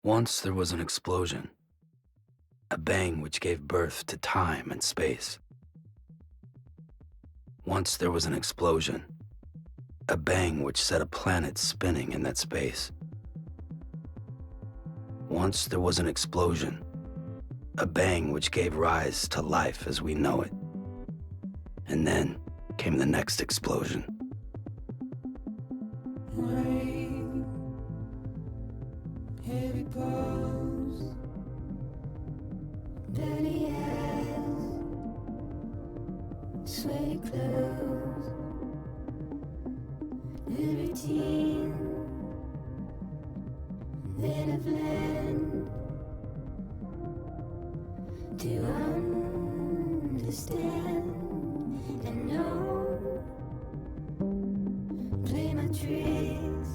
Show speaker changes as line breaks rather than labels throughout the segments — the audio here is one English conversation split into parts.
Once there was an explosion, a bang which gave birth to time and space. Once there was an explosion, a bang which set a planet spinning in that space. Once there was an explosion, a bang which gave rise to life as we know it. And then came the next explosion.
Heavy blows, dirty eyes, sweaty clothes, the routine, then I've learned to understand and know, play my tricks,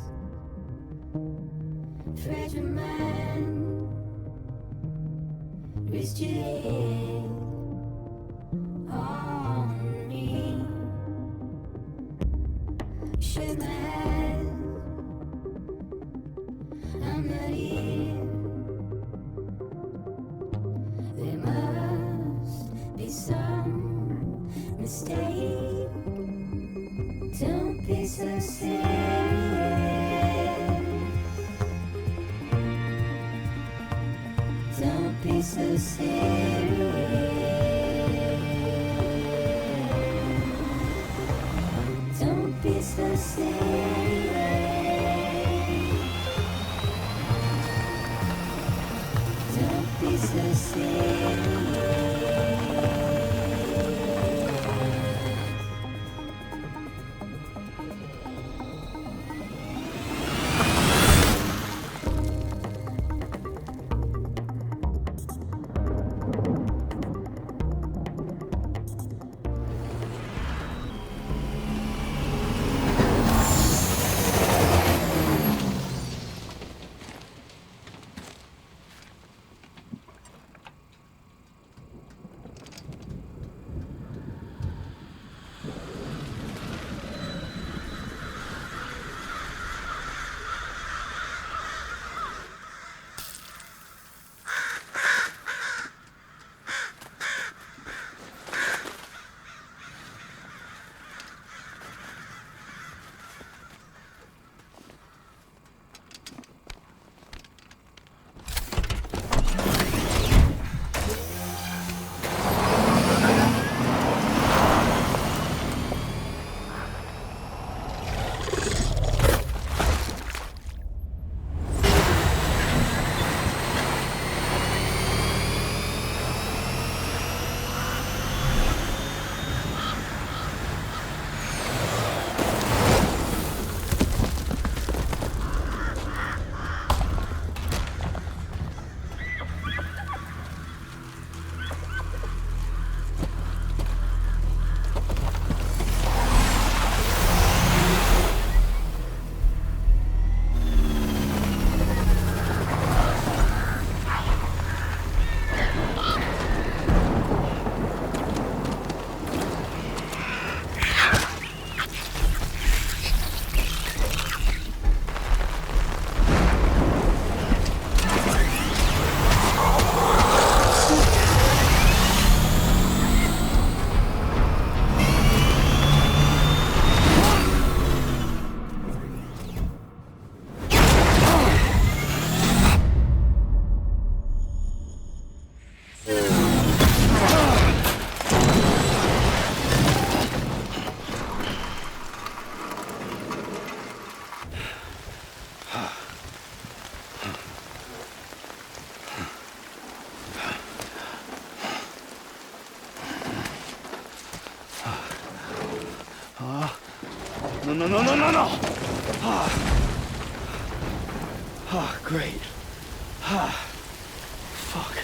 fragile mind, rest your head on me, shut my eyes, I'm not here, there must be some mistake, don't be so serious. Don't be so serious. Don't be so serious. Don't be so serious.
No. Great. Fuck.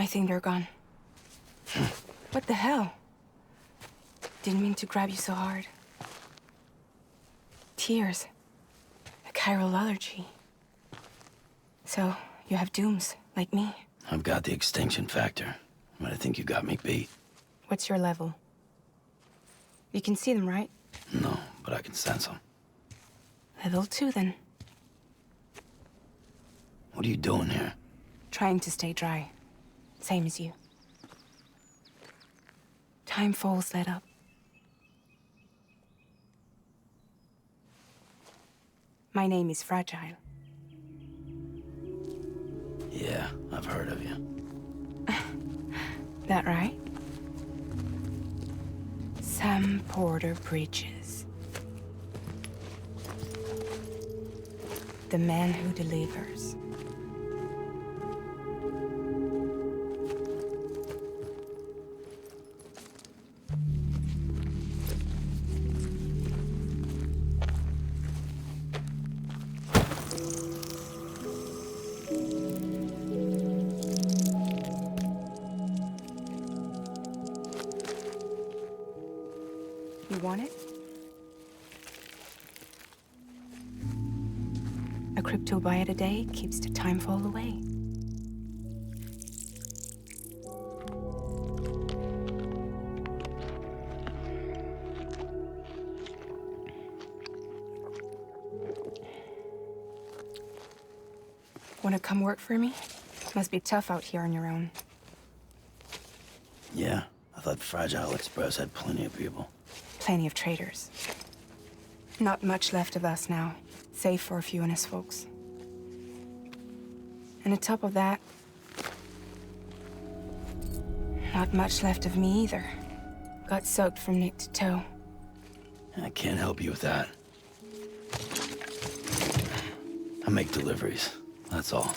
I think they're gone. What the hell? Didn't mean to grab you so hard. Tears. A chiral allergy. So, you have dooms, like me.
I've got the extinction factor, but I think you got me beat.
What's your level? You can see them, right?
No, but I can sense them.
Level 2, then.
What are you doing here?
Trying to stay dry. Same as you. Time falls let up. My name is Fragile.
Yeah, I've heard of you.
That right? Sam Porter Bridges. The man who delivers. You want it? A crypto byte a day keeps the time fall away. Wanna come work for me? Must be tough out here on your own.
Yeah, I thought Fragile Express had plenty of people.
Plenty of traitors. Not much left of us now, save for a few honest folks. And on top of that, not much left of me either. Got soaked from neck to toe.
I can't help you with that. I make deliveries, that's all.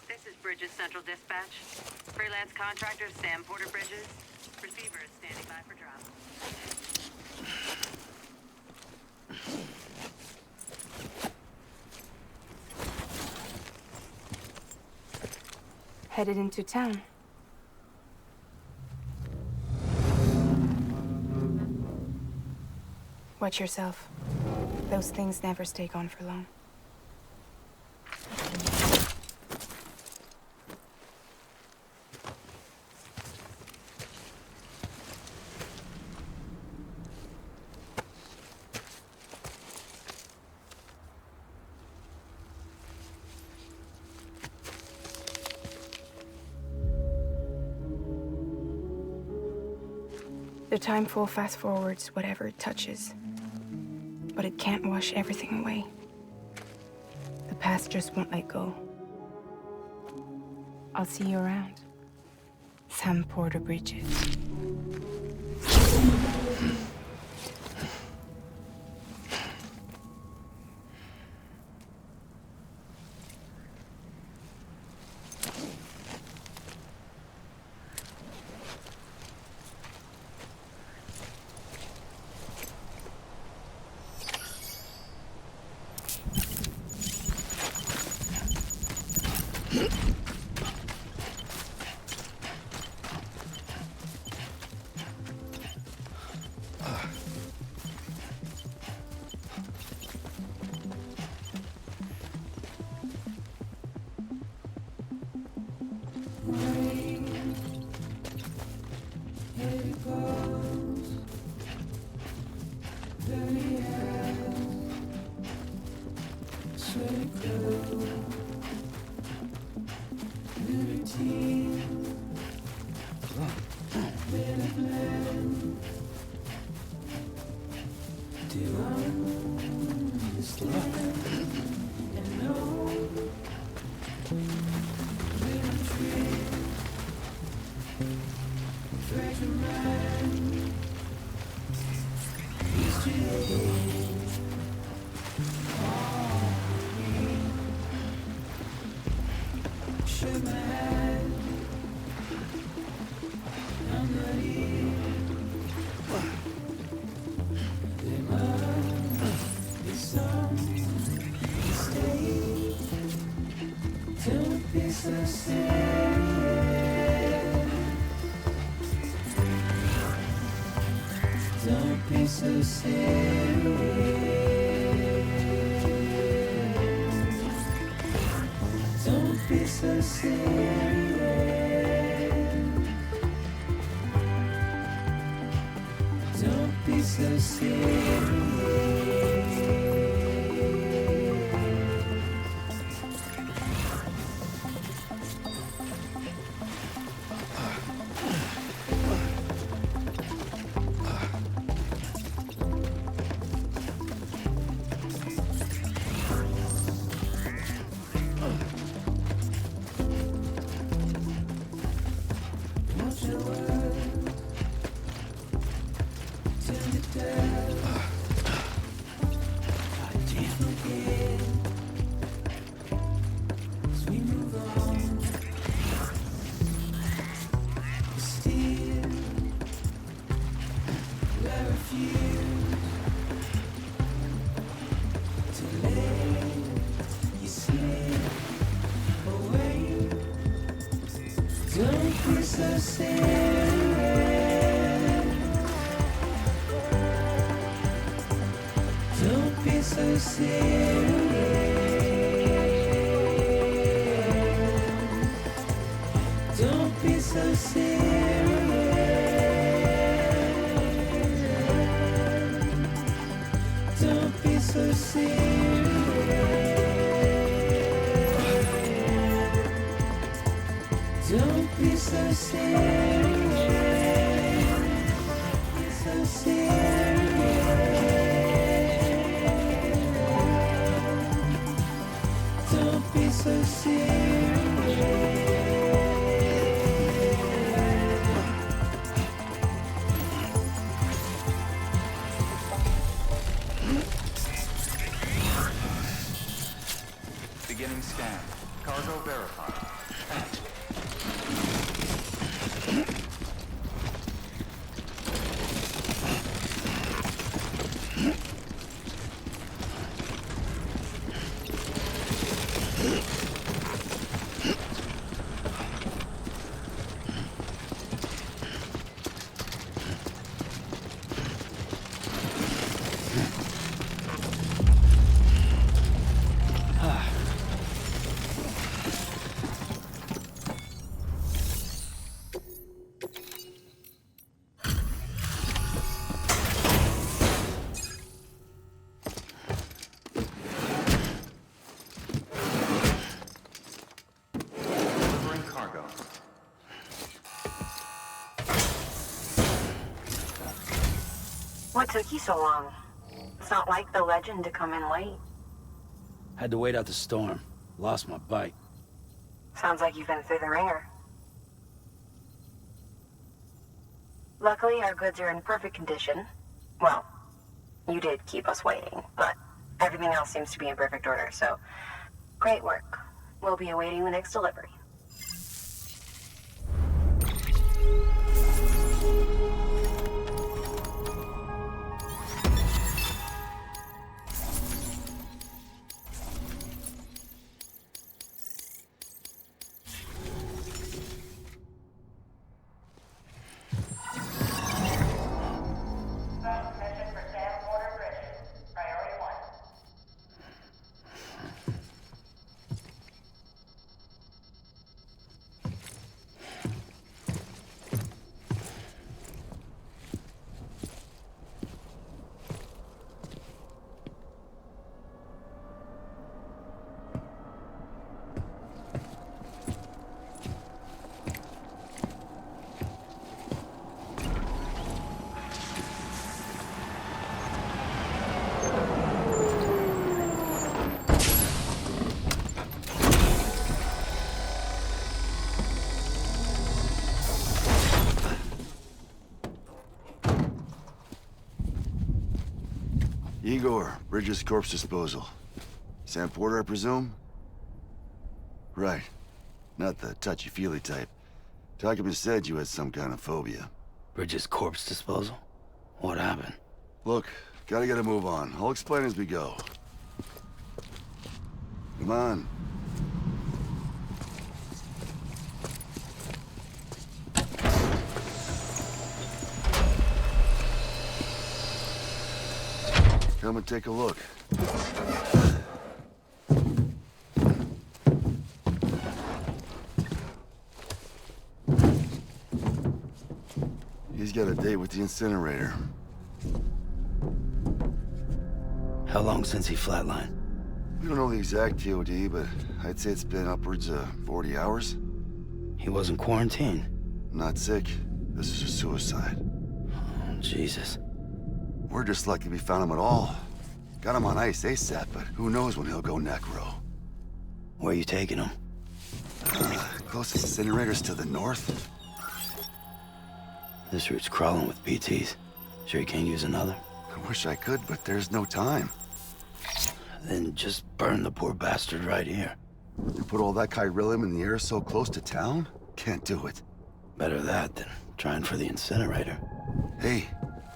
This is Bridges Central Dispatch. Freelance contractor Sam Porter Bridges. Receiver is standing by for drop.
Headed into town. Watch yourself. Those things never stay gone for long. The time fall fast forwards whatever it touches. But it can't wash everything away. The past just won't let go. I'll see you around. Sam Porter Bridges.
Don't be so serious. so serious. Don't be so serious. Don't be so serious. Don't be so serious. Don't be so serious. Don't be so serious. Don't be so serious. Don't be so serious, so serious. Don't be so serious.
Beginning scan. Cargo verified.
What took you so long? It's not like the legend to come in late.
Had to wait out the storm. Lost my bike.
Sounds like you've been through the ringer. Luckily, our goods are in perfect condition. Well, you did keep us waiting, but everything else seems to be in perfect order, so great work. We'll be awaiting the next delivery.
Igor, Bridges Corpse Disposal. Sam Porter, I presume? Right. Not the touchy-feely type. Takuma said you had some kind of phobia.
Bridges corpse disposal? What happened?
Look, gotta get a move on. I'll explain as we go. Come on. come and take a look. He's got a date with the incinerator.
How long since he flatlined?
We don't know the exact TOD, but I'd say it's been upwards of 40 hours.
He wasn't quarantined.
Not sick. This is a suicide.
Oh, Jesus.
We're just lucky we found him at all. Got him on ice ASAP, but who knows when he'll go necro.
Where are you taking him?
Closest incinerator's to the north.
This route's crawling with BTs. Sure you can't use another?
I wish I could, but there's no time.
Then just burn the poor bastard right here.
You put all that chiralium in the air so close to town? Can't do it.
Better that than trying for the incinerator.
Hey,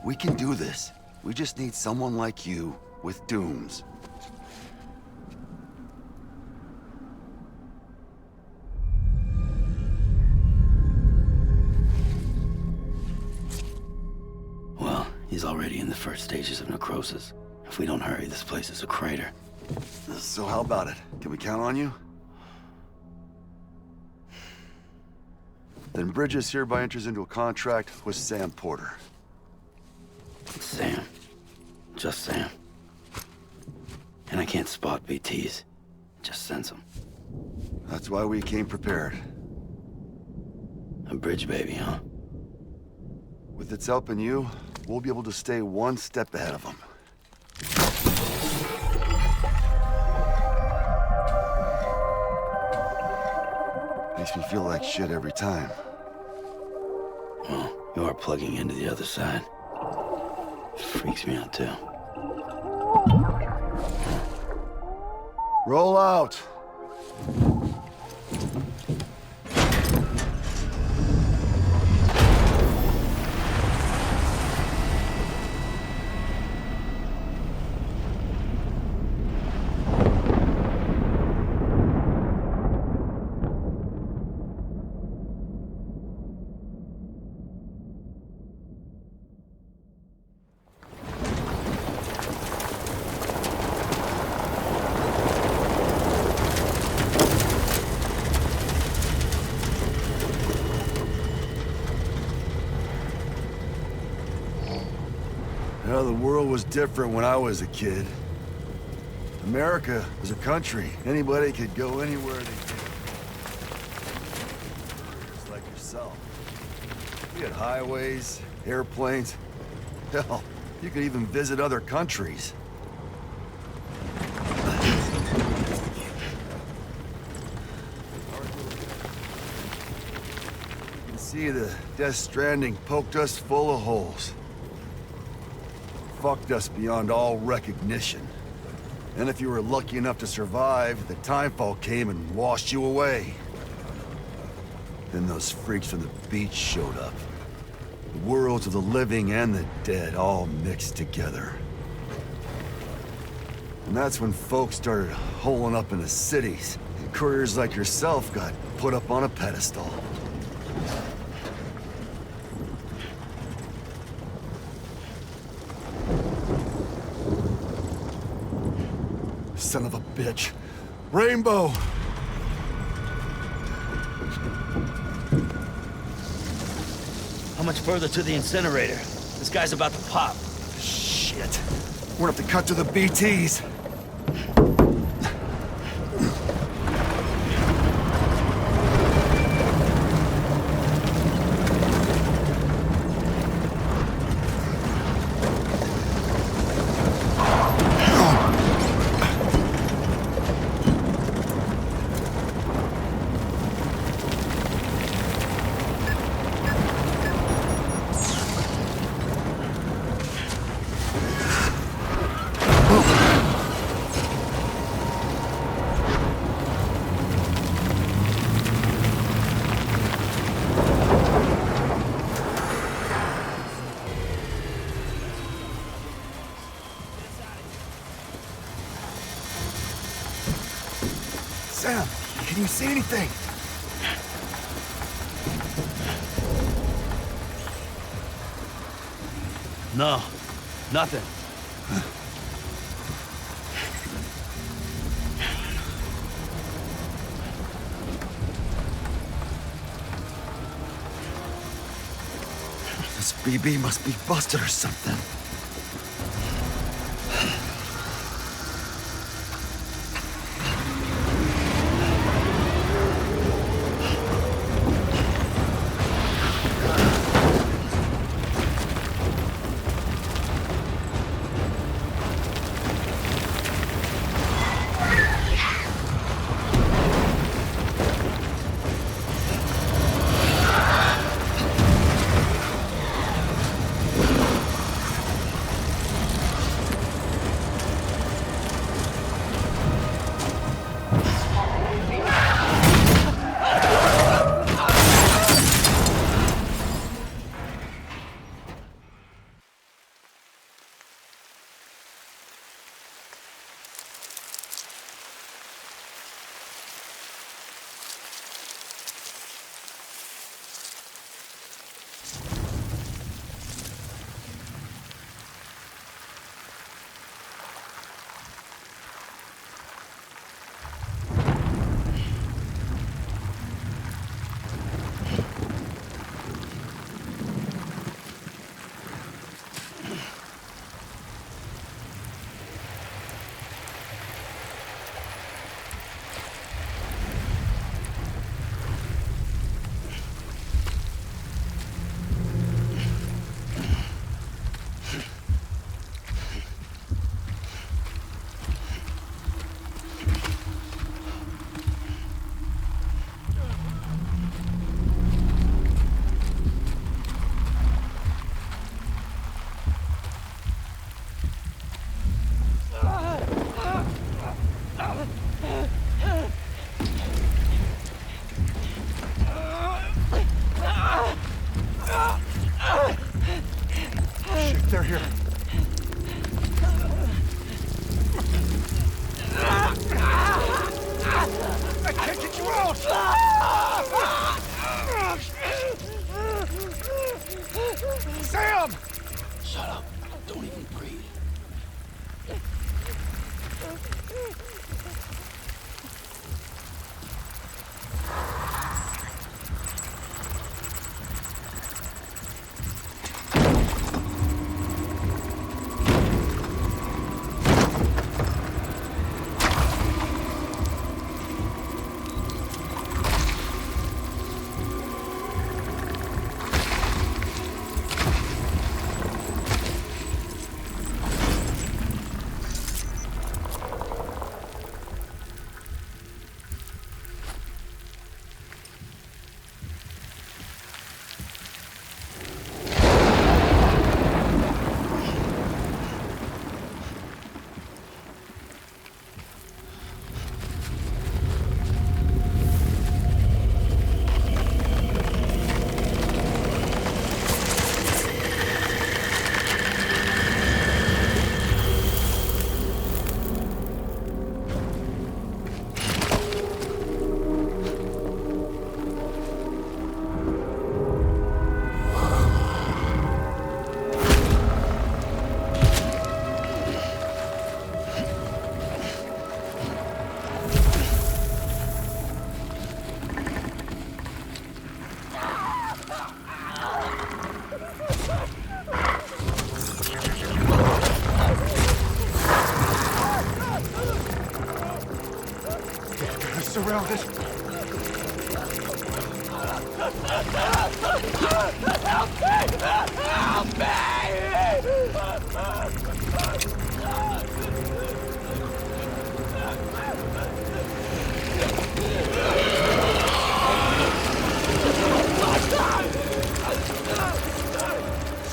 we can do this. We just need someone like you with dooms.
Well, he's already in the first stages of necrosis. If we don't hurry, this place is a crater.
So how about it? Can we count on you? Then Bridges hereby enters into a contract with Sam Porter.
Sam. Just Sam. And I can't spot BTs. Just sense them.
That's why we came prepared.
A bridge baby, huh?
With its help and you, we'll be able to stay one step ahead of them. Makes me feel like shit every time.
Well, you are plugging into the other side. Freaks me out, too.
Roll out! The world was different when I was a kid. America was a country. Anybody could go anywhere they did. Just like yourself. You had highways, airplanes. Hell, you could even visit other countries. You can see the Death Stranding poked us full of holes. Fucked us beyond all recognition. And if you were lucky enough to survive, the timefall came and washed you away. Then those freaks from the beach showed up. The worlds of the living and the dead all mixed together. And that's when folks started holing up in the cities, and couriers like yourself got put up on a pedestal. Son of a bitch. Rainbow!
How much further to the incinerator? This guy's about to pop.
Shit. We're gonna have to cut to the BTs. Sam, can you see anything?
No, nothing.
This BB must be busted or something.
They're here. I can't get you out! Sam!
Shut up. Don't even breathe.
Surrounded.
Help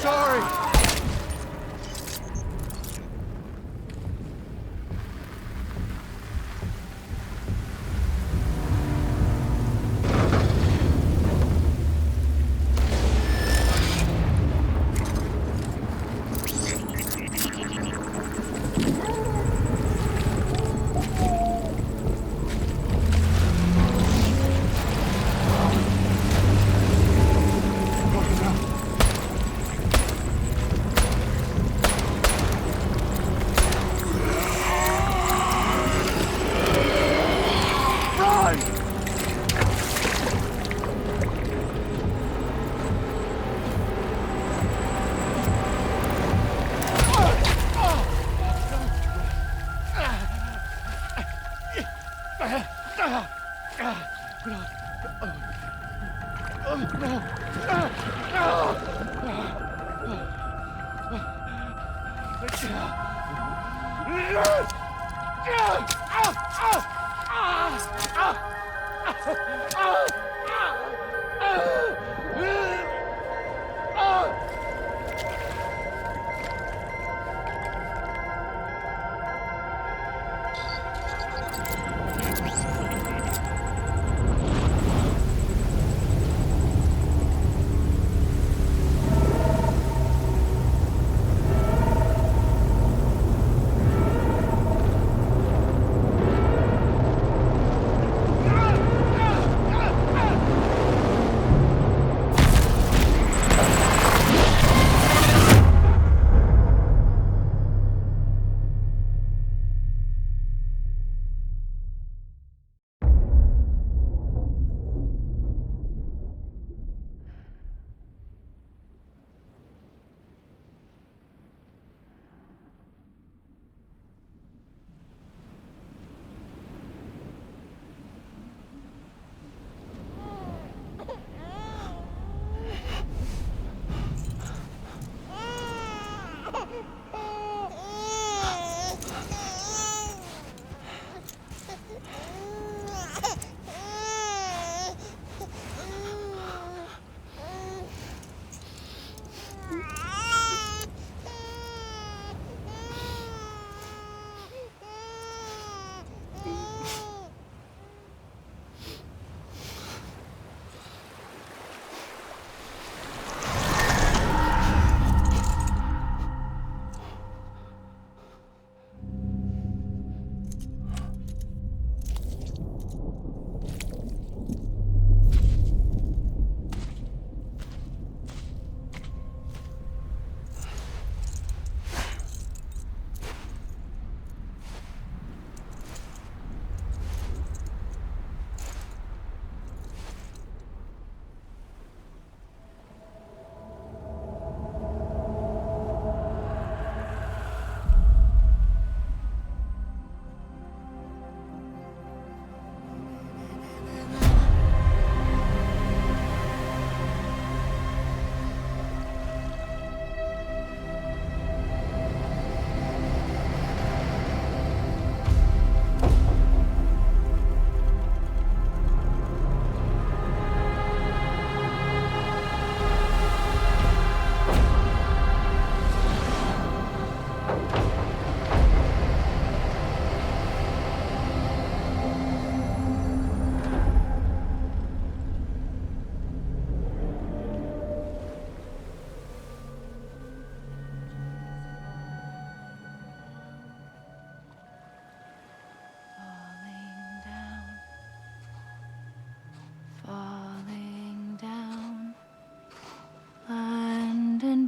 Sorry.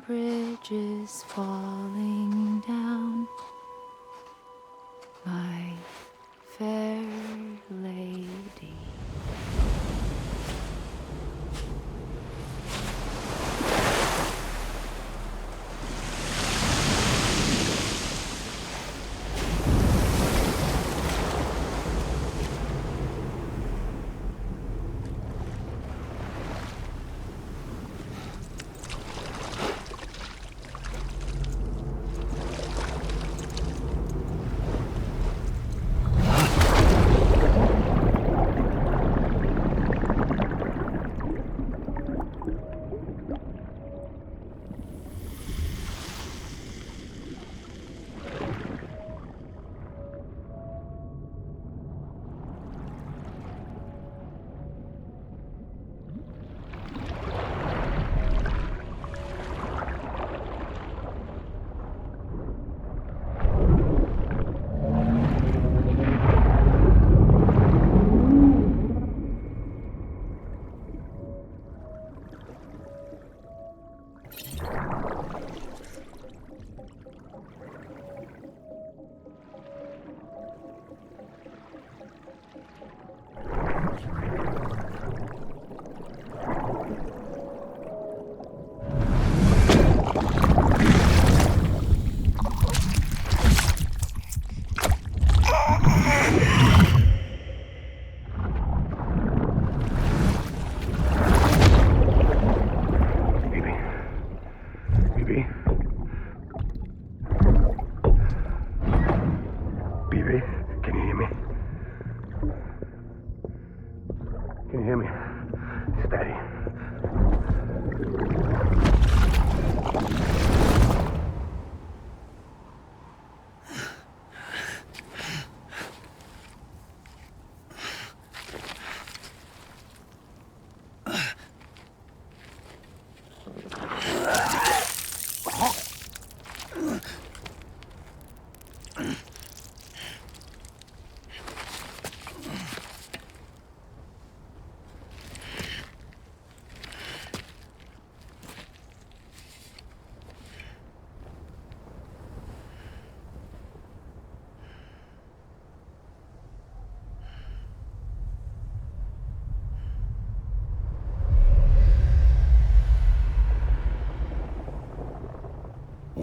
bridges falling down, my fair lady.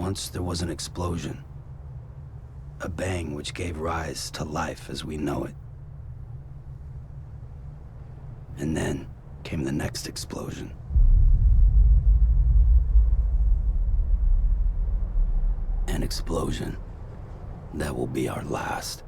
Once there was an explosion. A bang which gave rise to life as we know it. And then came the next explosion. An explosion that will be our last.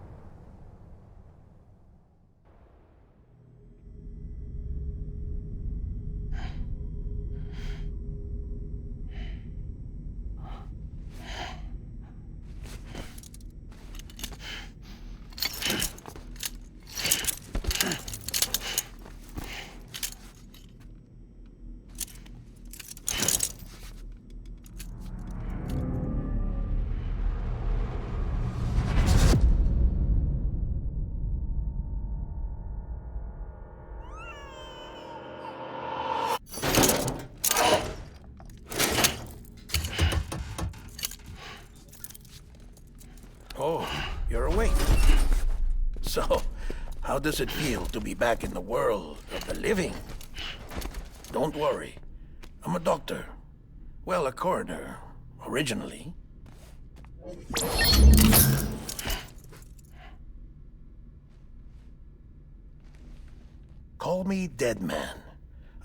Oh, you're awake. So, how does it feel to be back in the world of the living? Don't worry. I'm a doctor. Well, a coroner, originally. Call me Dead Man.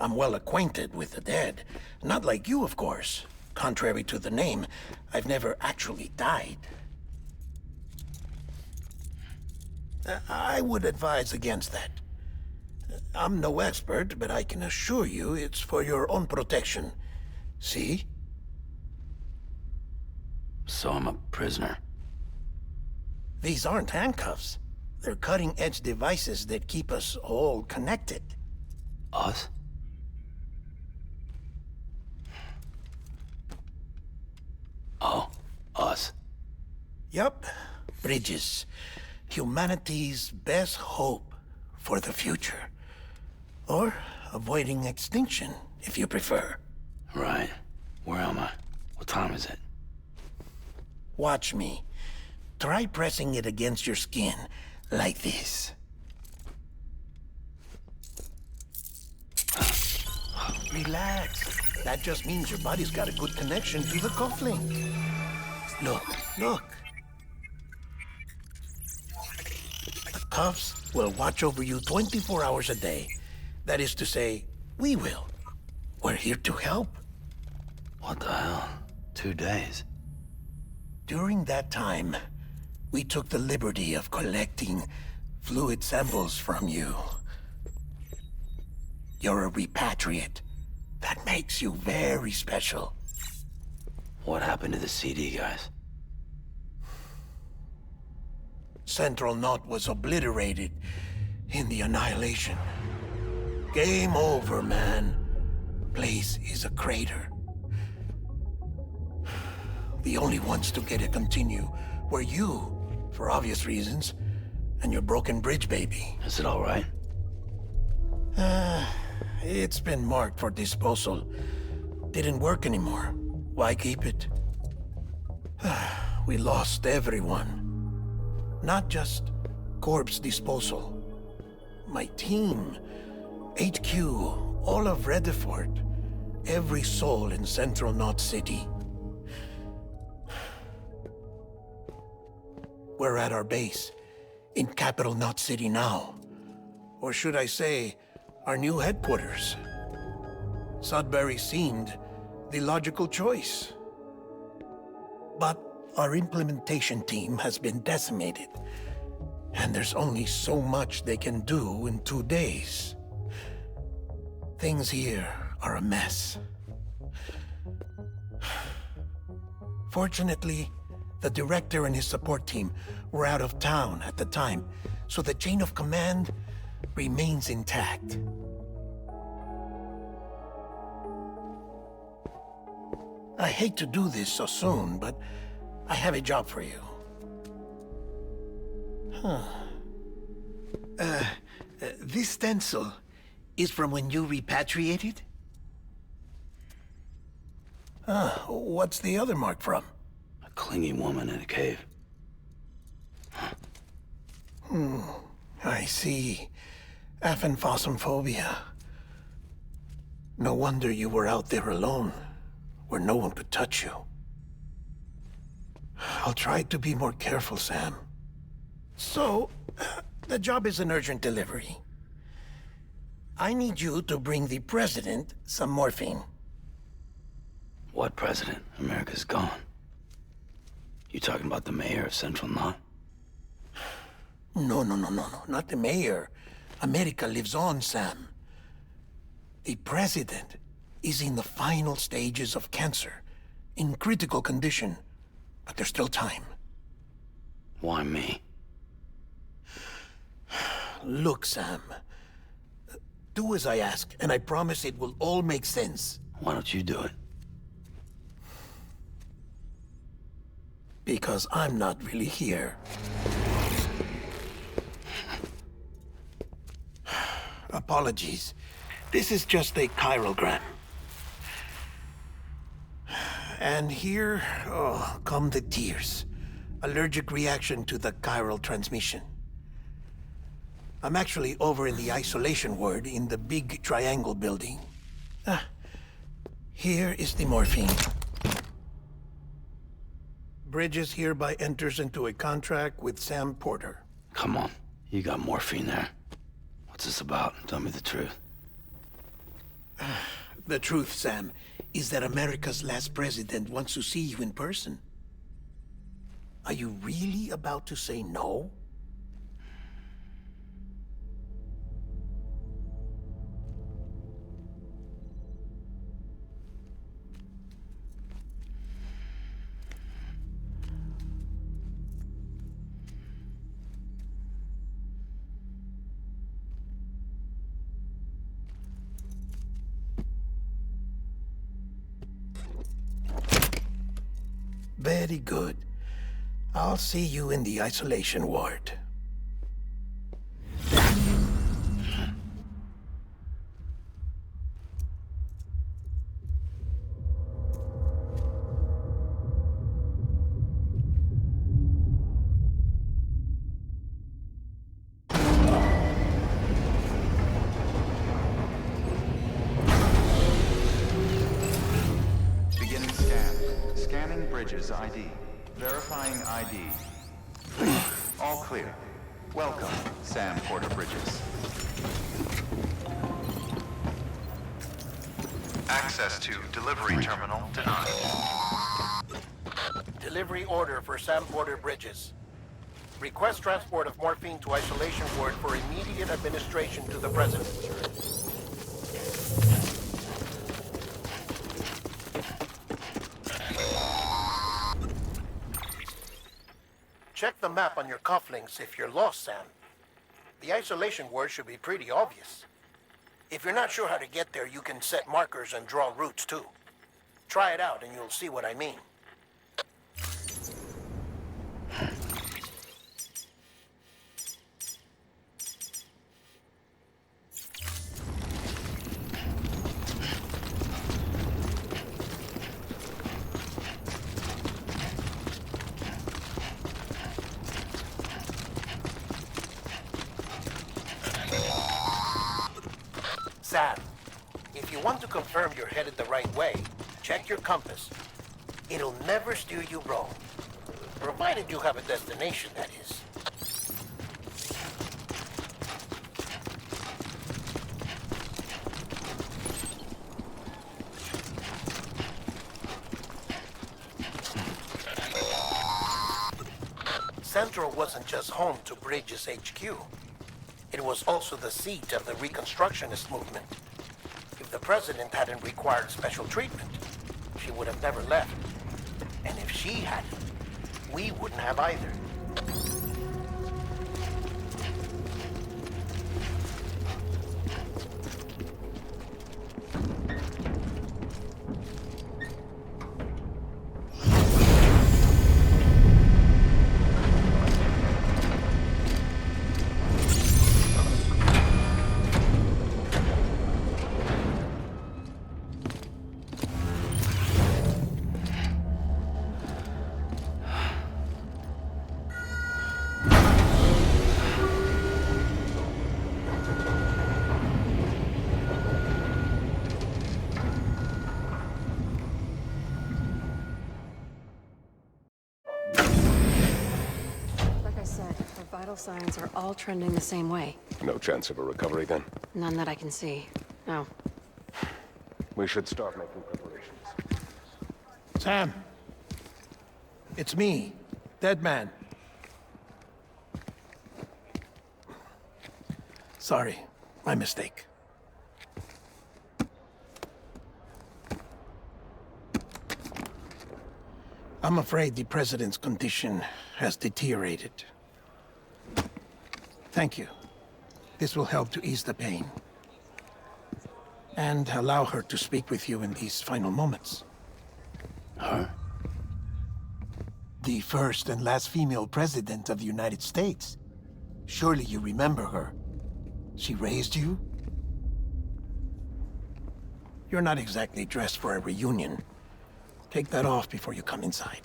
I'm well acquainted with the dead. Not like you, of course. Contrary to the name, I've never actually died. I would advise against that. I'm no expert, but I can assure you it's for your own protection. See?
So I'm a prisoner.
These aren't handcuffs. They're cutting-edge devices that keep us all connected.
Us? Oh, us.
Yup. Bridges. Humanity's best hope for the future. Or avoiding extinction, if you prefer.
Right. Where am I? What time is it?
Watch me. Try pressing it against your skin, like this. Relax. That just means your body's got a good connection to the cufflink. Look. The cuffs will watch over you 24 hours a day. That is to say, we will. We're here to help.
What the hell? 2 days?
During that time, we took the liberty of collecting fluid samples from you. You're a repatriate. That makes you very special.
What happened to the CD guys?
Central Knot was obliterated in the Annihilation. Game over, man. Place is a crater. The only ones to get to continue were you, for obvious reasons, and your broken bridge baby.
Is it all right?
It's been marked for disposal. Didn't work anymore. Why keep it? We lost everyone. Not just corpse disposal. My team, HQ, all of Redefort, every soul in Central Knot City. We're at our base, in Capital Knot City now. Or should I say, our new headquarters. Sudbury seemed the logical choice. But our implementation team has been decimated, and there's only so much they can do in 2 days. Things here are a mess. Fortunately, the director and his support team were out of town at the time, so the chain of command remains intact. I hate to do this so soon, but I have a job for you. This stencil is from when you repatriated? What's the other mark from?
A clingy woman in a cave.
I see. Aphenphosmphobia. No wonder you were out there alone, where no one could touch you. I'll try to be more careful, Sam. So, the job is an urgent delivery. I need you to bring the president some morphine.
What president? America's gone. You talking about the mayor of Central Knot?
No, not the mayor. America lives on, Sam. The president is in the final stages of cancer, in critical condition, but there's still time.
Why me?
Look, Sam. Do as I ask, and I promise it will all make sense.
Why don't you do it?
Because I'm not really here. Apologies. This is just a chiralgram. And here, come the tears. Allergic reaction to the chiral transmission. I'm actually over in the isolation ward in the big triangle building. Here is the morphine. Bridges hereby enters into a contract with Sam Porter.
Come on. You got morphine there. What's this about? Tell me the truth.
The truth, Sam, is that America's last president wants to see you in person. Are you really about to say no? Very good. I'll see you in the isolation ward.
Beginning scan. Scanning Bridges ID. Verifying ID. All clear. Welcome, Sam Porter Bridges. Access to delivery terminal denied.
Delivery order for Sam Porter Bridges. Request transport of morphine to isolation ward for immediate administration to the president. Check the map on your cufflinks if you're lost, Sam. The isolation word should be pretty obvious. If you're not sure how to get there, you can set markers and draw routes too. Try it out and you'll see what I mean. Sam, if you want to confirm you're headed the right way, check your compass. It'll never steer you wrong. Provided you have a destination, that is. Central wasn't just home to Bridges HQ. It was also the seat of the Reconstructionist movement. If the president hadn't required special treatment, she would have never left. And if she hadn't, we wouldn't have either.
Vital signs are all trending the same way.
No chance of a recovery then?
None that I can see. No.
We should start making preparations.
Sam! It's me, Deadman. Sorry, my mistake. I'm afraid the President's condition has deteriorated. Thank you. This will help to ease the pain. And allow her to speak with you in these final moments.
Her?
The first and last female president of the United States. Surely you remember her. She raised you? You're not exactly dressed for a reunion. Take that off before you come inside.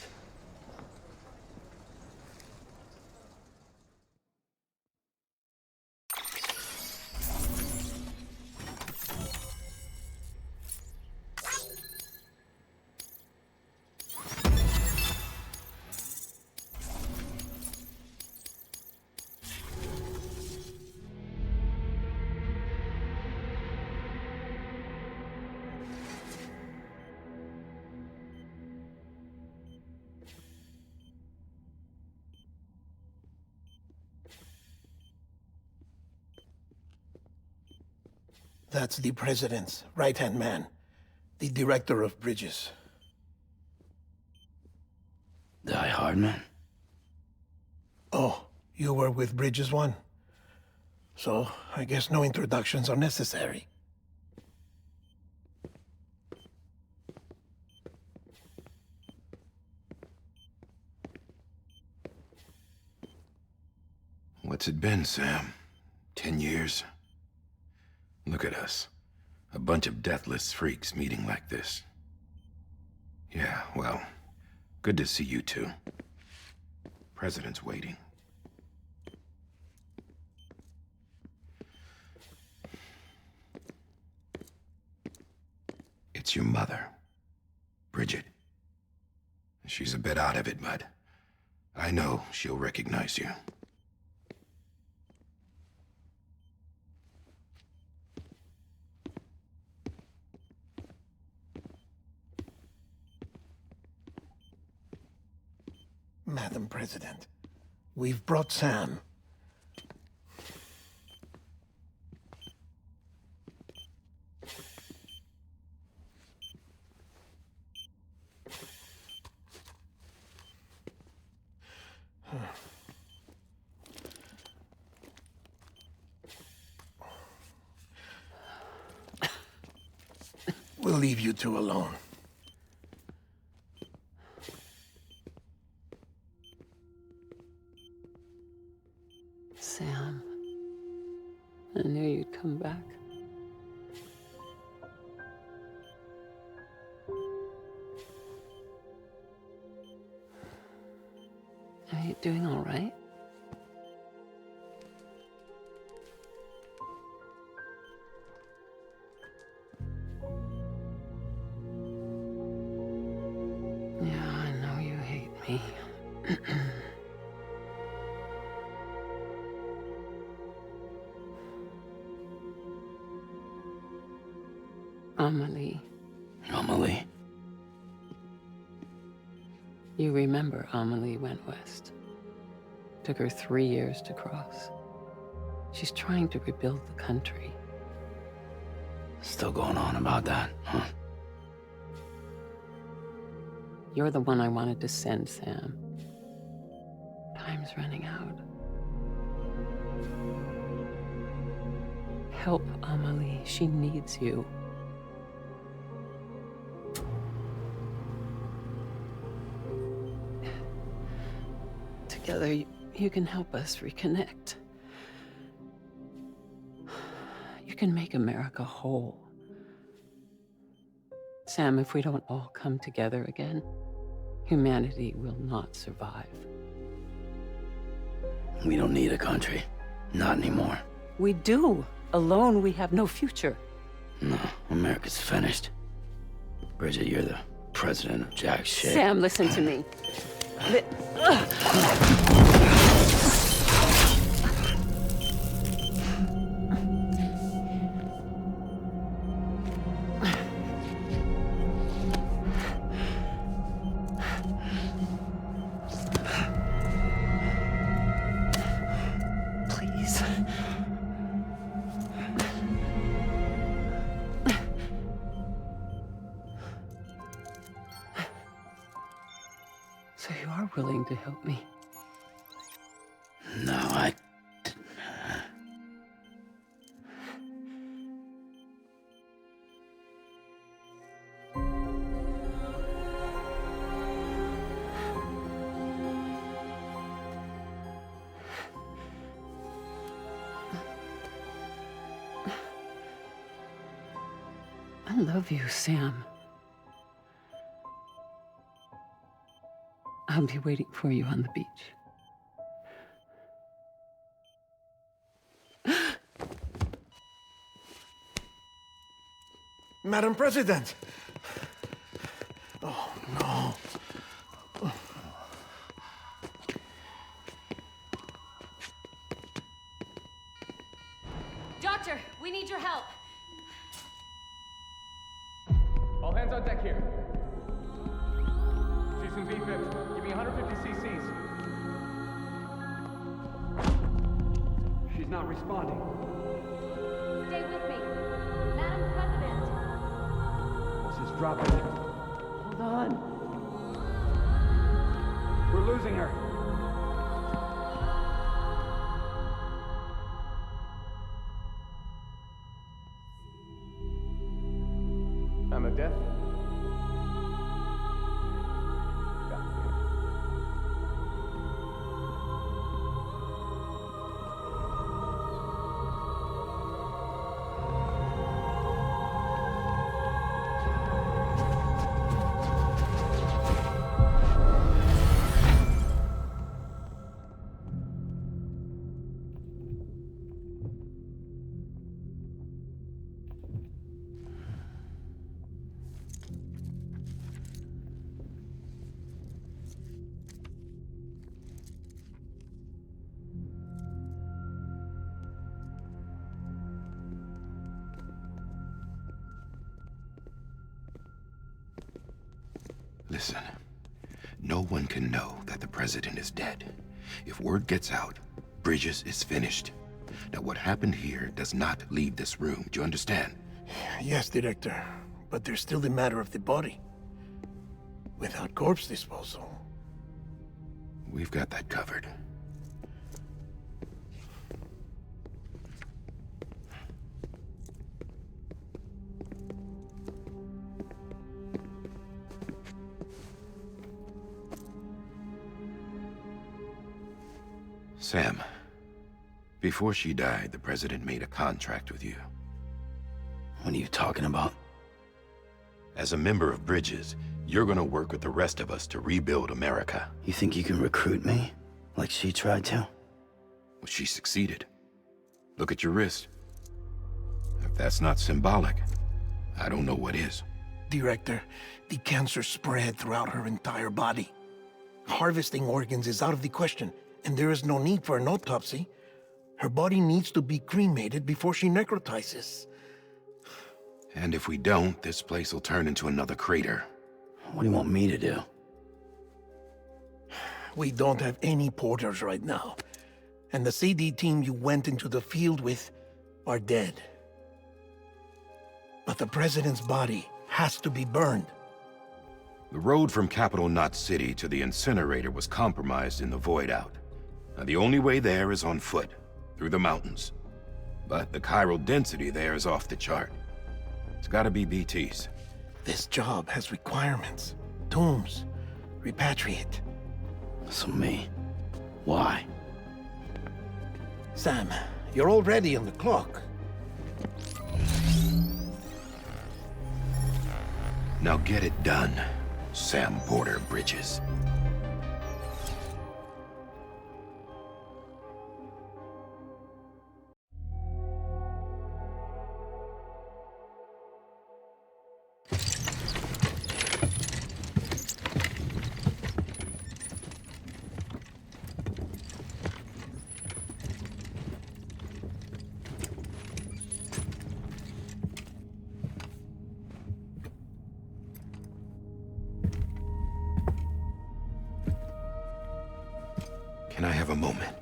That's the President's right-hand man, the Director of Bridges.
Die Hard Man?
Oh, you were with Bridges 1? So, I guess no introductions are necessary.
What's it been, Sam? 10 years? Look at us. A bunch of deathless freaks meeting like this. Yeah, well, good to see you two. President's waiting. It's your mother, Bridget. She's a bit out of it, but I know she'll recognize you.
Madam President, we've brought Sam. We'll leave you two alone.
Sam, I knew you'd come back. Are you doing all right? Yeah, I know you hate me. Amelie.
Amelie?
You remember Amelie went west. Took her 3 years to cross. She's trying to rebuild the country.
Still going on about that, huh?
You're the one I wanted to send, Sam. Time's running out. Help Amelie. She needs you. Together, you can help us reconnect. You can make America whole. Sam, if we don't all come together again, humanity will not survive.
We don't need a country. Not anymore.
We do. Alone, we have no future.
No, America's finished. Bridget, you're the president of jack shit.
Sam, listen to me. So you are willing to help me?
No, I
love you, Sam. I'll be waiting for you on the beach.
Madam President! Oh, no.
Doctor, we need your help.
All hands on deck here. Houston V-50, give me 150 cc's. She's not responding.
Stay with me. Madam President.
This is dropping.
Hold on.
We're losing her. Time of death?
Listen, no one can know that the president is dead. If word gets out, Bridges is finished. Now, what happened here does not leave this room. Do you understand?
Yes, Director. But there's still the matter of the body. Without corpse disposal.
We've got that covered. Sam, before she died, the president made a contract with you.
What are you talking about?
As a member of Bridges, you're gonna work with the rest of us to rebuild America.
You think you can recruit me? Like she tried to?
Well, she succeeded. Look at your wrist. If that's not symbolic, I don't know what is.
Director, the cancer spread throughout her entire body. Harvesting organs is out of the question, and there is no need for an autopsy. Her body needs to be cremated before she necrotizes.
And if we don't, this place will turn into another crater.
What do you want me to do?
We don't have any porters right now. And the CD team you went into the field with are dead. But the president's body has to be burned.
The road from Capital Knot City to the incinerator was compromised in the void out. Now, the only way there is on foot, through the mountains. But the chiral density there is off the chart. It's gotta be BTs.
This job has requirements. Tombs. Repatriate.
So me? Why?
Sam, you're already on the clock.
Now get it done, Sam Porter Bridges. Can I have a moment?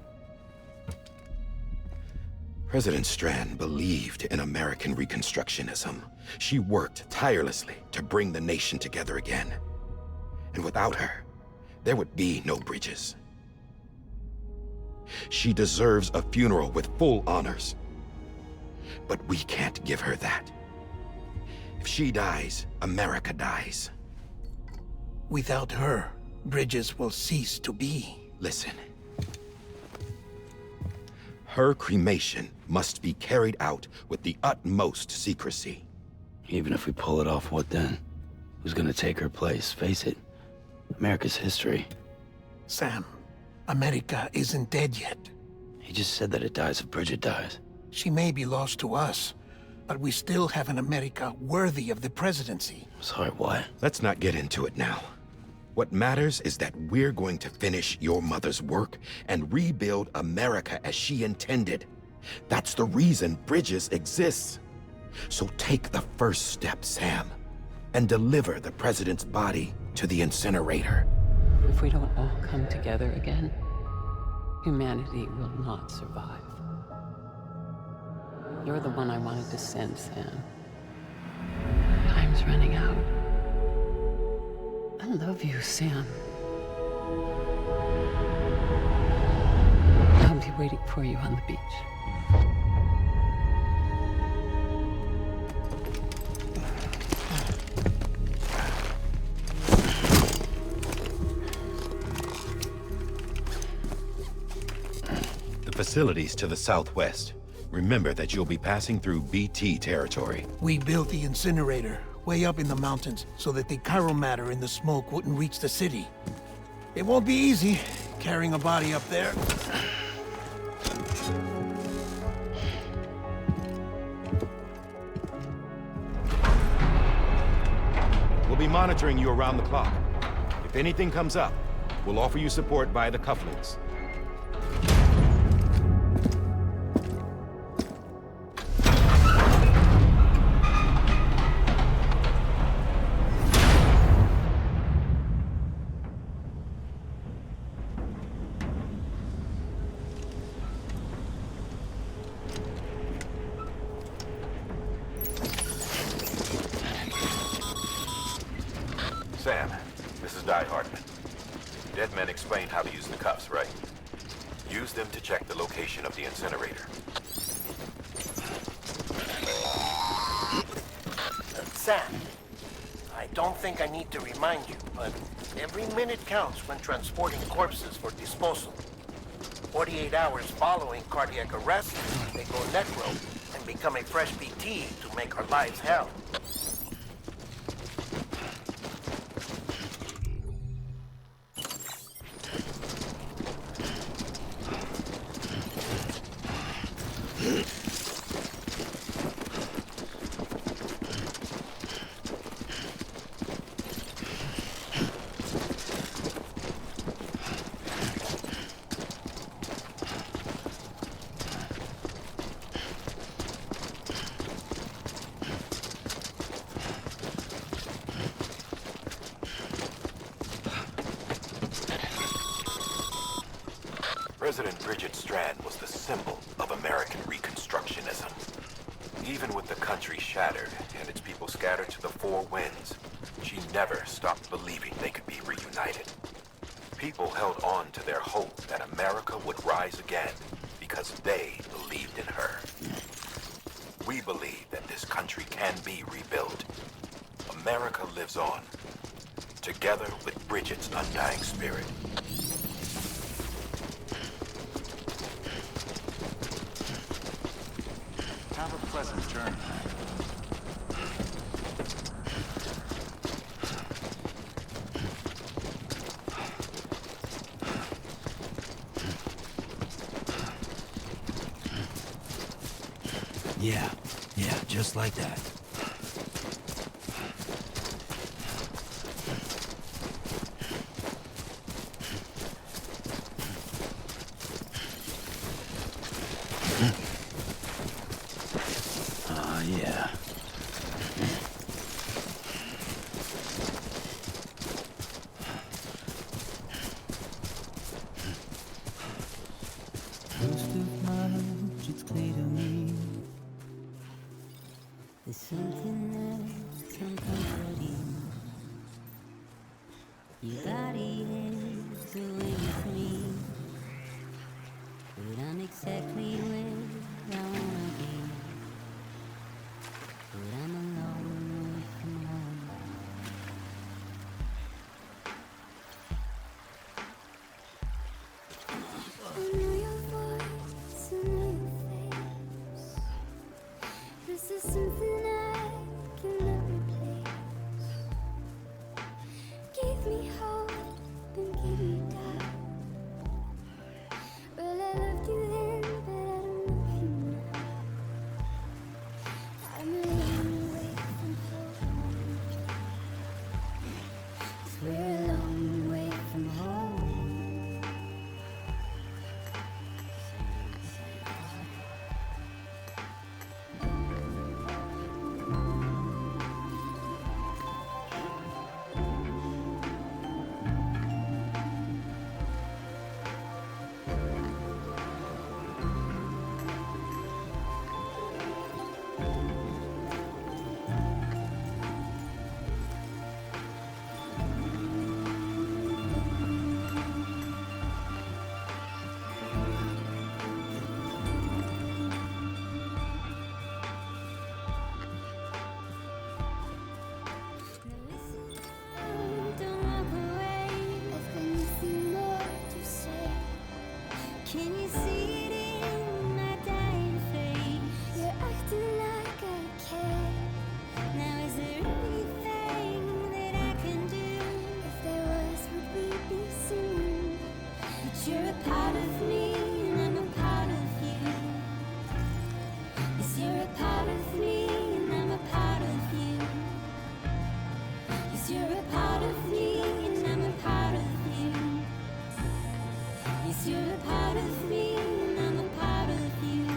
President Strand believed in American Reconstructionism. She worked tirelessly to bring the nation together again. And without her, there would be no Bridges. She deserves a funeral with full honors. But we can't give her that. If she dies, America dies.
Without her, Bridges will cease to be.
Listen. Her cremation must be carried out with the utmost secrecy.
Even if we pull it off, what then? Who's gonna take her place? Face it, America's history.
Sam, America isn't dead yet.
He just said that it dies if Bridget dies.
She may be lost to us, but we still have an America worthy of the presidency.
Sorry, what?
Let's not get into it now. What matters is that we're going to finish your mother's work and rebuild America as she intended. That's the reason Bridges exists. So take the first step, Sam, and deliver the president's body to the incinerator.
If we don't all come together again, humanity will not survive. You're the one I wanted to send, Sam. Time's running out. I love you, Sam. I'll be waiting for you on the beach.
The facilities to the southwest. Remember that you'll be passing through BT territory.
We built the incinerator way up in the mountains so that the chiral matter in the smoke wouldn't reach the city. It won't be easy carrying a body up there.
We'll be monitoring you around the clock. If anything comes up, we'll offer you support via the cufflinks.
Sam, this is Die Hartman. Dead men explained how to use the cuffs, right? Use them to check the location of the incinerator.
Sam, I don't think I need to remind you, but every minute counts when transporting corpses for disposal. 48 hours following cardiac arrest, they go necro and become a fresh BT to make our lives hell.
President Bridget Strand was the symbol of American Reconstructionism. Even with the country shattered and its people scattered to the four winds, she never stopped believing they could be reunited. People held on to their hope that America would rise again because they believed in her. We believe that this country can be rebuilt. America lives on, together with Bridget's undying spirit.
Have a pleasant journey.
Yeah, just like that. Yeah.
Most of my hopes, it's clear to me. There's something else I'm comforting. Your body is we're a long way from home. Don't walk away. I've got nothing more to say. Can you see it in my dying face? You're acting like I care. Now is there anything that I can do? If there was, would we be singing? But you're a part of me and I'm a part of you. Yes, you're a part of me and I'm a part of you. Yes, you're a part of me and I'm a part of you. Yes, you're a part of me and I'm a part of you.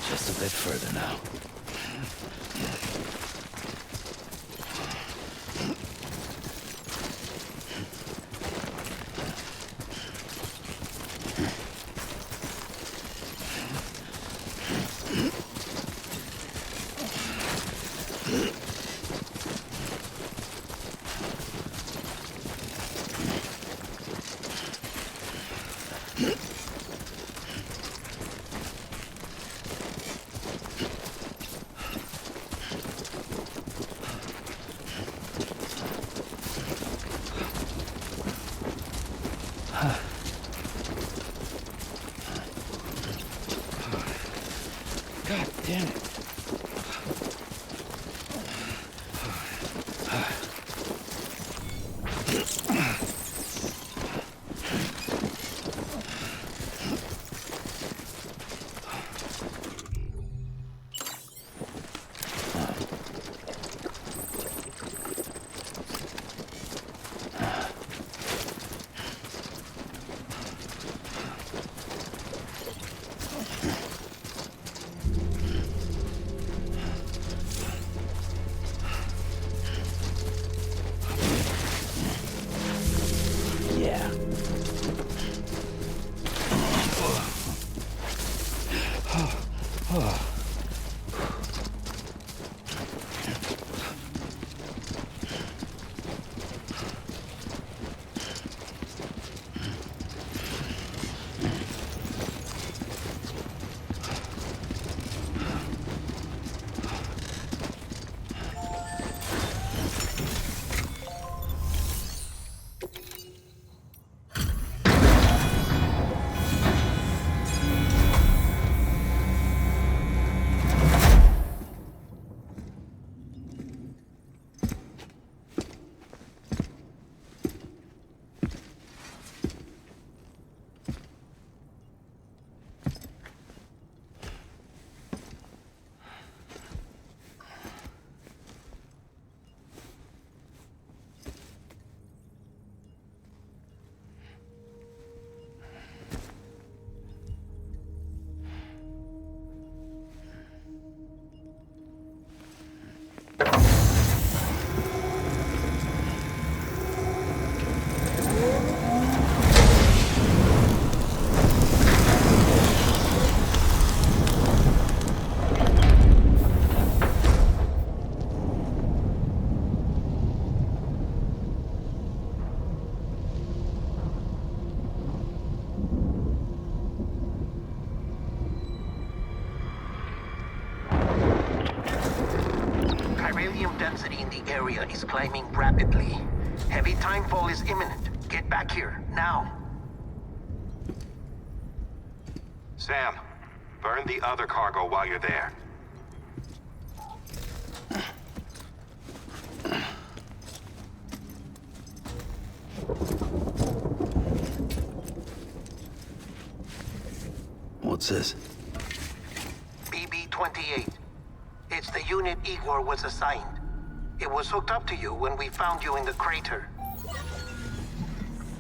Just a bit further now. God damn it.
beryllium density in the area is climbing rapidly. Heavy timefall is imminent. Get back here, now.
Sam, burn the other cargo while you're there.
What's this?
BB-28. It's the unit Igor was assigned. It was hooked up to you when we found you in the crater.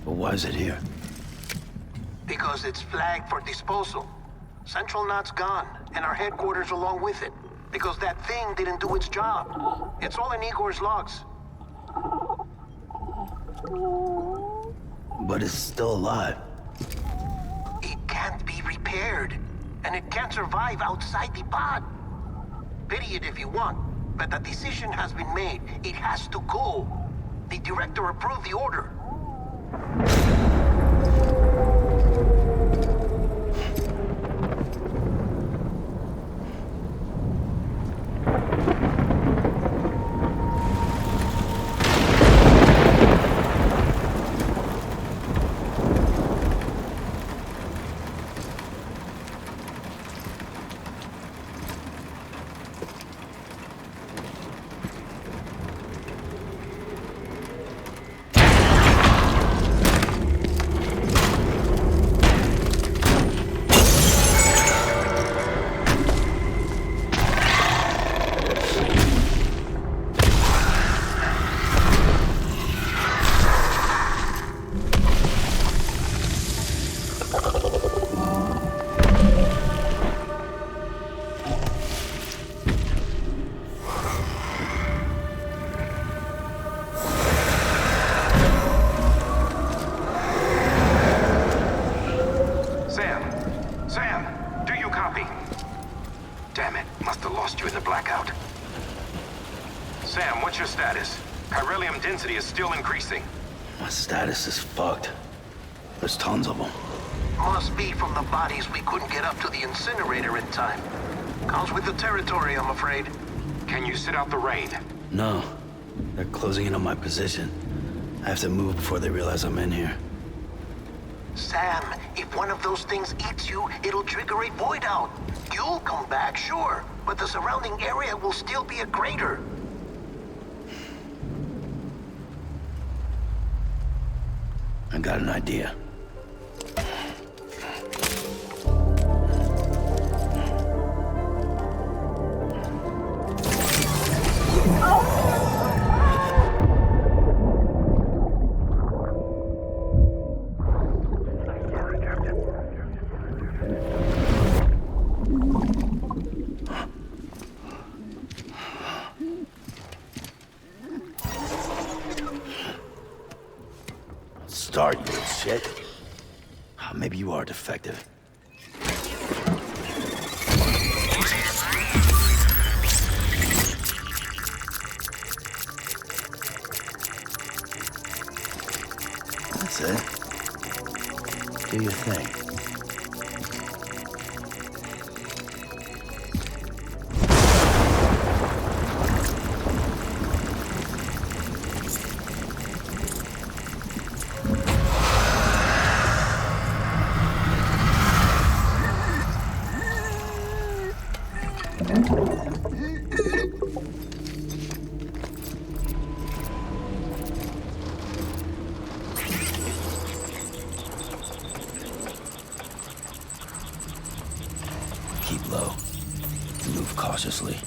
But why is it here?
Because it's flagged for disposal. Central Knot's gone, and our headquarters along with it. Because that thing didn't do its job. It's all in Igor's logs.
But it's still alive.
It can't be repaired, and it can't survive outside the pod. Pity it if you want, but the decision has been made. It has to go. The director approved the order.
Is still increasing.
My status is fucked. There's tons of them.
Must be from the bodies we couldn't get up to the incinerator in time. Comes with the territory, I'm afraid.
Can you sit out the rain?
No. They're closing in on my position. I have to move before they realize I'm in here.
Sam, if one of those things eats you, it'll trigger a void out. You'll come back, sure, but the surrounding area will still be a crater.
I got an idea. Start, you shit. Maybe you are defective. That's it. Do your thing. Keep low. Move cautiously.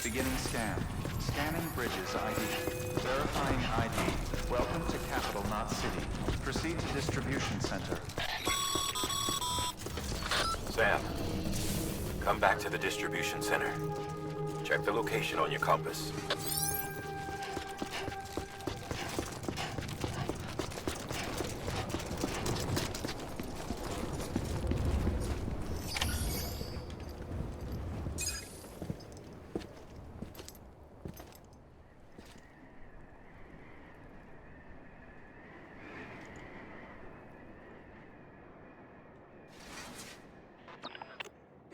Beginning scan. Scanning bridges ID. Verifying ID. Welcome to Capital Knot City. Proceed to distribution center.
Sam, come back to the distribution center. Check the location on your compass.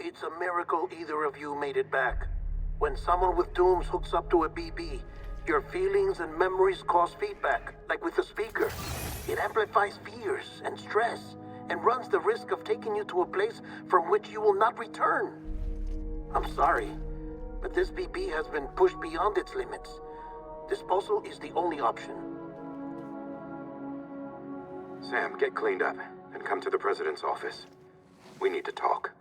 It's a miracle either of you made it back. When someone with dooms hooks up to a BB, your feelings and memories cause feedback, like with a speaker. It amplifies fears and stress, and runs the risk of taking you to a place from which you will not return. I'm sorry, but this BB has been pushed beyond its limits. Disposal is the only option.
Sam, get cleaned up and come to the president's office. We need to talk.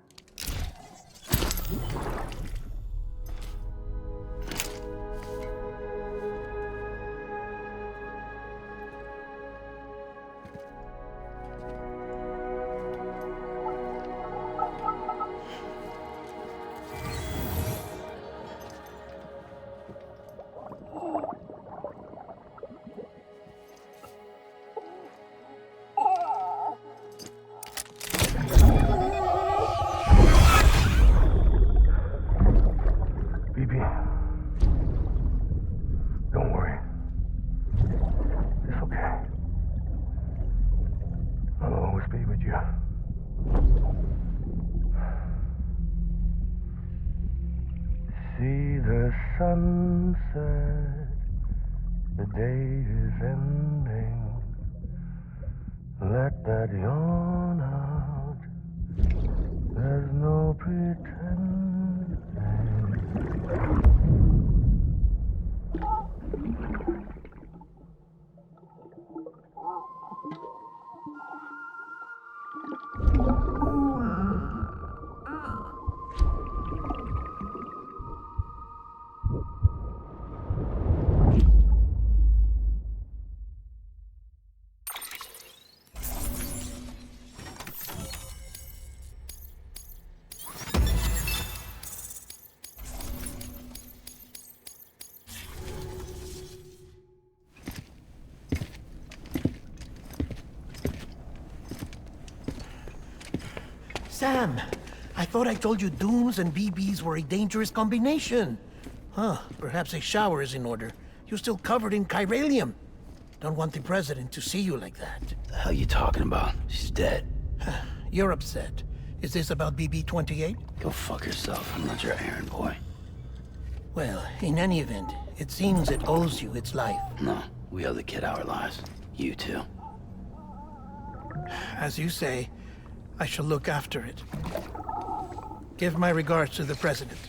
See the sunset The day is ending. Let that yawn out. There's no pretending.
Sam, I thought I told you dooms and BBs were a dangerous combination. Huh, perhaps a shower is in order. You're still covered in chiralium. Don't want the president to see you like that.
The hell you talking about? She's dead.
You're upset. Is this about BB-28?
Go fuck yourself. I'm not your errand boy.
Well, in any event, it seems it owes you its life.
No, we owe the kid our lives. You too.
As you say, I shall look after it. Give my regards to the president.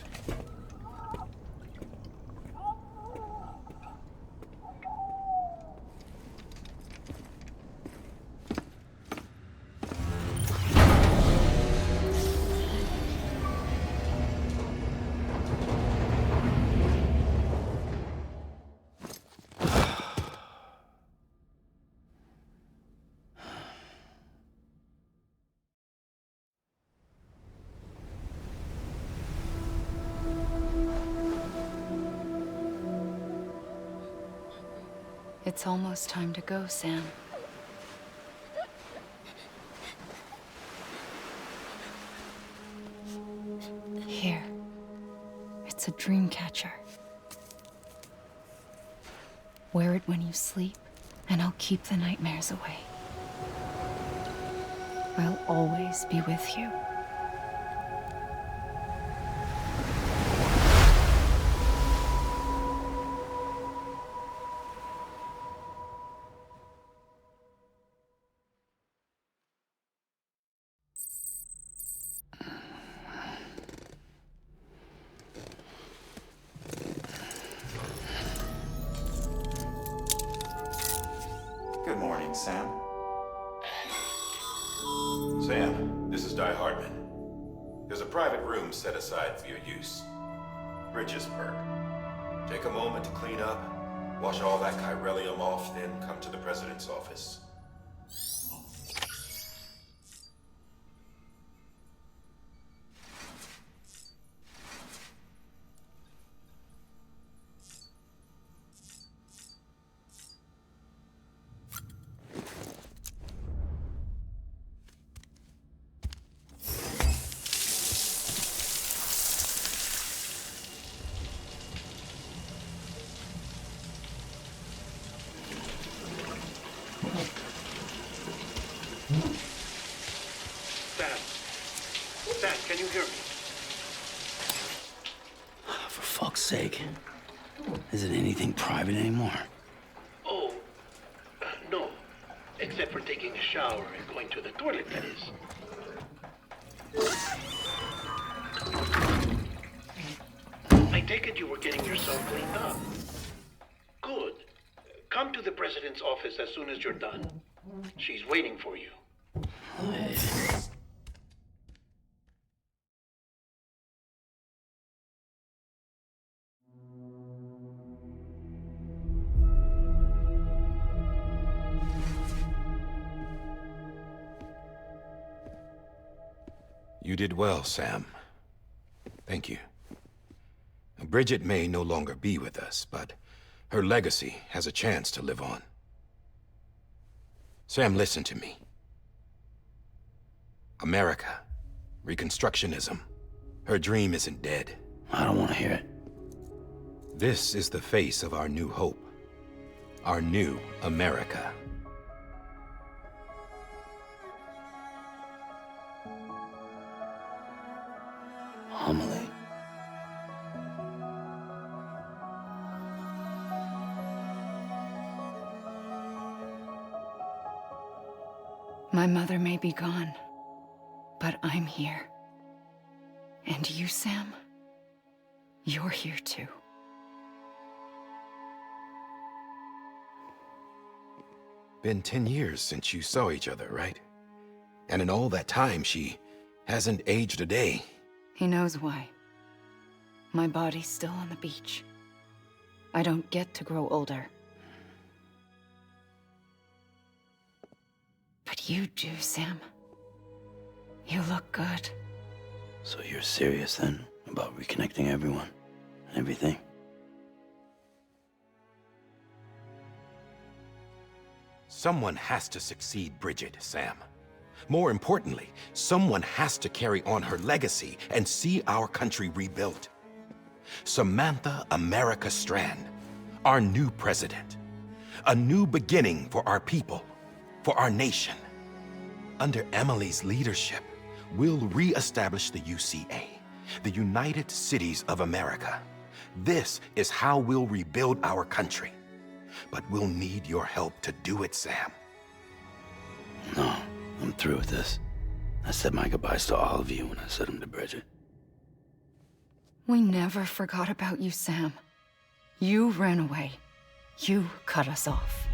It's almost time to go, Sam. Here. It's a dream catcher. Wear it when you sleep, and I'll keep the nightmares away. I'll always be with you.
Good morning, Sam.
Sam, this is Di Hardman. There's a private room set aside for your use. Bridges perk. Take a moment to clean up, wash all that chiralium off, then come to the president's office.
Sam, can you hear me?
For fuck's sake. Isn't anything private anymore?
Oh, no. Except for taking a shower and going to the toilet, that is. I take it you were getting yourself cleaned up. Good. Come to the president's office as soon as you're done. She's waiting for you.
You did well, Sam. Thank you. Bridget may no longer be with us, but her legacy has a chance to live on. Sam, listen to me. America, Reconstructionism, her dream isn't dead.
I don't want to hear it.
This is the face of our new hope. Our new America.
Homily.
My mother may be gone, but I'm here. And you, Sam, you're here too.
Been 10 years since you saw each other, right? And in all that time, she hasn't aged a day.
He knows why. My body's still on the beach. I don't get to grow older. But you do, Sam. You look good.
So you're serious then about reconnecting everyone and everything?
Someone has to succeed Bridget, Sam. More importantly, someone has to carry on her legacy and see our country rebuilt. Samantha America Strand, our new president. A new beginning for our people, for our nation. Under Emily's leadership, we'll re-establish the UCA, the United Cities of America. This is how we'll rebuild our country. But we'll need your help to do it, Sam.
No, I'm through with this. I said my goodbyes to all of you when I said them to Bridget.
We never forgot about you, Sam. You ran away. You cut us off.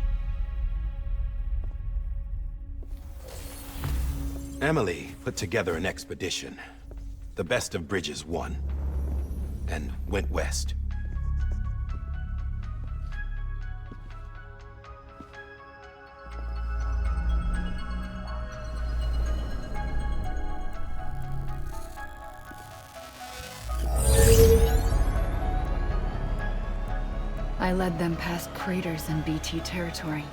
Emily put together an expedition. The best of Bridges won. And went west.
I led them past craters in BT territory.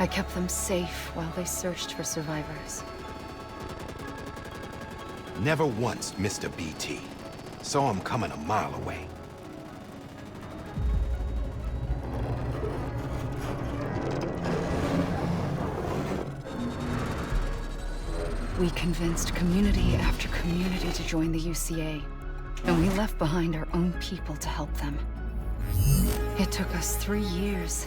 I kept them safe while they searched for survivors.
Never once missed a BT. Saw him coming a mile away.
We convinced community after community to join the UCA, and we left behind our own people to help them. It took us 3 years,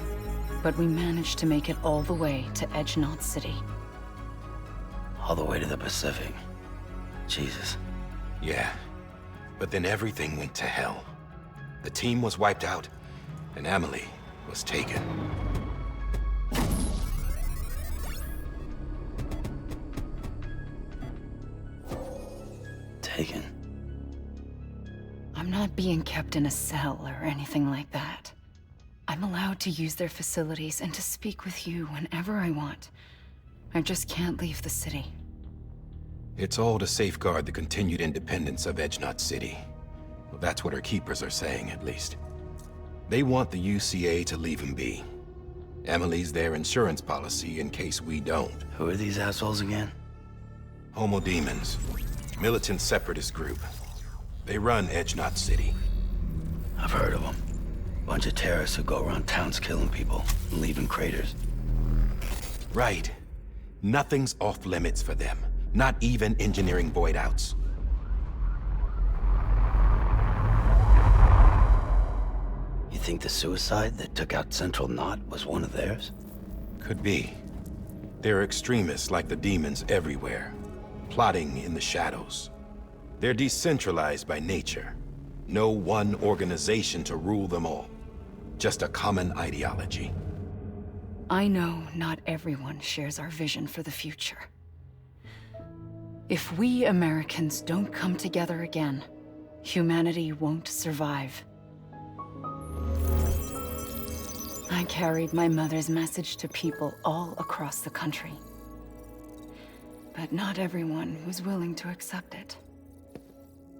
but we managed to make it all the way to Edge Knot City.
All the way to the Pacific. Jesus.
Yeah, but then everything went to hell. The team was wiped out, and Emily was taken.
Taken?
I'm not being kept in a cell or anything like that. I'm allowed to use their facilities and to speak with you whenever I want. I just can't leave the city.
It's all to safeguard the continued independence of Edge Knot City. Well, that's what our keepers are saying, at least. They want the UCA to leave him be. Emily's their insurance policy in case we don't.
Who are these assholes again?
Homo Demons. Militant separatist group. They run Edge Knot City.
I've heard of them. Bunch of terrorists who go around towns killing people and leaving craters.
Right. Nothing's off limits for them. Not even engineering void outs.
You think the suicide that took out Central Knot was one of theirs?
Could be. There are extremists like the demons everywhere, plotting in the shadows. They're decentralized by nature. No one organization to rule them all. Just a common ideology.
I know not everyone shares our vision for the future. If we Americans don't come together again, humanity won't survive. I carried my mother's message to people all across the country. But not everyone was willing to accept it.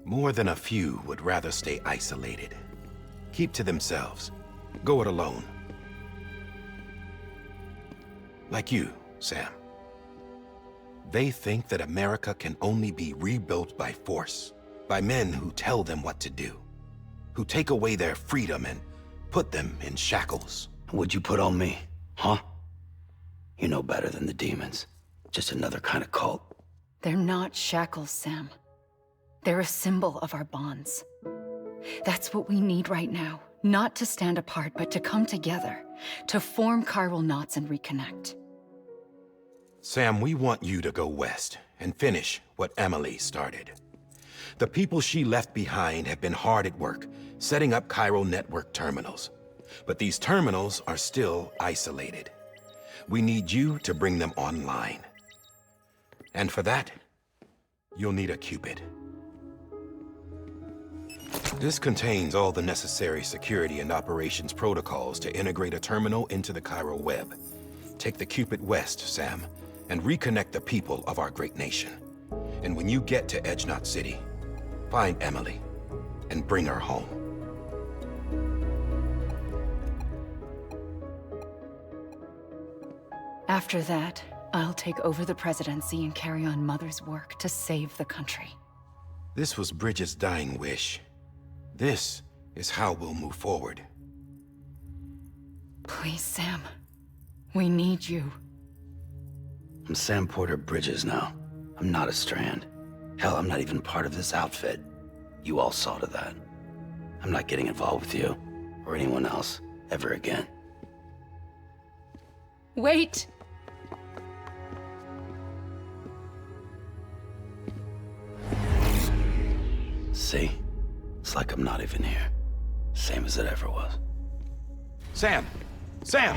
More than a few would rather stay isolated. Keep to themselves. Go it alone. Like you, Sam. They think that America can only be rebuilt by force, by men who tell them what to do, who take away their freedom and put them in shackles.
What'd you put on me, huh? You know better than the demons. Just another kind of cult.
They're not shackles, Sam. They're a symbol of our bonds. That's what we need right now. Not to stand apart, but to come together, to form chiral knots and reconnect.
Sam, we want you to go west and finish what Emily started. The people she left behind have been hard at work, setting up chiral network terminals. But these terminals are still isolated. We need you to bring them online. And for that, you'll need a Cupid. This contains all the necessary security and operations protocols to integrate a terminal into the chiral web. Take the Cupid west, Sam, and reconnect the people of our great nation. And when you get to Edge Knot City, find Emily and bring her home.
After that, I'll take over the presidency and carry on Mother's work to save the country.
This was Bridget's dying wish. This is how we'll move forward.
Please, Sam. We need you.
I'm Sam Porter Bridges now. I'm not a Strand. Hell, I'm not even part of this outfit. You all saw to that. I'm not getting involved with you, or anyone else, ever again.
Wait!
See? It's like I'm not even here. Same as it ever was.
Sam! Sam!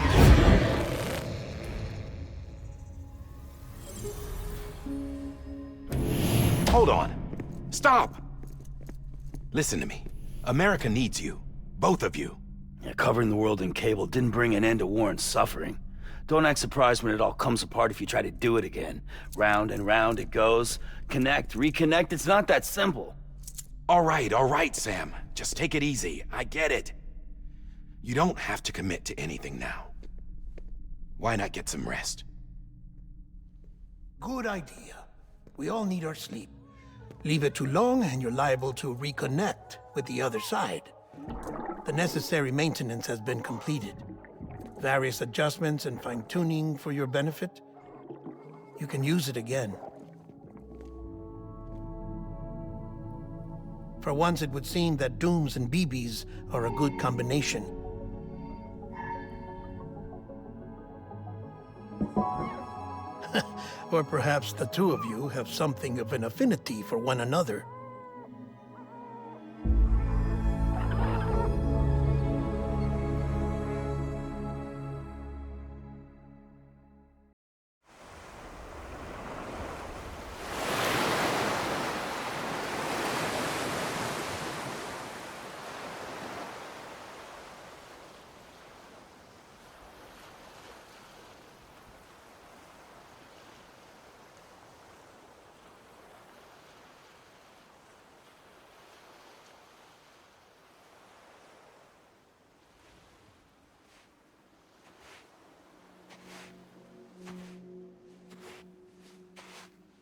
Hold on. Stop! Listen to me. America needs you. Both of you.
Yeah, covering the world in cable didn't bring an end to war and suffering. Don't act surprised when it all comes apart if you try to do it again. Round and round it goes. Connect, reconnect, it's not that simple.
All right, Sam. Just take it easy. I get it. You don't have to commit to anything now. Why not get some rest?
Good idea. We all need our sleep. Leave it too long and you're liable to reconnect with the other side. The necessary maintenance has been completed. Various adjustments and fine-tuning for your benefit. You can use it again. For once, it would seem that Dooms and BBs are a good combination. Or perhaps the two of you have something of an affinity for one another.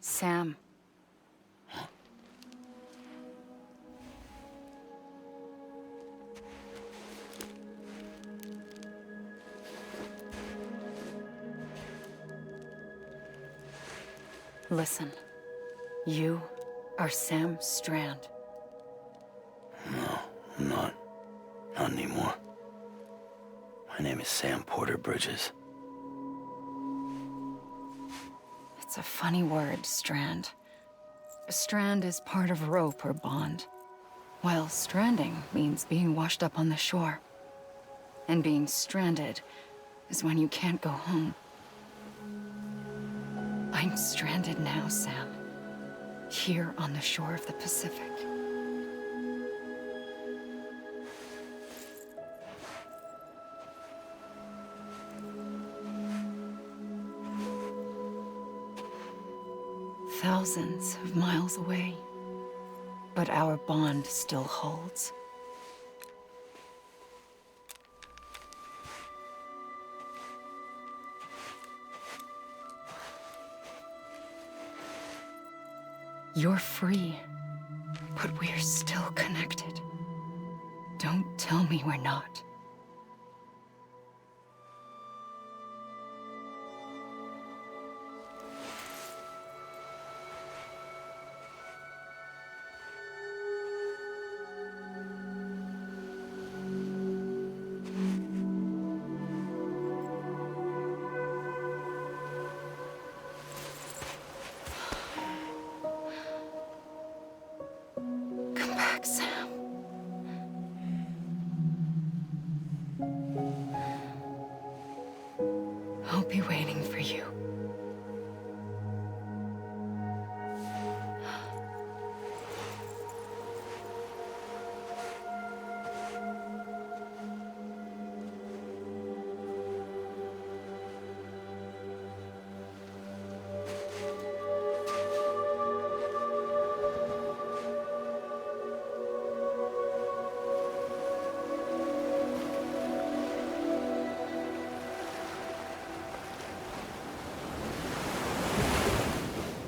Sam. Listen. You are Sam Strand.
No, I'm not. Not anymore. My name is Sam Porter Bridges.
It's a funny word, Strand. A strand is part of rope or bond, while stranding means being washed up on the shore. And being stranded is when you can't go home. I'm stranded now, Sam. Here on the shore of the Pacific. Thousands of miles away, but our bond still holds. You're free, but we're still connected. Don't tell me we're not. I'll be waiting for you.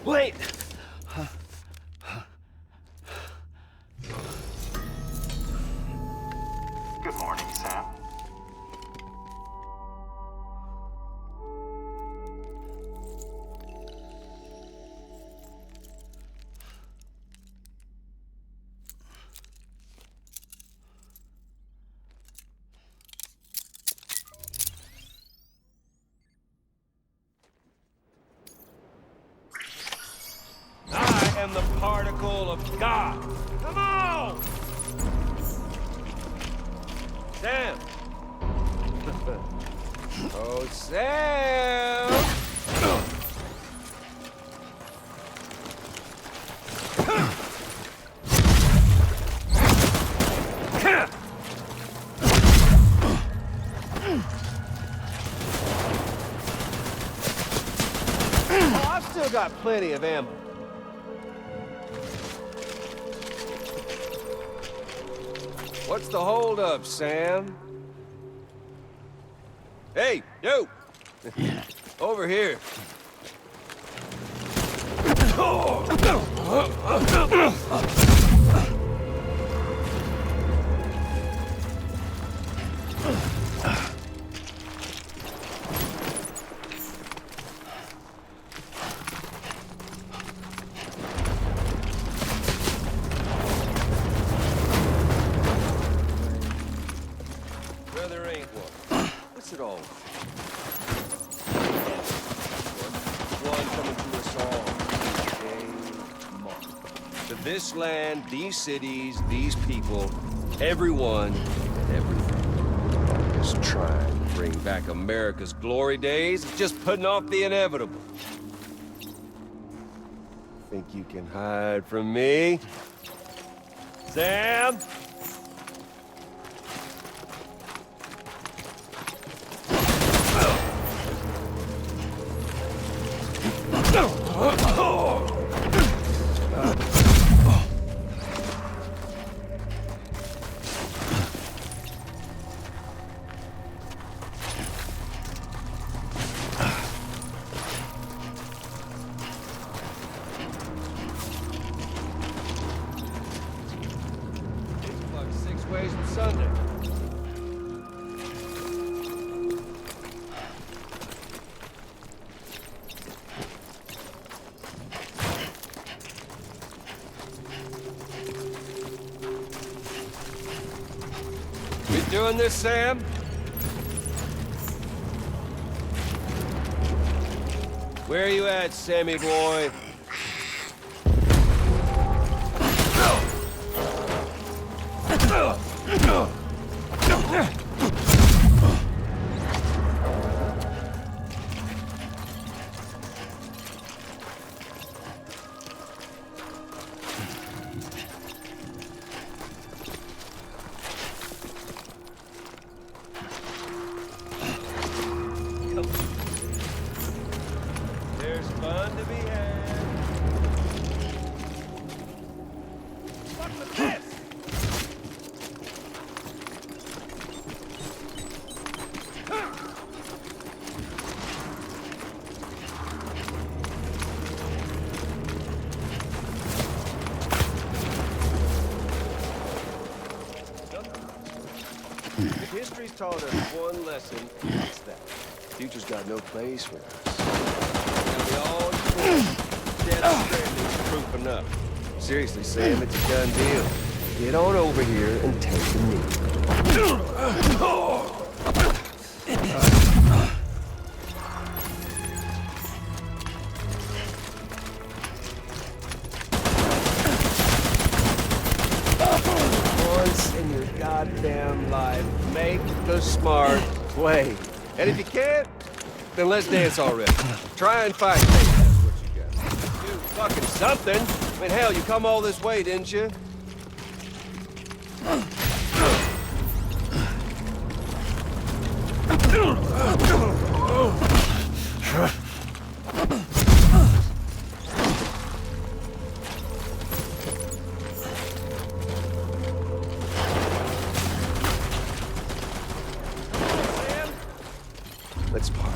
Wait!
Good morning, Sam.
I am the particle of God. Come on! Sam! Oh, Sam! Oh, I've still got plenty of ammo. What's the holdup, Sam? Hey, you! Over here. There ain't one. What's it all? One coming to us all. Day month. To this land, these cities, these people, everyone and everything. Just trying to bring back America's glory days, just putting off the inevitable. Think you can hide from me? Sam? Like 6 ways from Sunday. You doing this, Sam? Where are you at, Sammy boy? There's fun to be had. What's with this? If history's taught us one lesson, it's that. Future's got no place for us. Now we all dead stranding's proof enough. Seriously, Sam, it's a done deal. Get on over here and take the knee. Once in your goddamn goddamn life. Make the smart play. And if you can't, then let's dance already. Try and fight me. That's what you got. Do fucking something. I mean, hell, you come all this way, didn't you? Let's party.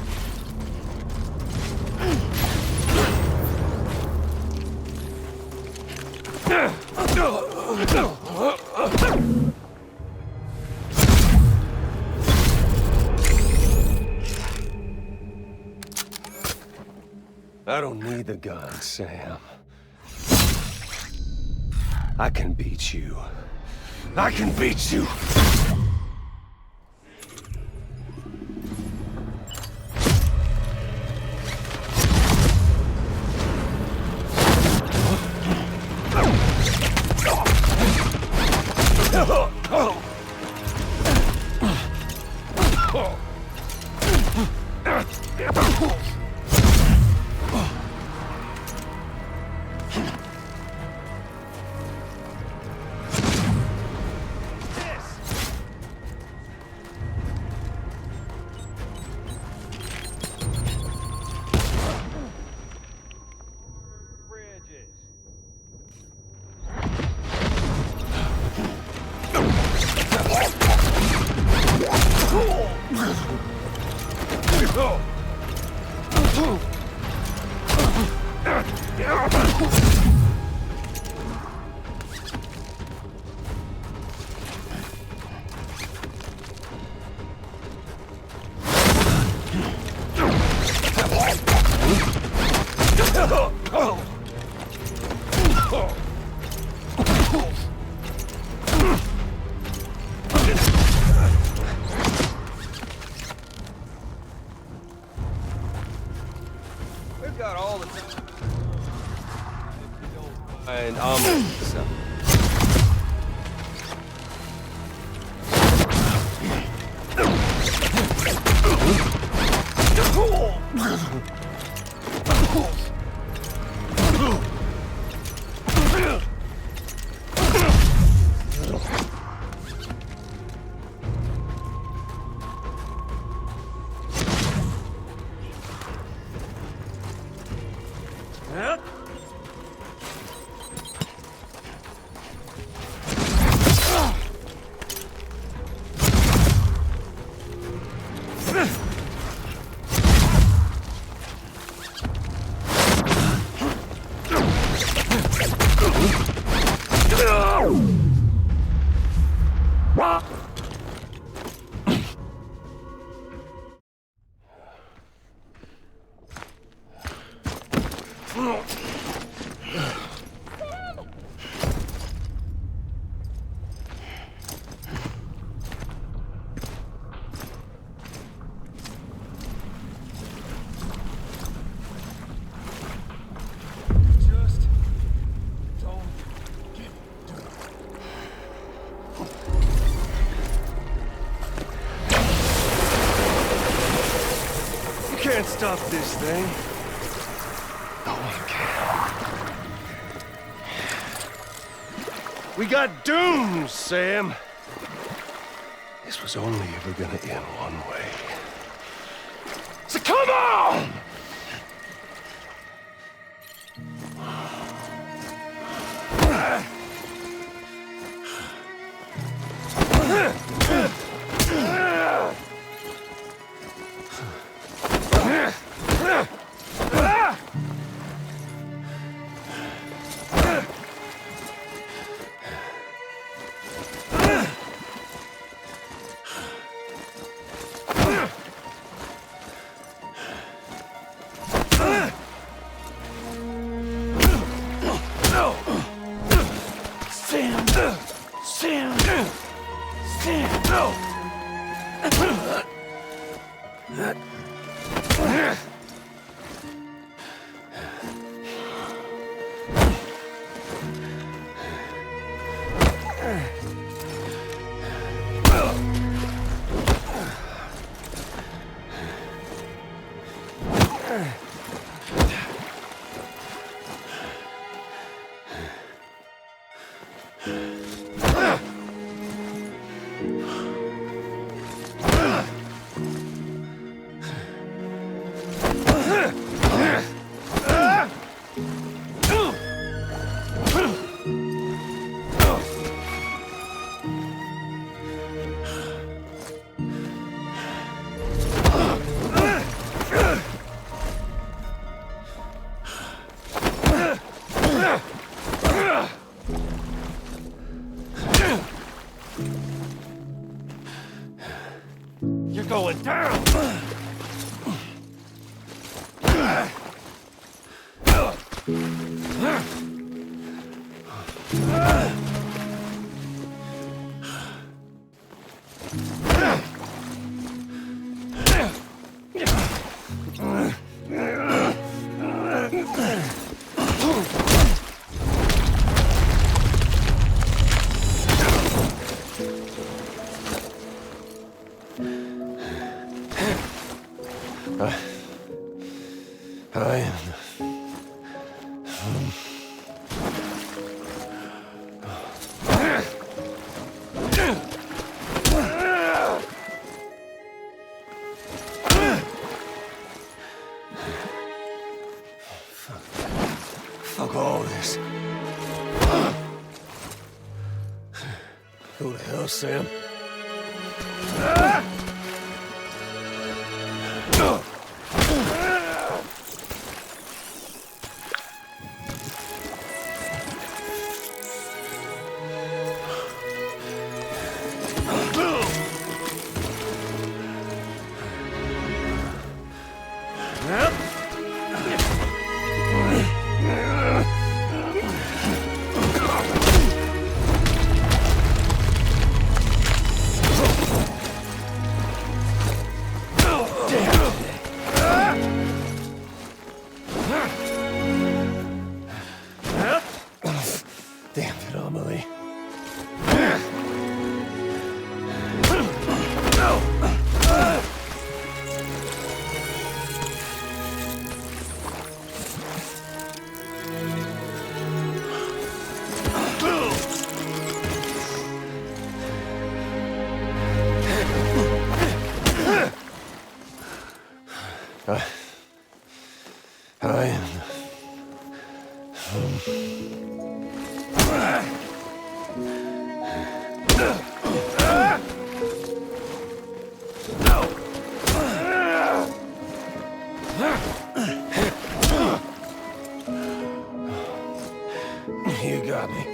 I don't need the gun, Sam. I can beat you. I can beat you! We've got all the time. And so. Can't stop this thing. No one can. We got doomed, Sam. This was only ever gonna end one way. So come on!
going down!
Fuck all this. Who the hell, Sam? Damn it, Amelie. You got me.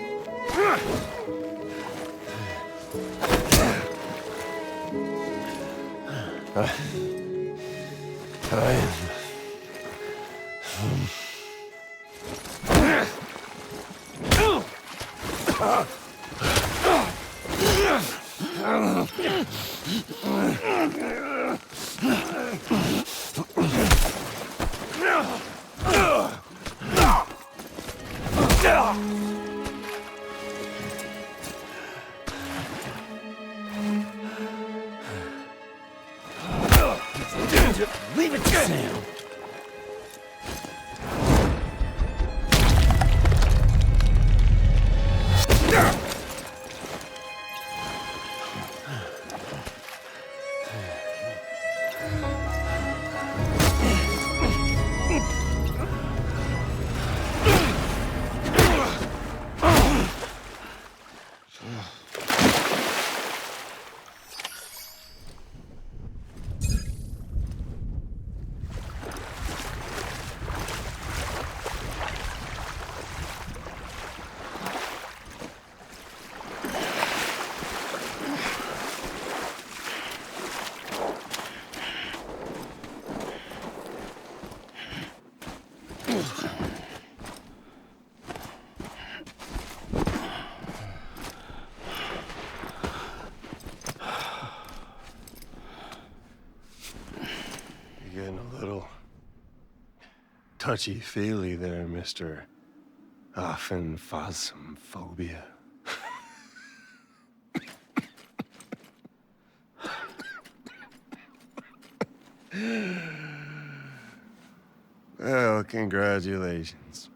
Leave it, Sam.
Touchy-feely there, Mr. Phasmophobia. Well, congratulations.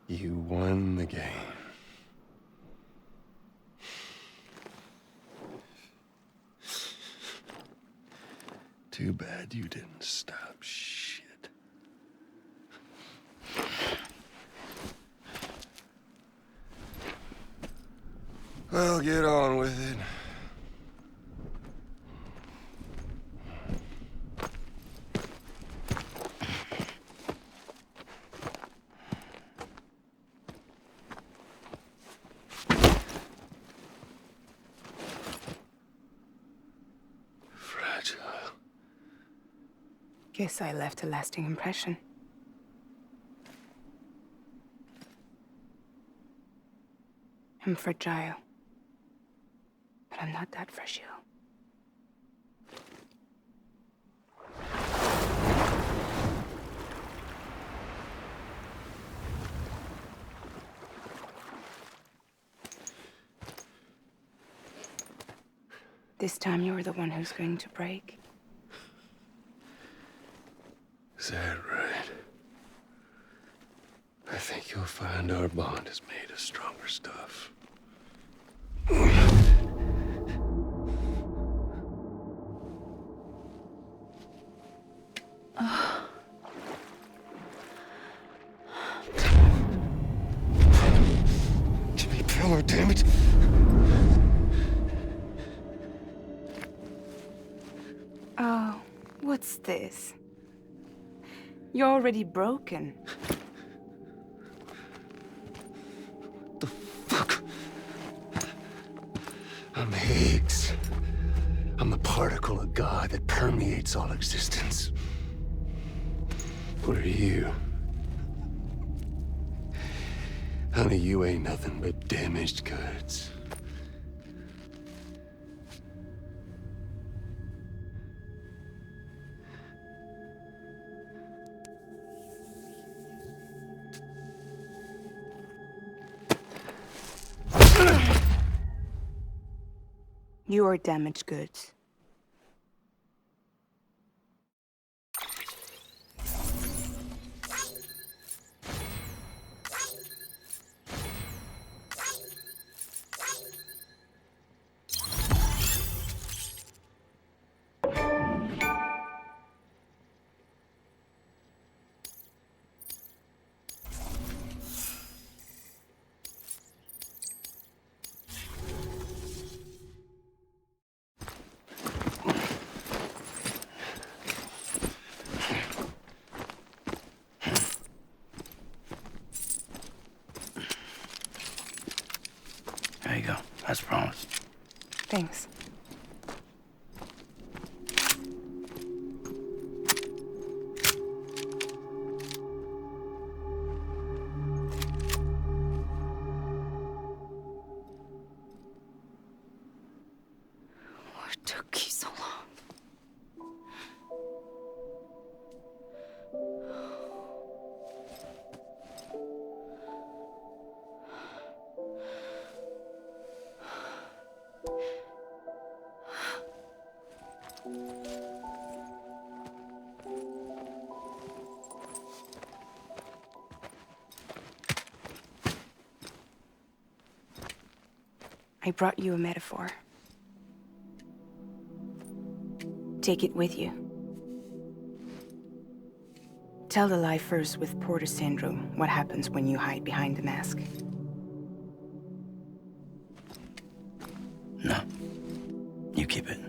You won the game. Too bad you didn't stop shit. Well, get on with it.
Guess I left a lasting impression. I'm fragile. But I'm not that fragile. This time you're the one who's going to break.
Is that right? I think you'll find our bond is made of stronger stuff. Jimmy Pillar, damn it!
Oh, what's this? You're already broken.
I'm Higgs. I'm the particle of God that permeates all existence. What are you? Honey, you ain't nothing but damaged goods.
You are damaged goods.
There you go, as promised.
Thanks. What took you so long? I brought you a metaphor. Take it with you. Tell the lifers with Porter syndrome what happens when you hide behind the mask.
No. You keep it.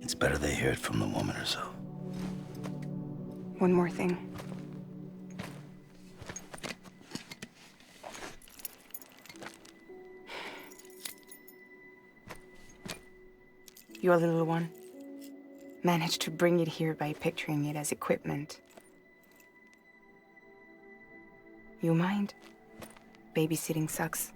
It's better they hear it from the woman herself.
One more thing. Your little one managed to bring it here by picturing it as equipment. You mind? Babysitting sucks.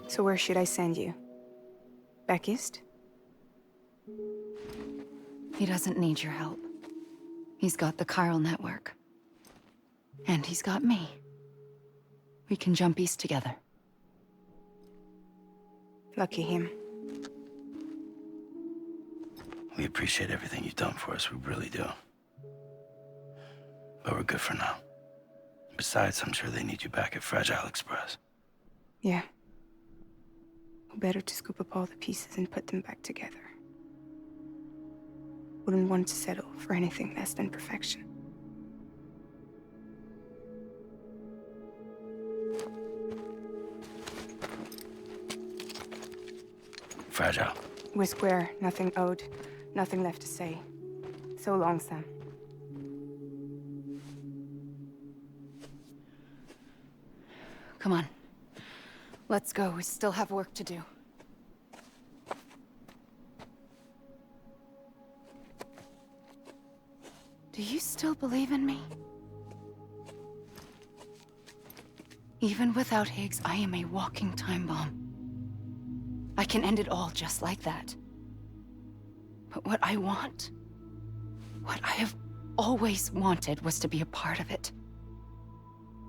So where should I send you? Back east?
He doesn't need your help. He's got the chiral network. And he's got me. We can jump east together.
Lucky him.
We appreciate everything you've done for us, we really do. But we're good for now. Besides, I'm sure they need you back at Fragile Express.
Yeah. Better to scoop up all the pieces and put them back together. Wouldn't want to settle for anything less than perfection.
Fragile.
We're square, nothing owed, nothing left to say. So long, Sam.
Come on. Let's go. We still have work to do. Do you still believe in me? Even without Higgs, I am a walking time bomb. I can end it all just like that. But what I want, what I have always wanted, was to be a part of it.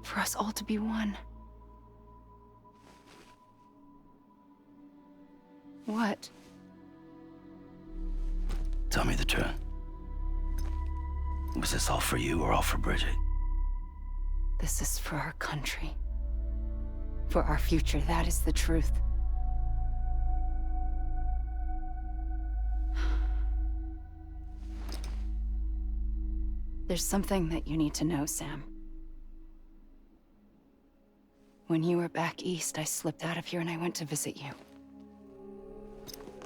For us all to be one. What?
Tell me the truth. Was this all for you or all for Bridget?
This is for our country. For our future, that is the truth. There's something that you need to know, Sam. When you were back east, I slipped out of here and I went to visit you.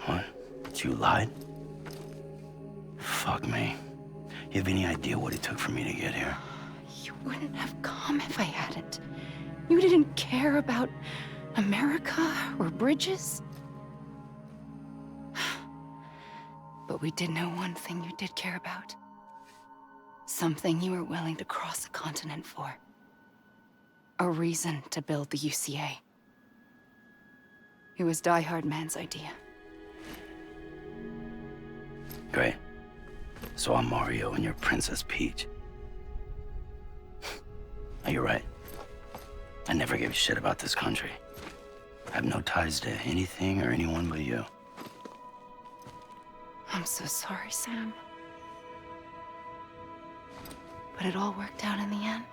What? You lied? Fuck me. You have any idea what it took for me to get here?
You wouldn't have come if I hadn't. You didn't care about America or bridges. But we did know one thing you did care about. Something you were willing to cross a continent for. A reason to build the UCA. It was Die Hard Man's idea.
Great. So I'm Mario and you're Princess Peach. Now, you're right. I never gave a shit about this country. I have no ties to anything or anyone but you.
I'm so sorry, Sam. But it all worked out in the end.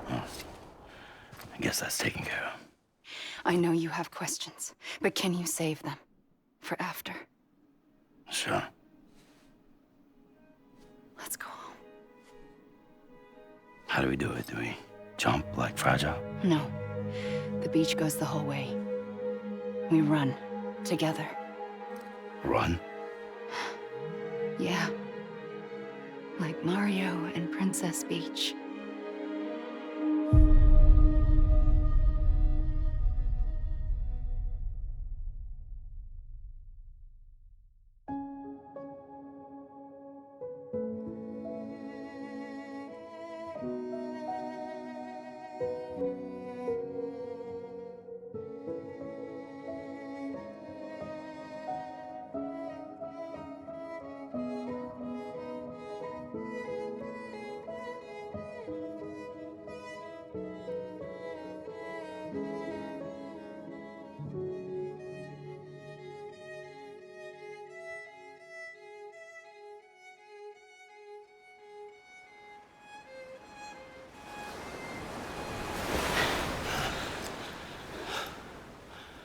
Well, I guess that's taken care of.
I know you have questions, but can you save them for after?
Sure.
Let's go home.
How do we do it? Do we jump like Fragile?
No. The beach goes the whole way. We run. Together.
Run?
Yeah. Like Mario and Princess Peach.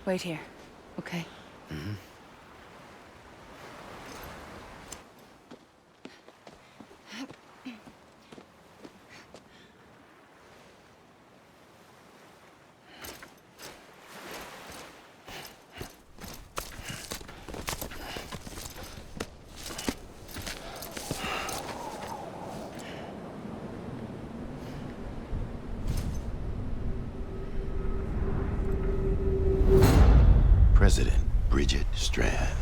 Wait here, okay?
Mm-hmm.
President Bridget Strand.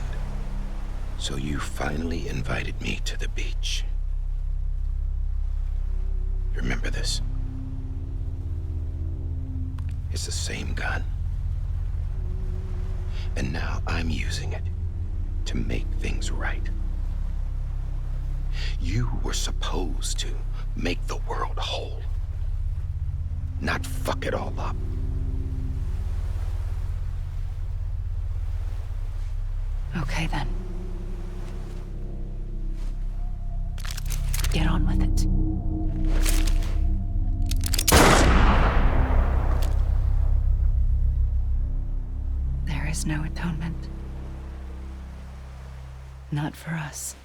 So you finally invited me to the beach. Remember this? It's the same gun. And now I'm using it to make things right. You were supposed to make the world whole, not fuck it all up.
Okay, then. Get on with it. There is no atonement. Not for us.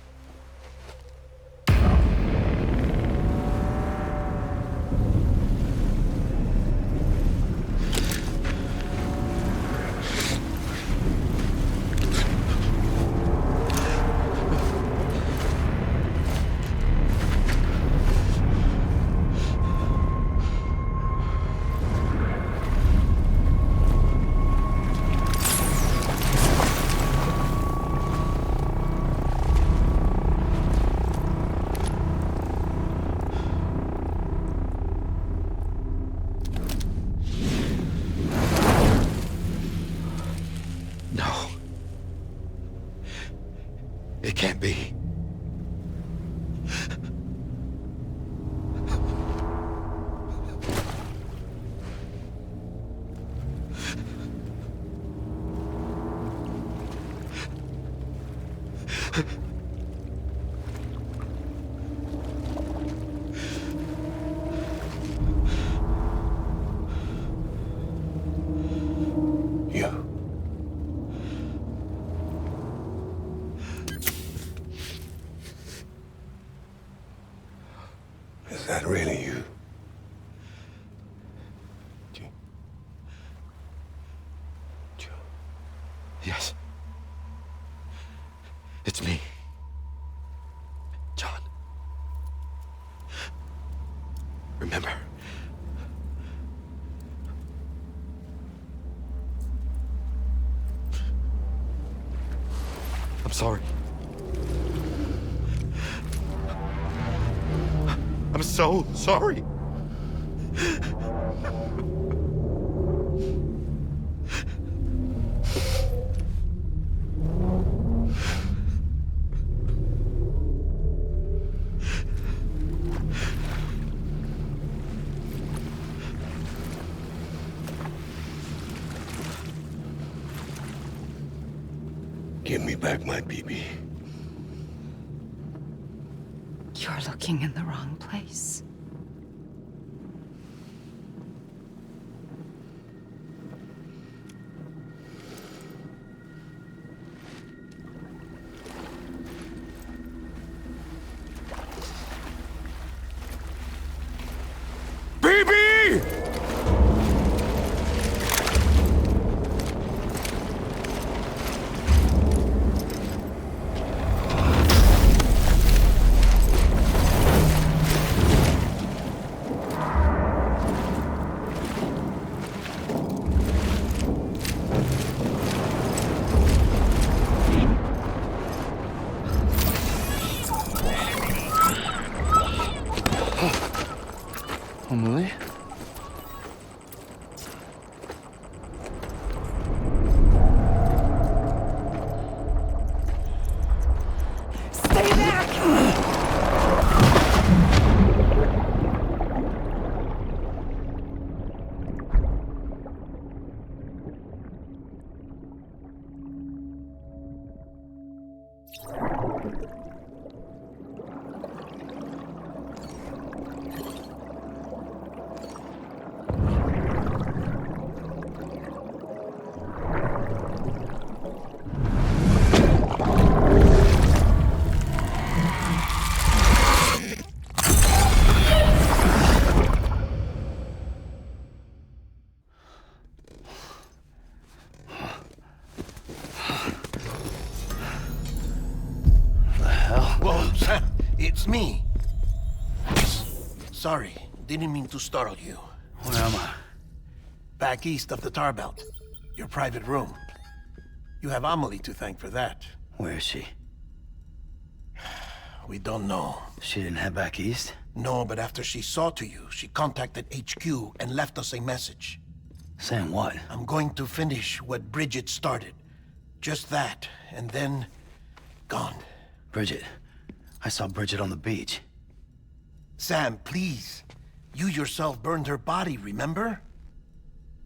It can't be. Is that really you? Yes. It's me. John. Remember? I'm sorry. I'm so sorry. Give me back my BB.
You're looking in the wrong place.
Emily?
Stay back!
It's me. Sorry, didn't mean to startle you.
Where am I?
Back east of the tar belt. Your private room. You have Amelie to thank for that.
Where is she?
We don't know.
She didn't head back east?
No, but after she saw to you, she contacted HQ and left us a message.
Saying what?
I'm going to finish what Bridget started. Just that, and then... gone.
Bridget. I saw Bridget on the beach.
Sam, please. You yourself burned her body, remember?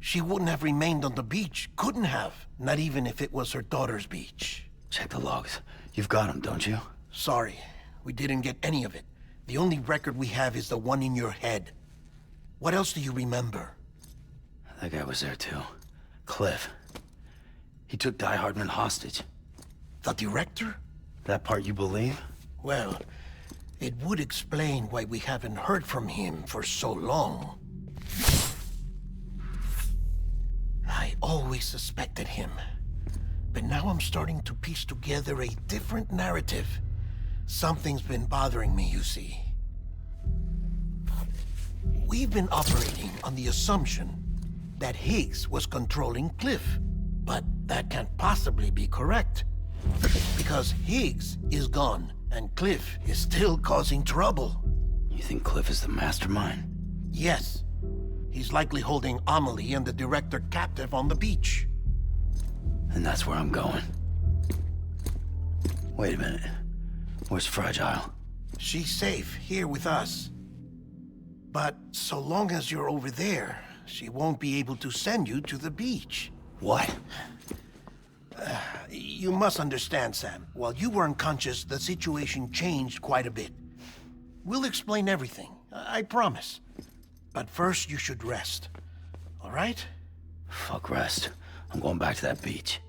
She wouldn't have remained on the beach. Couldn't have. Not even if it was her daughter's beach.
Check the logs. You've got them, don't you?
Sorry. We didn't get any of it. The only record we have is the one in your head. What else do you remember?
That guy was there too. Cliff. He took Die Hardman hostage.
The director?
That part you believe?
Well, it would explain why we haven't heard from him for so long. I always suspected him. But now I'm starting to piece together a different narrative. Something's been bothering me, you see. We've been operating on the assumption that Higgs was controlling Cliff. But that can't possibly be correct. Because Higgs is gone, and Cliff is still causing trouble.
You think Cliff is the mastermind?
Yes. He's likely holding Amelie and the director captive on the beach.
And that's where I'm going. Wait a minute. Where's Fragile?
She's safe, here with us. But so long as you're over there, she won't be able to send you to the beach.
What?
You must understand, Sam. While you were unconscious, the situation changed quite a bit. We'll explain everything, I promise. But first, you should rest. All right?
Fuck rest. I'm going back to that beach.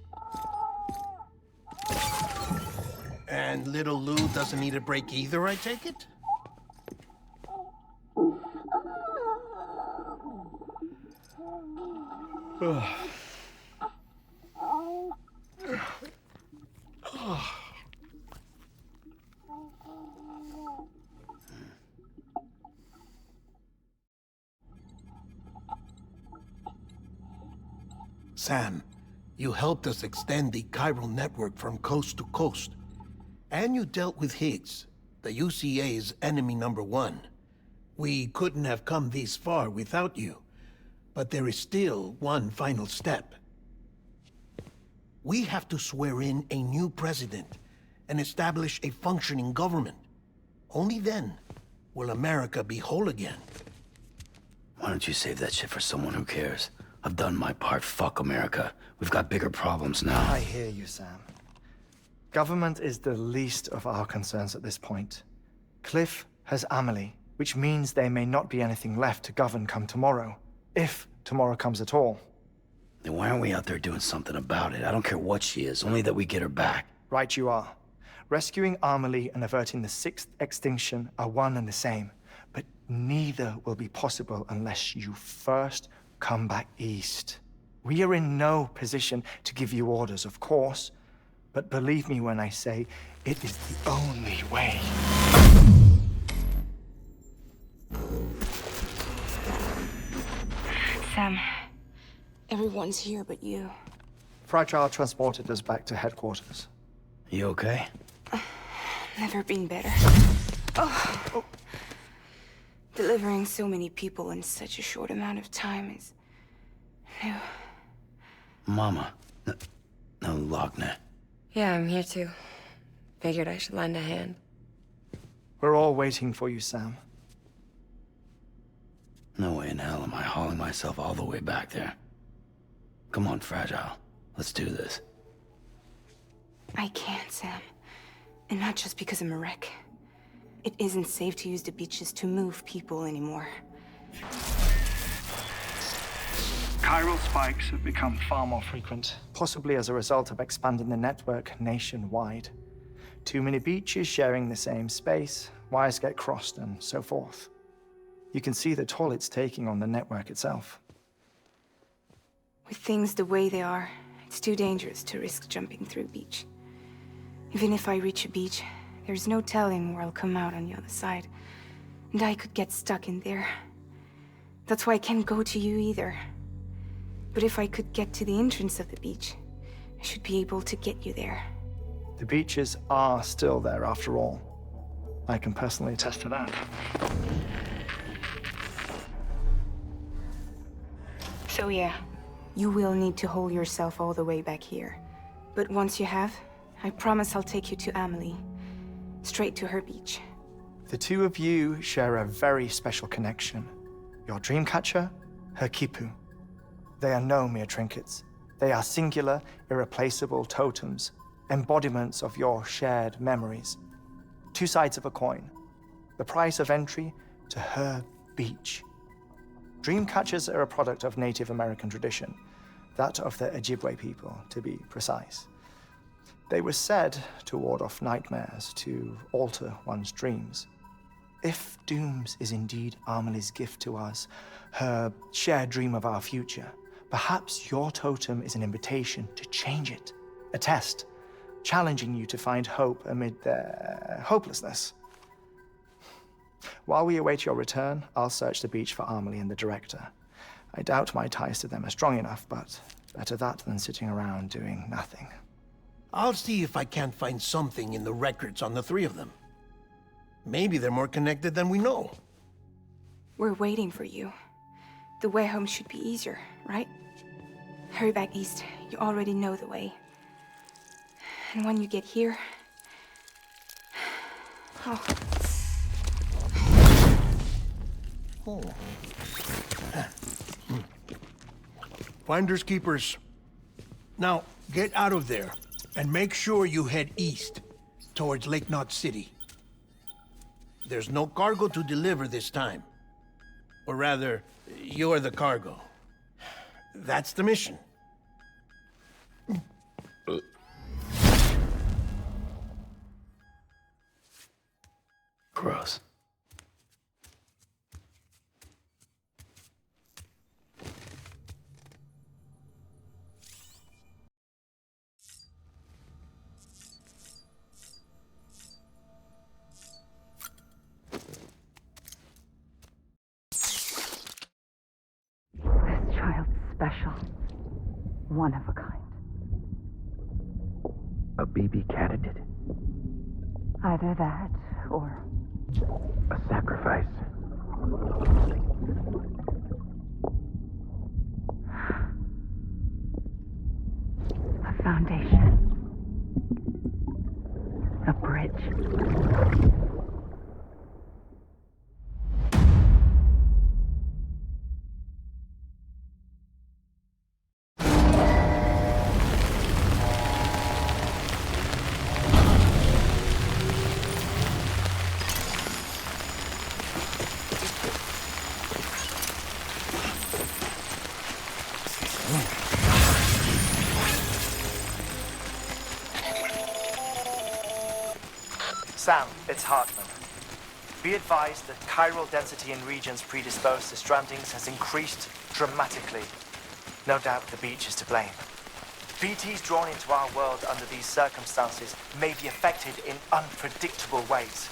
And little Lou doesn't need a break either, I take it? Sam, you helped us extend the chiral network from coast to coast. And you dealt with Higgs, the UCA's enemy #1. We couldn't have come this far without you. But there is still one final step. We have to swear in a new president and establish a functioning government. Only then will America be whole again.
Why don't you save that shit for someone who cares? I've done my part. Fuck America. We've got bigger problems now.
I hear you, Sam. Government is the least of our concerns at this point. Cliff has Amelie, which means there may not be anything left to govern come tomorrow. If tomorrow comes at all.
Then why aren't we out there doing something about it? I don't care what she is, only that we get her back.
Right you are. Rescuing Amelie and averting the 6th extinction are one and the same. But neither will be possible unless you first come back east. We are in no position to give you orders, of course. But believe me when I say, it is the only way.
Sam, everyone's here but you.
Fragile transported us back to headquarters.
You okay?
Never been better. Oh. Delivering so many people in such a short amount of time is new.
Mama. No, Lochner.
Yeah, I'm here too. Figured I should lend a hand.
We're all waiting for you, Sam.
No way in hell am I hauling myself all the way back there. Come on, Fragile. Let's do this.
I can't, Sam. And not just because I'm a wreck. It isn't safe to use the beaches to move people anymore.
Chiral spikes have become far more frequent, possibly as a result of expanding the network nationwide. Too many beaches sharing the same space, wires get crossed, and so forth. You can see the toll it's taking on the network itself.
With things the way they are, it's too dangerous to risk jumping through a beach. Even if I reach a beach, there's no telling where I'll come out on the other side. And I could get stuck in there. That's why I can't go to you either. But if I could get to the entrance of the beach, I should be able to get you there.
The beaches are still there after all. I can personally attest to that.
So yeah, you will need to hold yourself all the way back here. But once you have, I promise I'll take you to Amelie. Straight to her beach.
The two of you share a very special connection. Your dreamcatcher, her Kipu. They are no mere trinkets. They are singular, irreplaceable totems, embodiments of your shared memories. Two sides of a coin. The price of entry to her beach. Dreamcatchers are a product of Native American tradition, that of the Ojibwe people, to be precise. They were said to ward off nightmares, to alter one's dreams. If Dooms is indeed Amelie's gift to us, her shared dream of our future, perhaps your totem is an invitation to change it. A test, challenging you to find hope amid their hopelessness. While we await your return, I'll search the beach for Amelie and the director. I doubt my ties to them are strong enough, but better that than sitting around doing nothing.
I'll see if I can't find something in the records on the three of them. Maybe they're more connected than we know.
We're waiting for you. The way home should be easier, right? Hurry back east. You already know the way. And when you get here,
Oh. Finders keepers. Now, get out of there, and make sure you head east, towards Lake Knot City. There's no cargo to deliver this time. Or rather, you're the cargo. That's the mission.
Gross.
This child's special. One of a kind.
A BB candidate?
Either that, or...
a sacrifice.
A foundation. A bridge.
Sam, it's Hartman. Be advised that chiral density in regions predisposed to strandings has increased dramatically. No doubt the beach is to blame. BTs drawn into our world under these circumstances may be affected in unpredictable ways.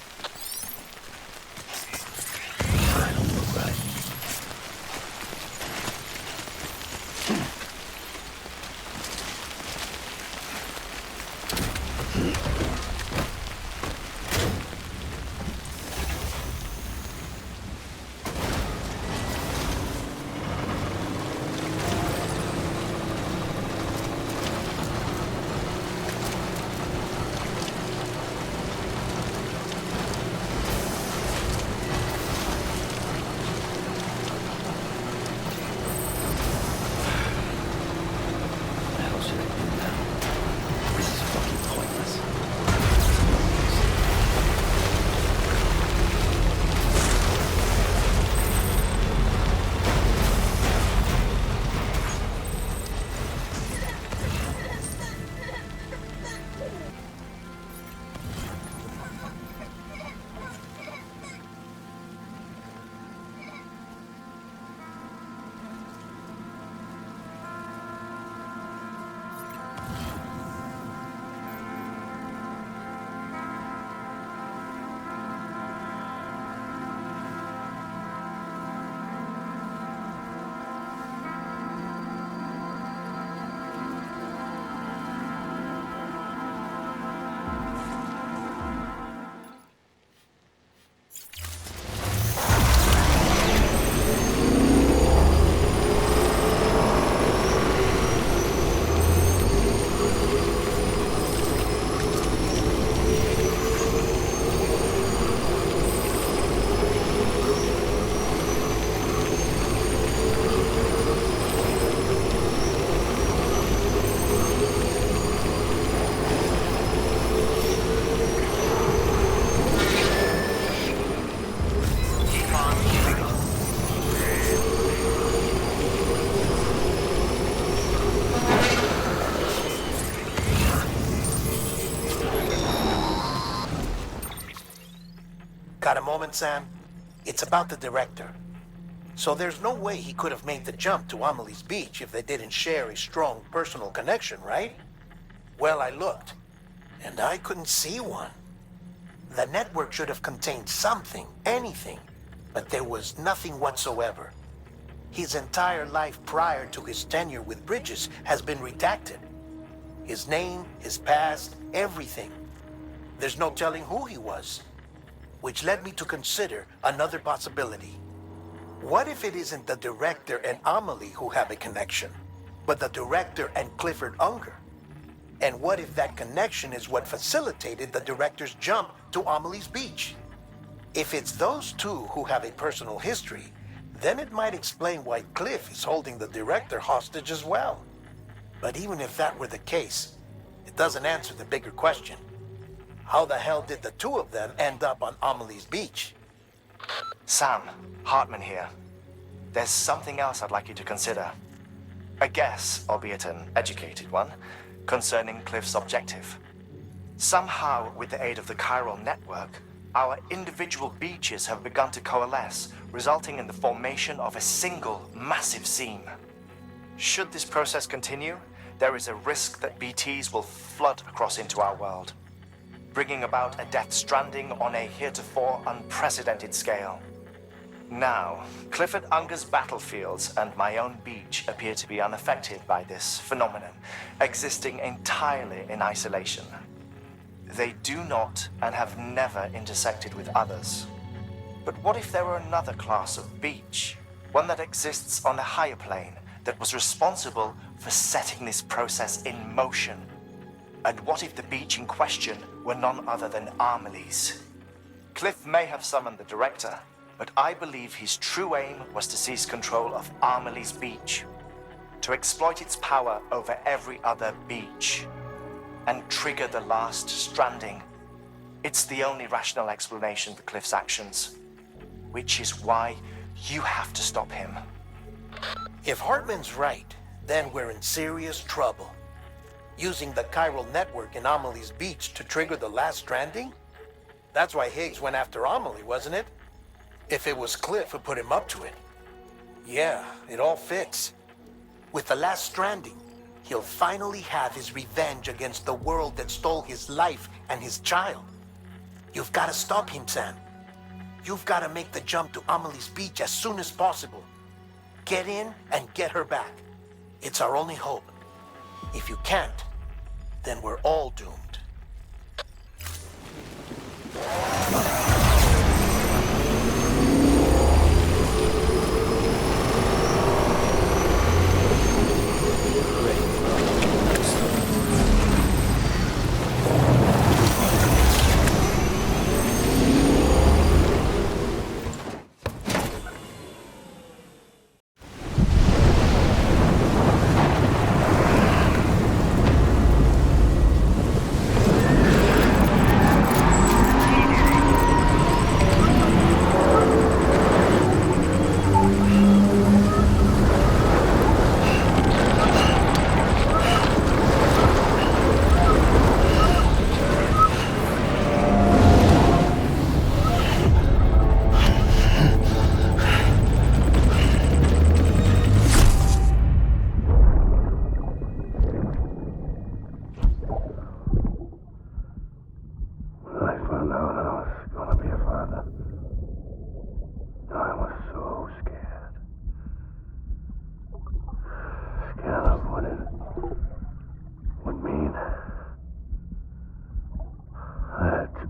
Got a moment, Sam? It's about the director. So there's no way he could have made the jump to Amelie's Beach if they didn't share a strong personal connection, right? Well, I looked, and I couldn't see one. The network should have contained something, anything, but there was nothing whatsoever. His entire life prior to his tenure with Bridges has been redacted. His name, his past, everything. There's no telling who he was. Which led me to consider another possibility. What if it isn't the director and Amelie who have a connection, but the director and Clifford Unger? And what if that connection is what facilitated the director's jump to Amelie's Beach? If it's those two who have a personal history, then it might explain why Cliff is holding the director hostage as well. But even if that were the case, it doesn't answer the bigger question. How the hell did the two of them end up on Amelie's Beach?
Sam, Hartman here. There's something else I'd like you to consider. A guess, albeit an educated one, concerning Cliff's objective. Somehow, with the aid of the chiral network, our individual beaches have begun to coalesce, resulting in the formation of a single massive seam. Should this process continue, there is a risk that BTs will flood across into our world, bringing about a death stranding on a heretofore unprecedented scale. Now, Clifford Unger's battlefields and my own beach appear to be unaffected by this phenomenon, existing entirely in isolation. They do not and have never intersected with others. But what if there were another class of beach, one that exists on a higher plane, that was responsible for setting this process in motion? And what if the beach in question were none other than Amelie's? Cliff may have summoned the director, but I believe his true aim was to seize control of Amelie's Beach, to exploit its power over every other beach, and trigger the last stranding. It's the only rational explanation for Cliff's actions, which is why you have to stop him.
If Hartman's right, then we're in serious trouble. Using the chiral network in Amelie's Beach to trigger the last stranding? That's why Higgs went after Amelie, wasn't it? If it was Cliff who put him up to it. Yeah, it all fits. With the last stranding, he'll finally have his revenge against the world that stole his life and his child. You've got to stop him, Sam. You've got to make the jump to Amelie's Beach as soon as possible. Get in and get her back. It's our only hope. If you can't, then we're all doomed.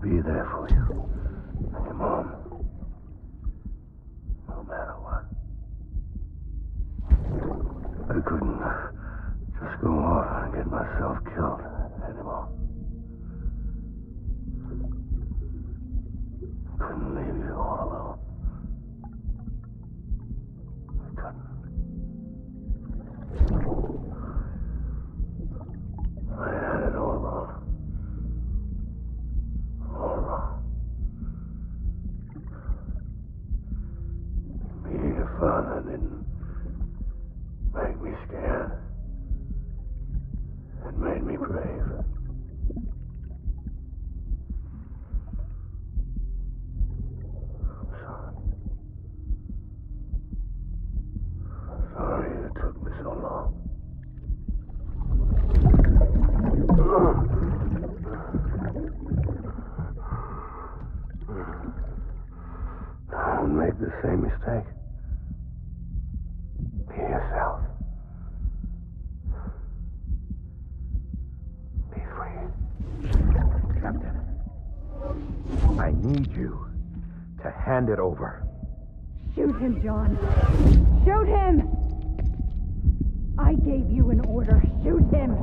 Be there for you and your mom, no matter what. I couldn't just go off and get myself killed anymore. Couldn't leave you all alone. I couldn't. I had it all wrong. All wrong. Being a father didn't make me scared. It made me brave. I'm sorry. I'm sorry it took me so long. Don't make the same mistake. Be yourself. Be free.
Captain, I need you to hand it over.
Shoot him, John. Shoot him! I gave you an order. Shoot him!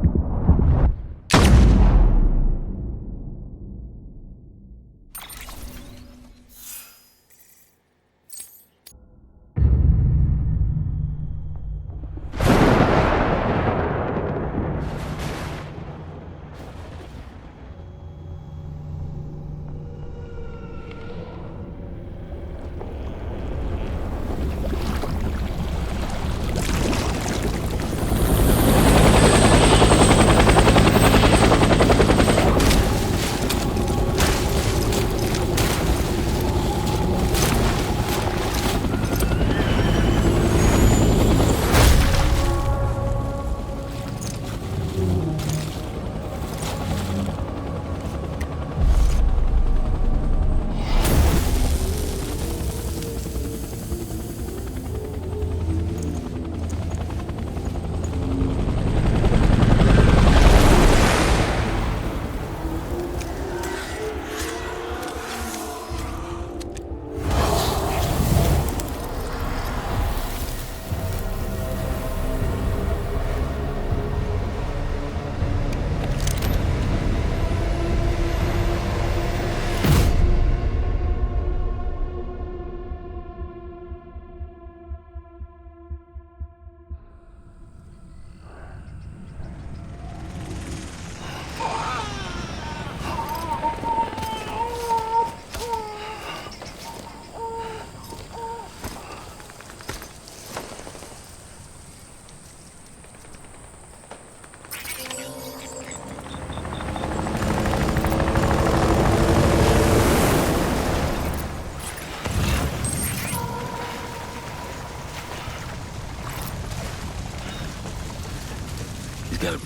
He's gotta...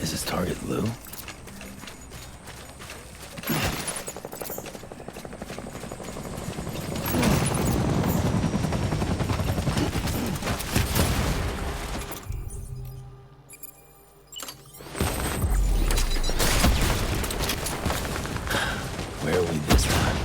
Is his target Lou? Where are we this time?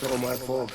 It's all my fault.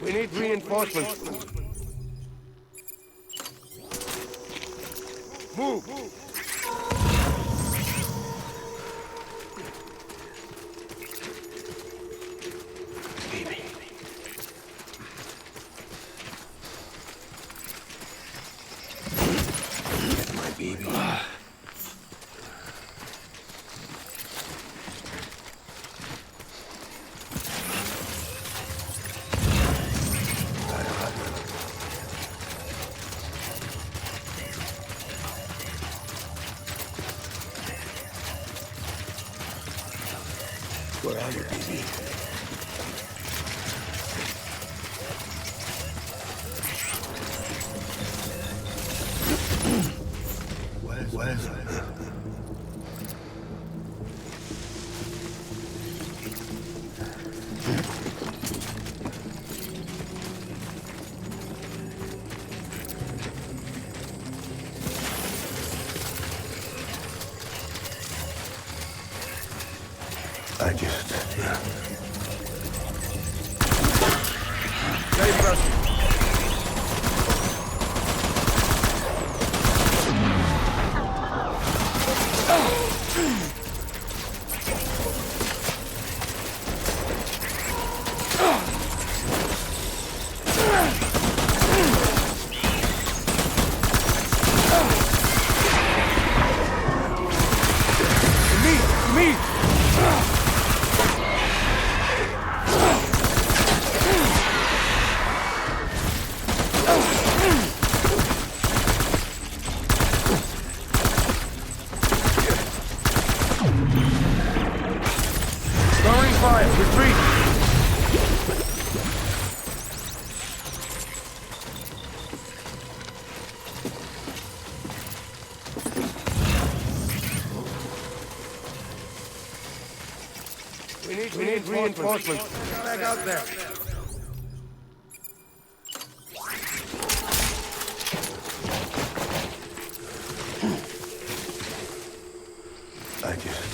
We need reinforcements. Move!
Baby. My baby. Where are you, baby? What is it? I just...
Ready for us. Me! Lowering fire, retreat! We need reinforcements. Back out there.
I just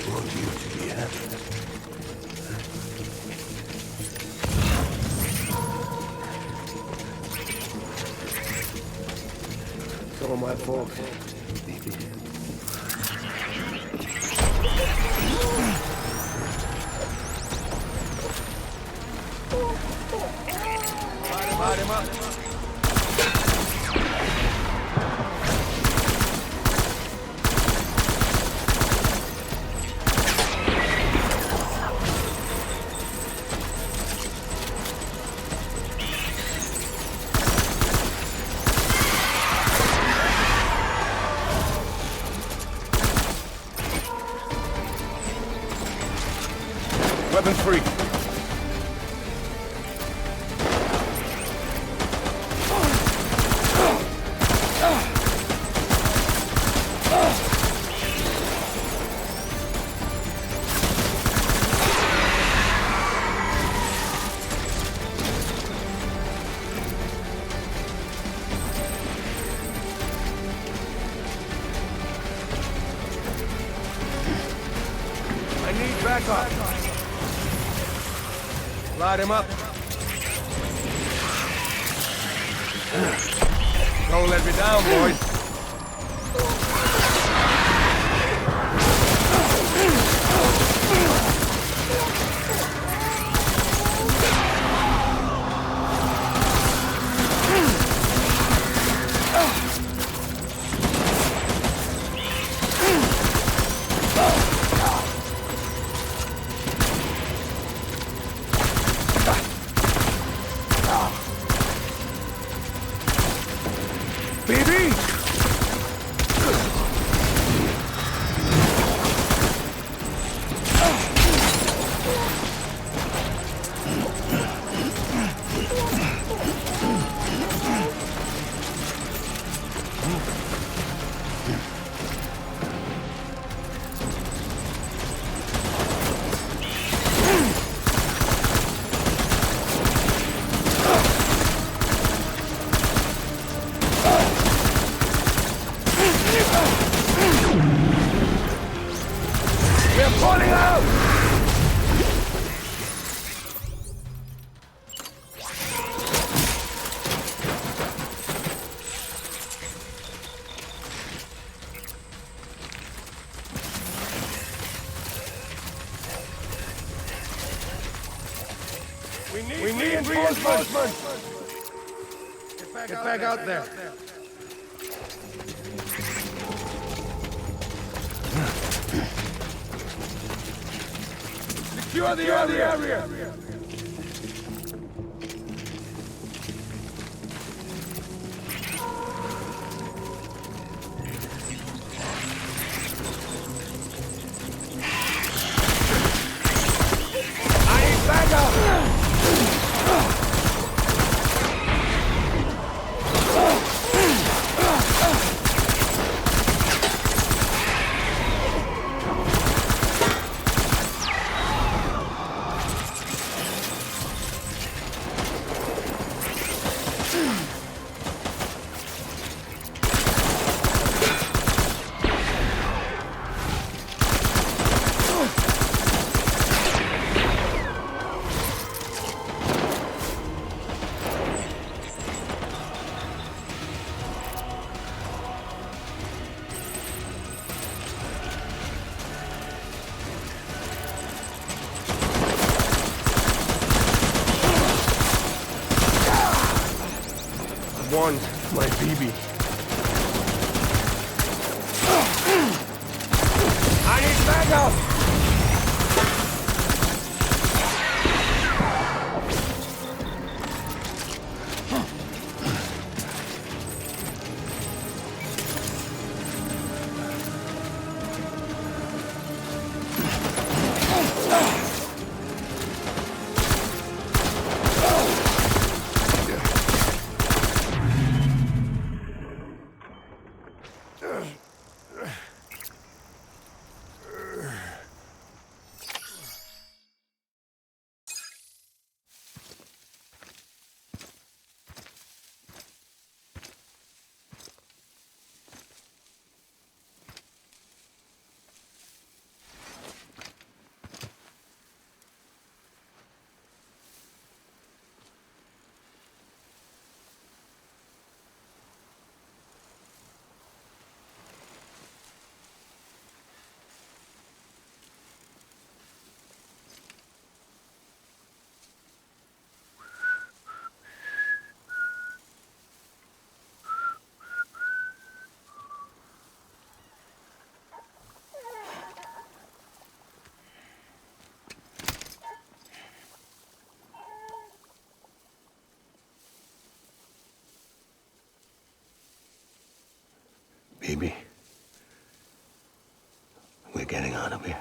want you to be happy.
It's all my fault. Light him up. Weapons free. I need backup. Light him up. Don't let me down, boys. Baby!
We need reinforcements! Get back out there. Secure the area!
Want my BB.
I need backup!
Baby, we're getting out of here.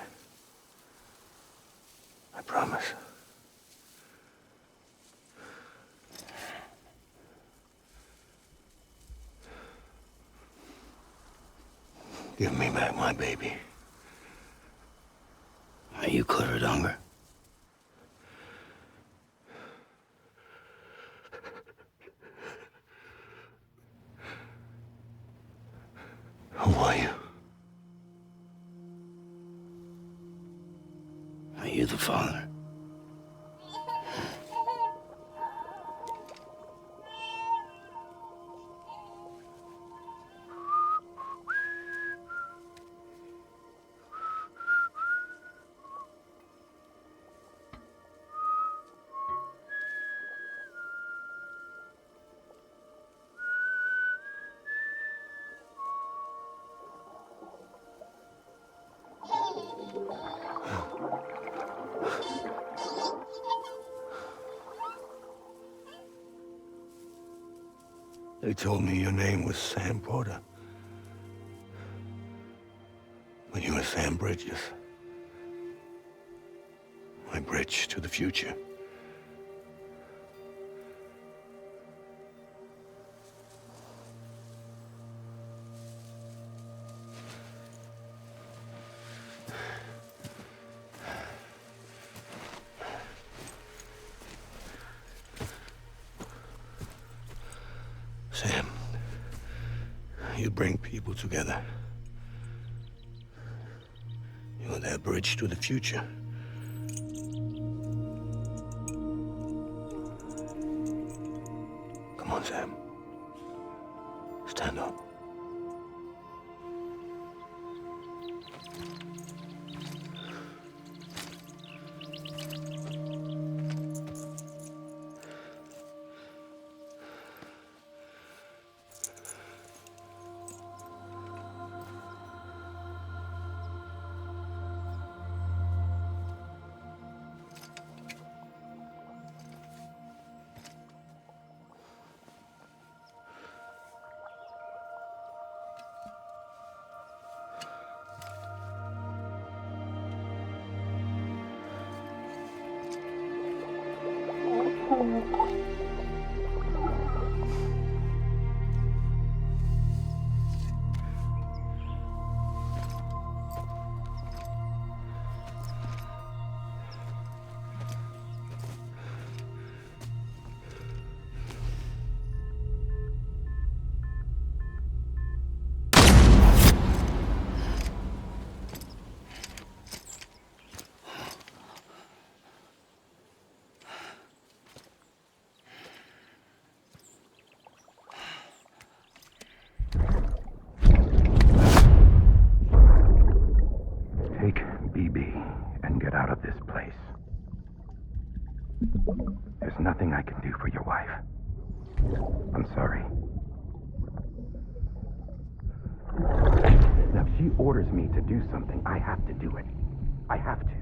I promise. Give me back my baby.
Are you cleared, Unger?
Who are you?
Are you the father?
They told me your name was Sam Porter. But you were Sam Bridges. My bridge to the future. Sam, you bring people together. You're their bridge to the future. Come on, Sam. Stand up.
Take BB and get out of this place. There's nothing I can do for your wife. I'm sorry. Now, if she orders me to do something, I have to do it. I have to.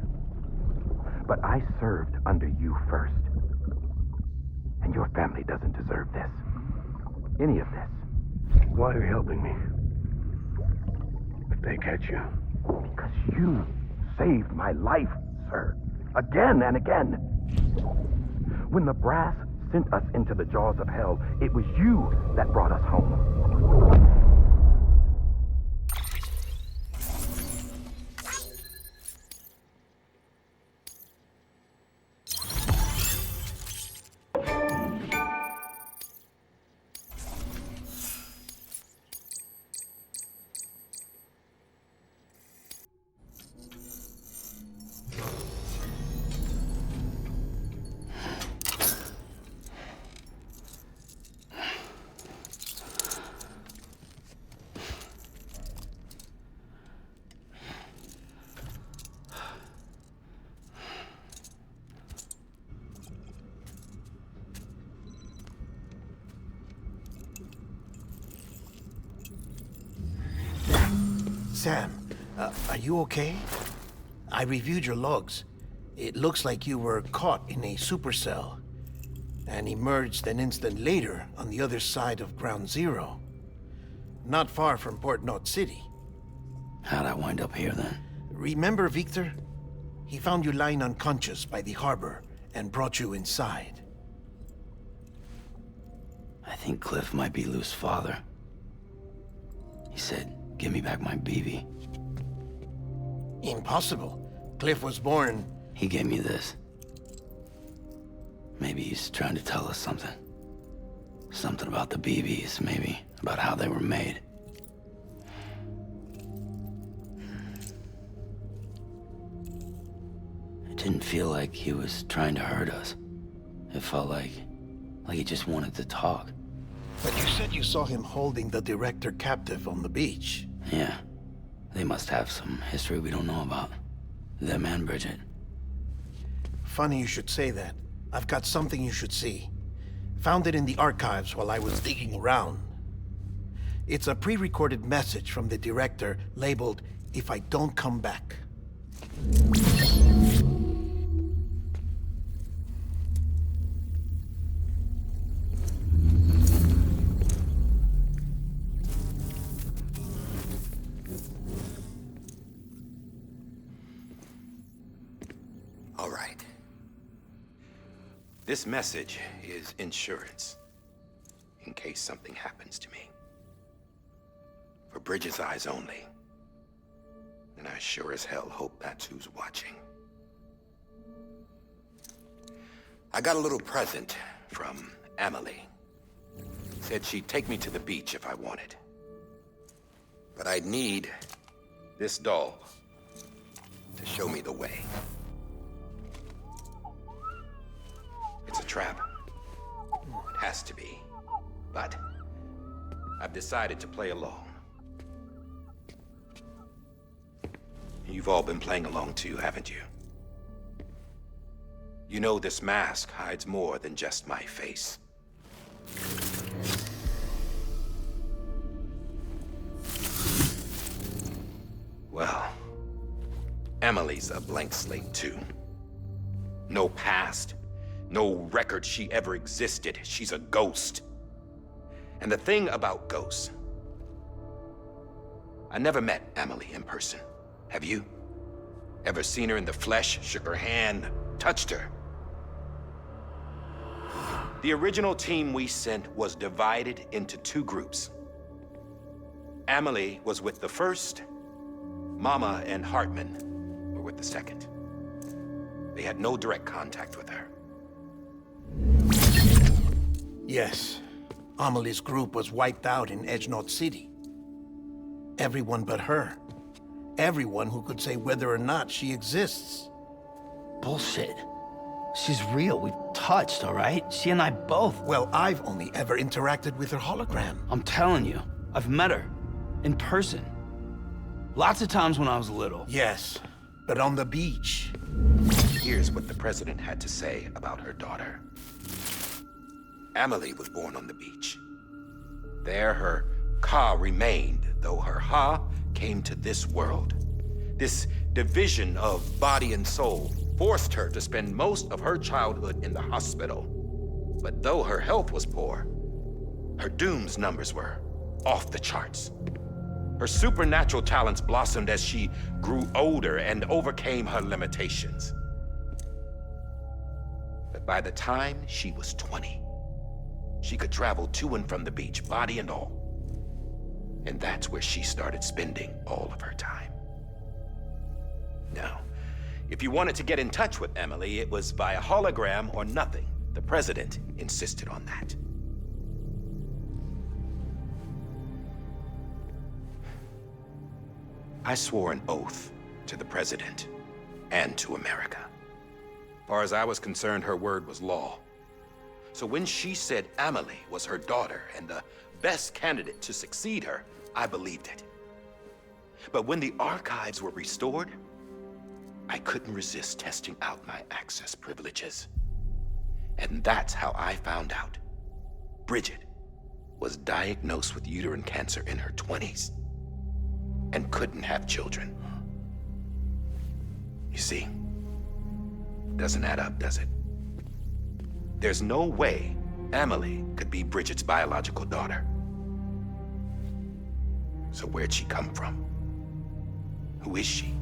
But I served under you first. And your family doesn't deserve this. Any of this.
Why are you helping me? If they catch you.
Because you saved my life, sir. Again and again. When the brass sent us into the jaws of hell, it was you that brought us home.
Sam, are you okay? I reviewed your logs. It looks like you were caught in a supercell and emerged an instant later on the other side of Ground Zero. Not far from Port Knot City.
How'd I wind up here then?
Remember Victor? He found you lying unconscious by the harbor and brought you inside.
I think Cliff might be Lou's father. He said, give me back my BB.
Impossible. Cliff was born...
He gave me this. Maybe he's trying to tell us something. Something about the BBs, maybe. About how they were made. It didn't feel like he was trying to hurt us. It felt like he just wanted to talk.
But you said you saw him holding the director captive on the beach.
Yeah. They must have some history we don't know about. Them and Bridget.
Funny you should say that. I've got something you should see. Found it in the archives while I was digging around. It's a pre-recorded message from the director labeled, "If I don't come back."
All right. This message is insurance, in case something happens to me. For Bridget's eyes only. And I sure as hell hope that's who's watching. I got a little present from Emily. Said she'd take me to the beach if I wanted. But I'd need this doll to show me the way. It's a trap. It has to be. But I've decided to play along. You've all been playing along too, haven't you? You know this mask hides more than just my face. Well, Emily's a blank slate too. No past. No record she ever existed. She's a ghost. And the thing about ghosts, I never met Emily in person. Have you? Ever seen her in the flesh, shook her hand, touched her?
The original team we sent was divided into two groups. Amelie was with the first. Mama and Hartman were with the second. They had no direct contact with her.
Yes. Amelie's group was wiped out in Edgenorth City. Everyone but her. Everyone who could say whether or not she exists.
Bullshit. She's real. We've touched, all right? She and I both.
Well, I've only ever interacted with her hologram.
I'm telling you, I've met her. In person. Lots of times when I was little.
Yes, but on the beach.
Here's what the president had to say about her daughter. Amelie was born on the beach. There her Ka remained, though her Ha came to this world. This division of body and soul forced her to spend most of her childhood in the hospital. But though her health was poor, her Doom's numbers were off the charts. Her supernatural talents blossomed as she grew older and overcame her limitations. But by the time she was 20, she could travel to and from the beach, body and all. And that's where she started spending all of her time. Now, if you wanted to get in touch with Emily, it was via hologram or nothing. The president insisted on that. I swore an oath to the president and to America. As far as I was concerned, her word was law. So when she said Amelie was her daughter and the best candidate to succeed her, I believed it. But when the archives were restored, I couldn't resist testing out my access privileges. And that's how I found out Bridget was diagnosed with uterine cancer in her 20s and couldn't have children. You see, doesn't add up, does it? There's no way Amelie could be Bridget's biological daughter. So where'd she come from? Who is she?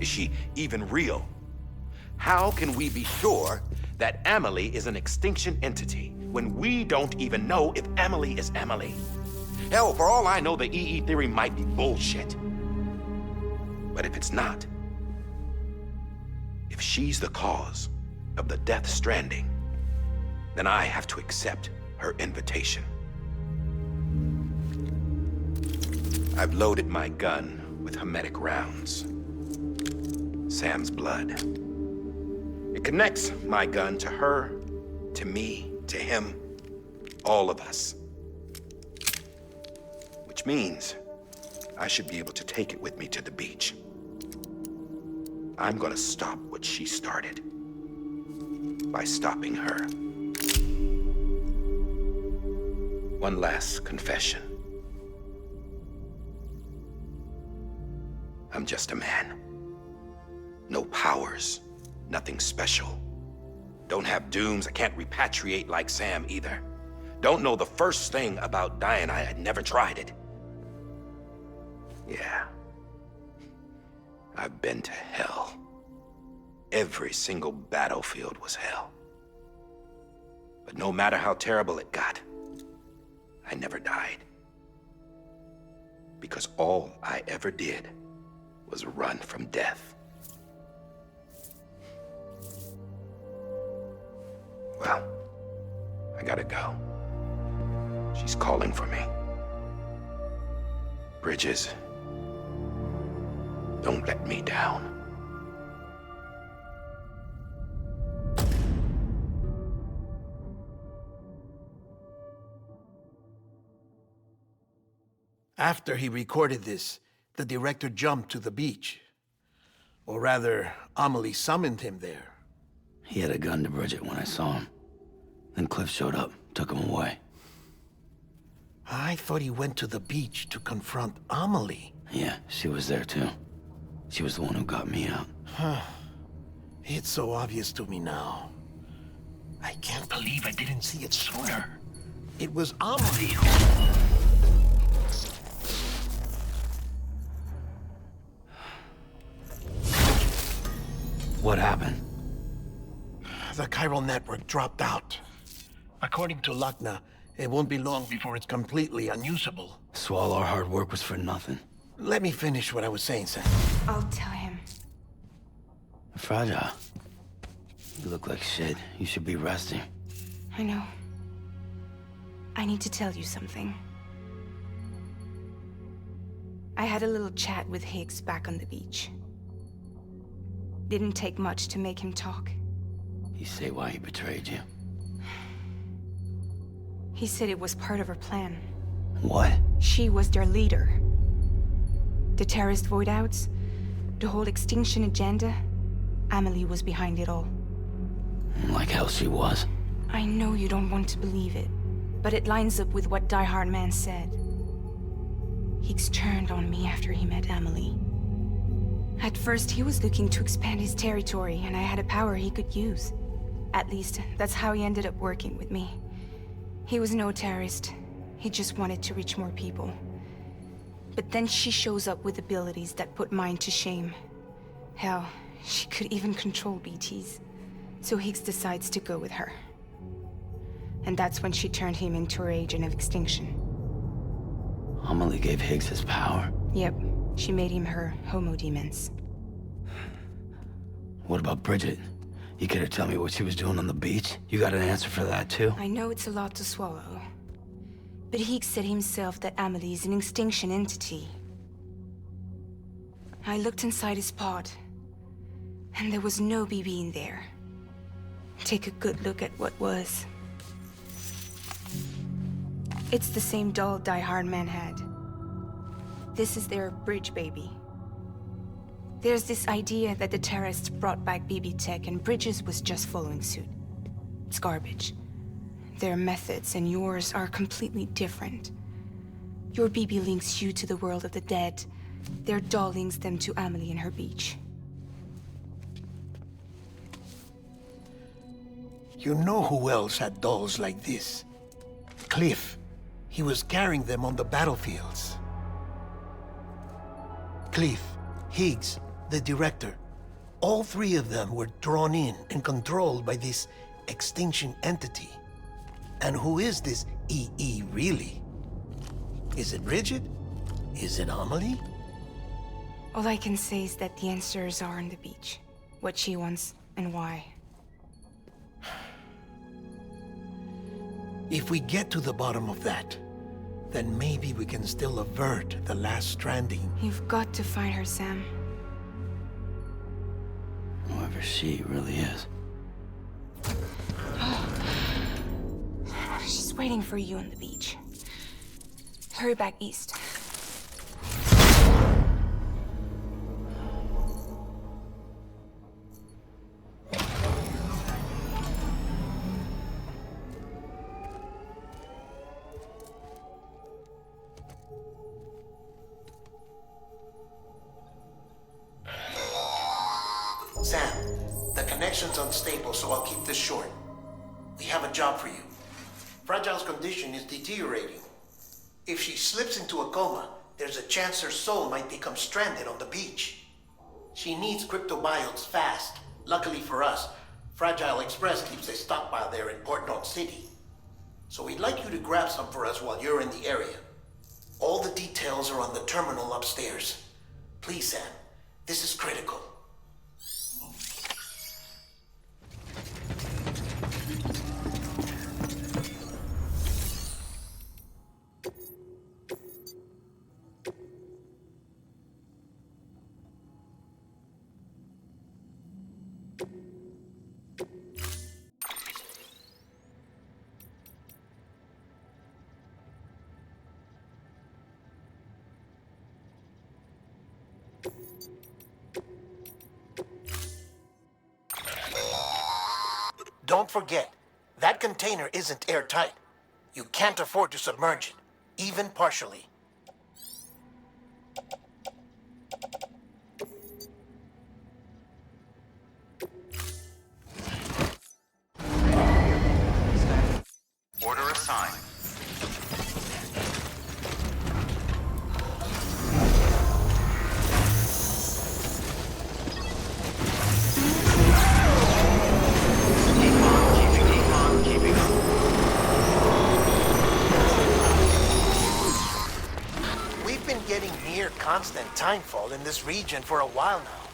Is she even real? How can we be sure that Amelie is an extinction entity when we don't even know if Amelie is Amelie? Hell, for all I know, the EE theory might be bullshit. But if it's not, if she's the cause of the death stranding, then I have to accept her invitation. I've loaded my gun with hermetic rounds. Sam's blood. It connects my gun to her, to me, to him, all of us. Which means I should be able to take it with me to the beach. I'm gonna stop what she started by stopping her. One last confession. I'm just a man. No powers, nothing special. Don't have dooms, I can't repatriate like Sam either. Don't know the first thing about dying, I had never tried it. Yeah. I've been to hell. Every single battlefield was hell. But no matter how terrible it got, I never died. Because all I ever did was run from death. Well, I gotta go. She's calling for me. Bridges, don't let me down.
After he recorded this, the director jumped to the beach. Or rather, Amelie summoned him there.
He had a gun to Bridget when I saw him. Then Cliff showed up, took him away.
I thought he went to the beach to confront Amelie.
Yeah, she was there too. She was the one who got me out.
Huh. It's so obvious to me now. I can't believe I didn't see it sooner. It was Amelie who...
What happened?
The chiral network dropped out. According to Lakna, it won't be long before it's completely unusable.
So all our hard work was for nothing.
Let me finish what I was saying, Sam.
I'll tell him.
Fragile. You look like shit. You should be resting.
I know. I need to tell you something. I had a little chat with Higgs back on the beach. Didn't take much to make him talk.
You say why he betrayed you?
He said it was part of her plan.
What?
She was their leader. The terrorist void-outs, the whole extinction agenda, Amelie was behind it all.
Like hell she was.
I know you don't want to believe it, but it lines up with what Die Hard Man said. Higgs turned on me after he met Amelie. At first, he was looking to expand his territory, and I had a power he could use. At least, that's how he ended up working with me. He was no terrorist. He just wanted to reach more people. But then she shows up with abilities that put mine to shame. Hell, she could even control BTs. So Higgs decides to go with her. And that's when she turned him into her agent of extinction.
Amelie gave Higgs his power?
Yep, she made him her homo demons.
What about Bridget? You care to tell me what she was doing on the beach? You got an answer for that too?
I know it's a lot to swallow. But Higgs said himself that Amelie is an extinction entity. I looked inside his pod, and there was no BB in there. Take a good look at what was. It's the same doll Die Hard Man had. This is their bridge baby. There's this idea that the terrorists brought back BB tech and Bridges was just following suit. It's garbage. Their methods and yours are completely different. Your BB links you to the world of the dead. Their doll links them to Amelie and her beach.
You know who else had dolls like this? Cliff. He was carrying them on the battlefields. Cliff, Higgs, the director. All three of them were drawn in and controlled by this extinction entity. And who is this EE really? Is it Bridget? Is it Amelie?
All I can say is that the answers are on the beach. What she wants and why.
If we get to the bottom of that, then maybe we can still avert the last stranding.
You've got to find her, Sam.
Whoever she really is.
She's waiting for you on the beach. Hurry back east.
Sam, the connection's unstable, so I'll keep this short. We have a job for you. Fragile's condition is deteriorating. If she slips into a coma, there's a chance her soul might become stranded on the beach. She needs cryptobiotes fast. Luckily for us, Fragile Express keeps a stockpile there in Port North City. So we'd like you to grab some for us while you're in the area. All the details are on the terminal upstairs. Please, Sam, this is critical. Don't forget, that container isn't airtight. You can't afford to submerge it, even partially.
Order assigned.
Keep on keeping on.
constant timefall in this region for a while now.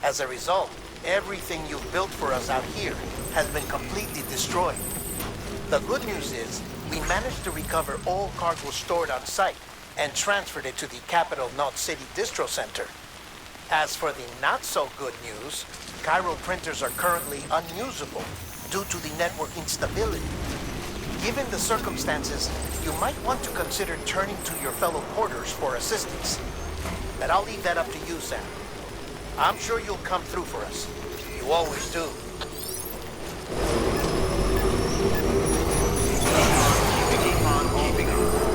As a result, everything you've built for us out here has been completely destroyed. The good news is, we managed to recover all cargo stored on site and transferred it to the Capital Knot City Distro Center. As for the not-so-good news, Cairo printers are currently unusable due to the network instability. Given the circumstances, you might want to consider turning to your fellow porters for assistance. But I'll leave that up to you, Sam. I'm sure you'll come through for us. You always do.
Keeping on, keeping on.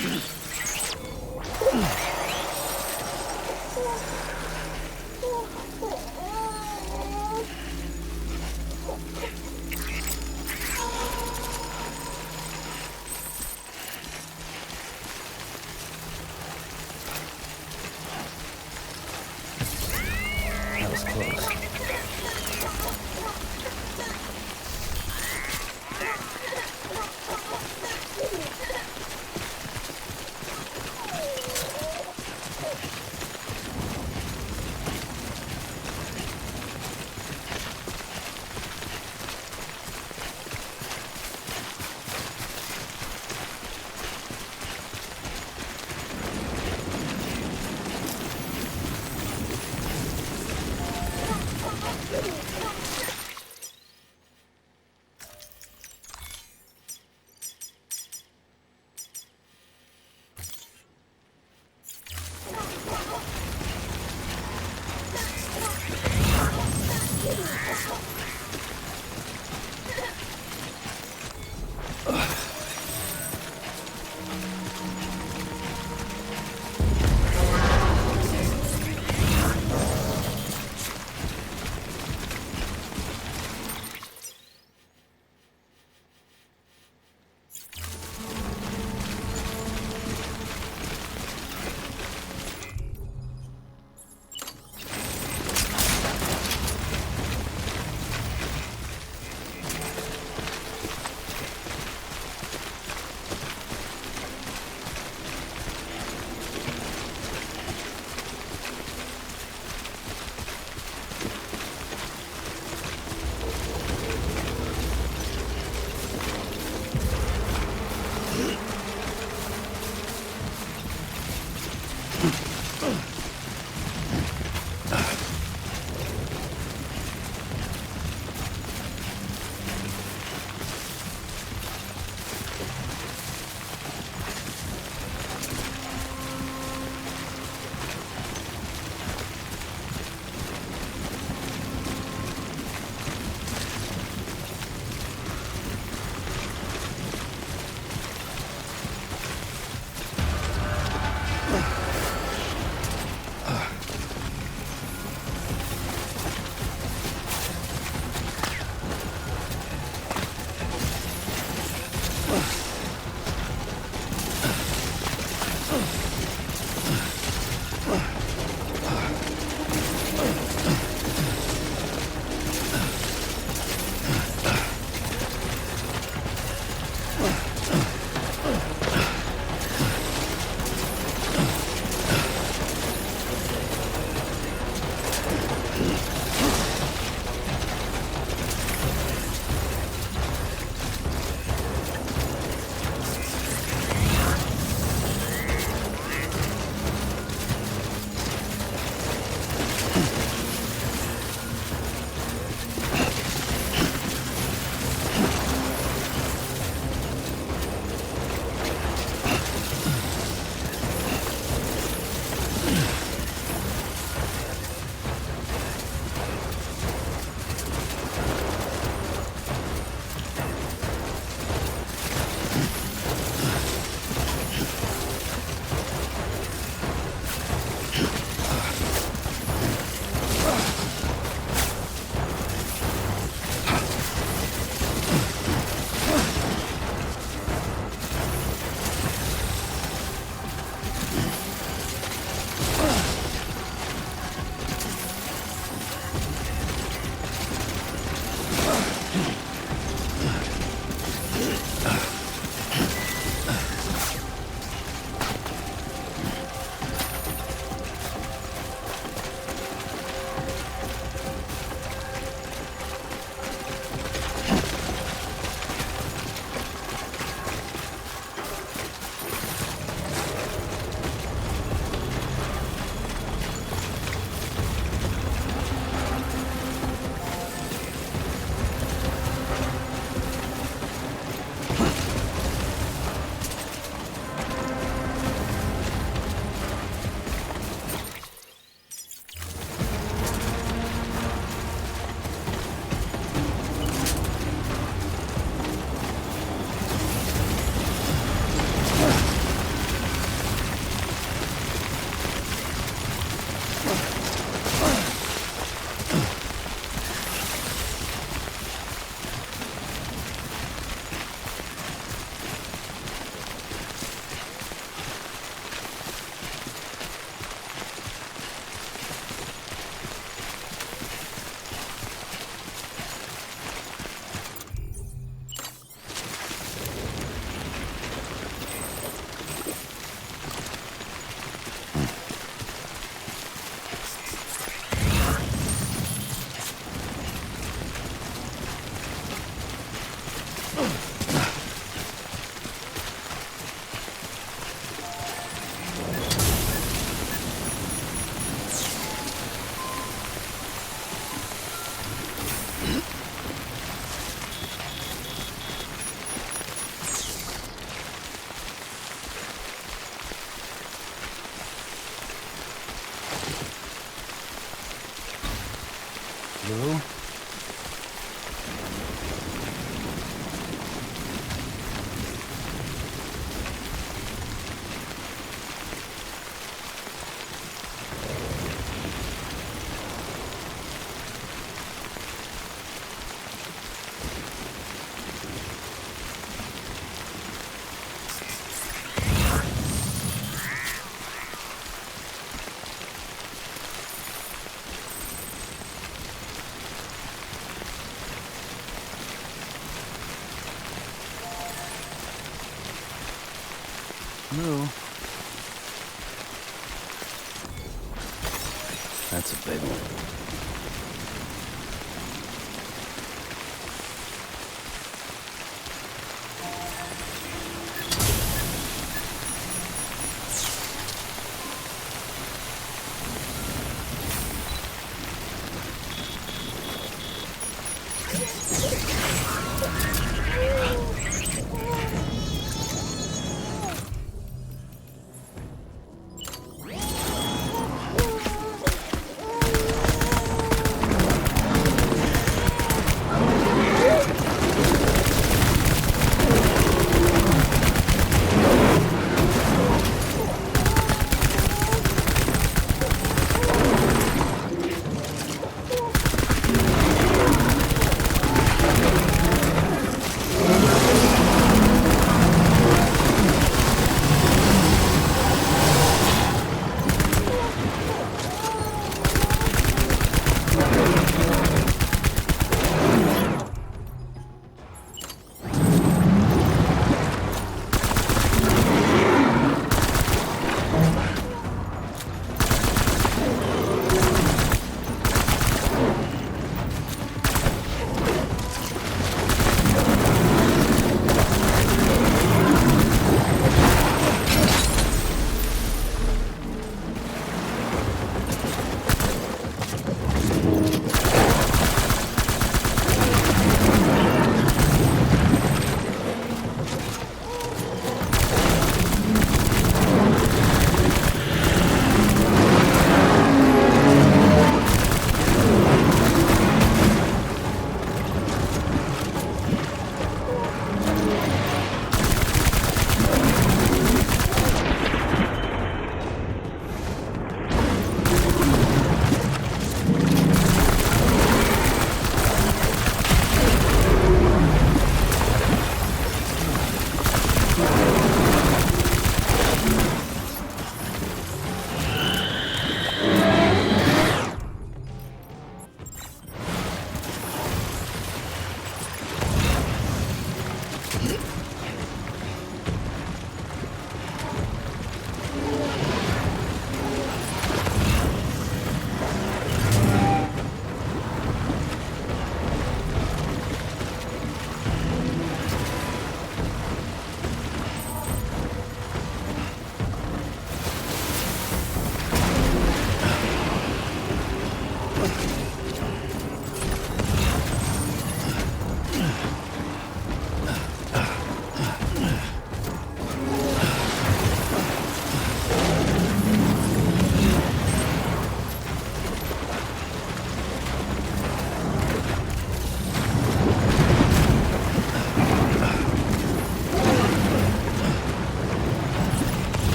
That was close. Lou?
Lou. That's a big one.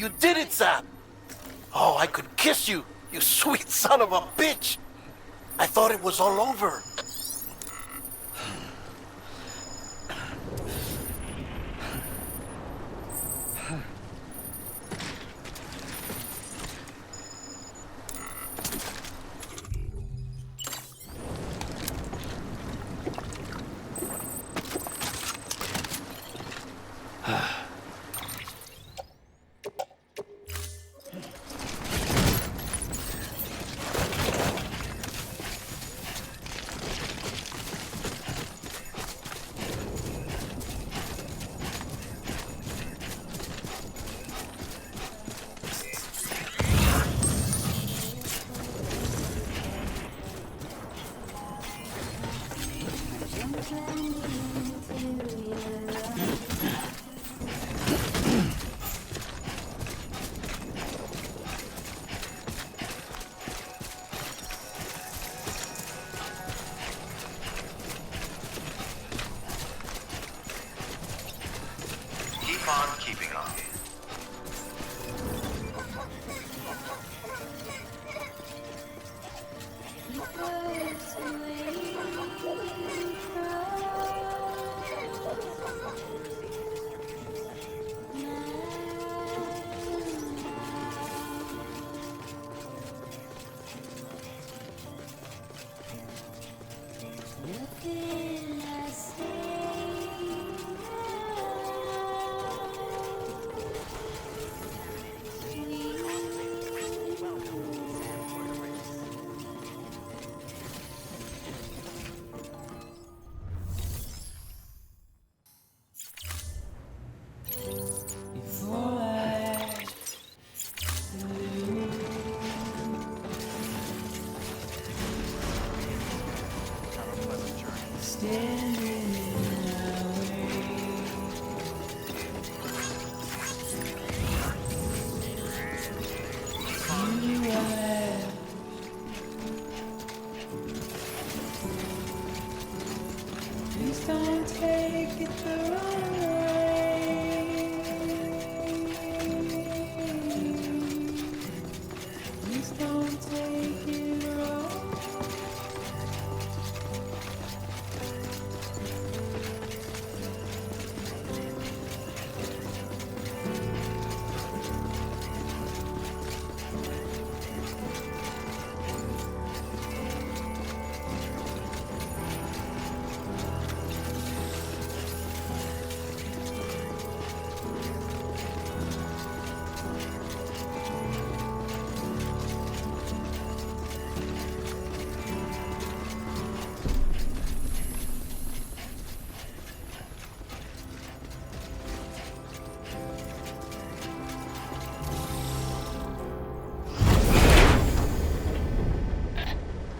You did it, Sam! Oh, I could kiss you, you sweet son of a bitch! I thought it was all over.
Keep on keeping on.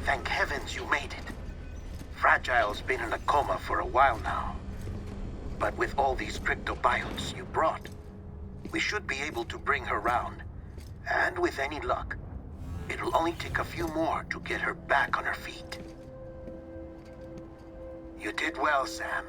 Thank heavens you made it. Fragile's been in a coma for a while now. But with all these cryptobiotes you brought, we should be able to bring her round. And with any luck, it'll only take a few more to get her back on her feet. You did well, Sam.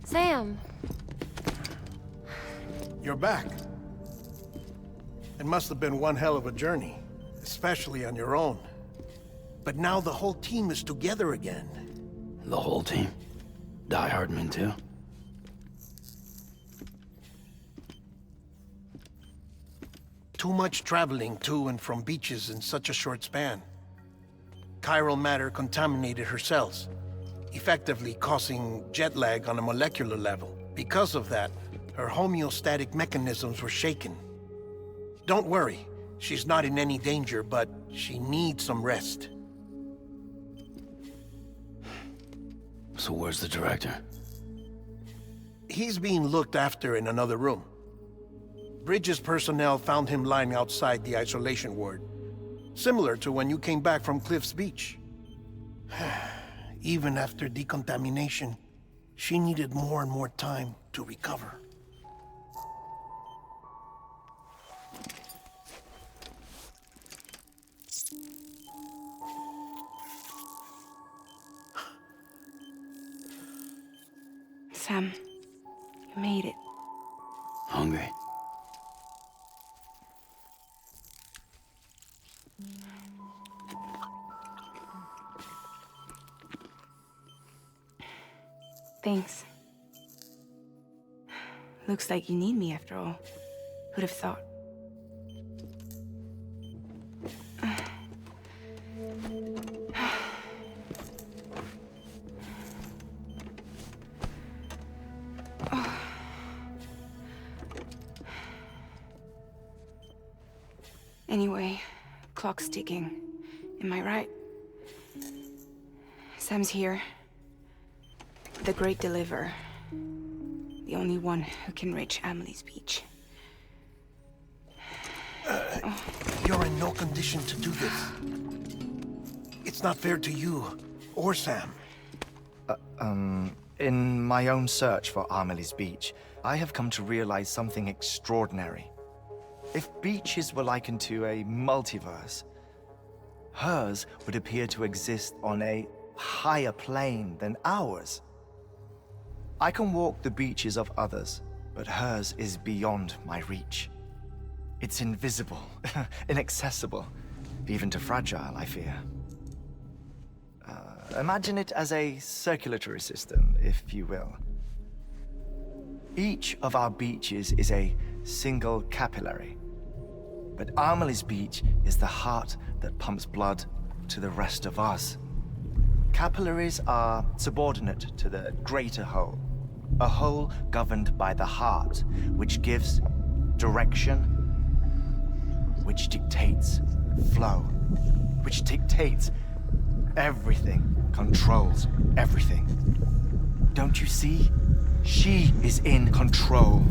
Sam.
You're back. It must have been one hell of a journey, especially on your own. But now the whole team is together again.
The whole team? Die Hardman too?
Too much traveling to and from beaches in such a short span. Chiral matter contaminated her cells, effectively causing jet lag on a molecular level. Because of that, her homeostatic mechanisms were shaken. Don't worry, She's not in any danger, but she needs some rest.
So where's the director?
He's being looked after in another room. Bridges personnel found him lying outside the isolation ward. Similar to when you came back from Cliff's Beach. Even after decontamination, she needed more and more time to recover.
Sam, you made it.
Hungry?
Thanks. Looks like you need me after all. Who'd have thought? Anyway, clock's ticking. Am I right? Sam's here. The Great Deliverer. The only one who can reach Amelie's Beach.
You're in no condition to do this. It's not fair to you or Sam.
In my own search for Amelie's Beach, I have come to realize something extraordinary. If beaches were likened to a multiverse, hers would appear to exist on a higher plane than ours. I can walk the beaches of others, but hers is beyond my reach. It's invisible, inaccessible, even to fragile, I fear. Imagine it as a circulatory system, if you will. Each of our beaches is a single capillary. But Amelie's Beach is the heart that pumps blood to the rest of us. Capillaries are subordinate to the greater whole. A whole governed by the heart, which gives direction, which dictates flow, which dictates everything, controls everything. Don't you see? She is in control.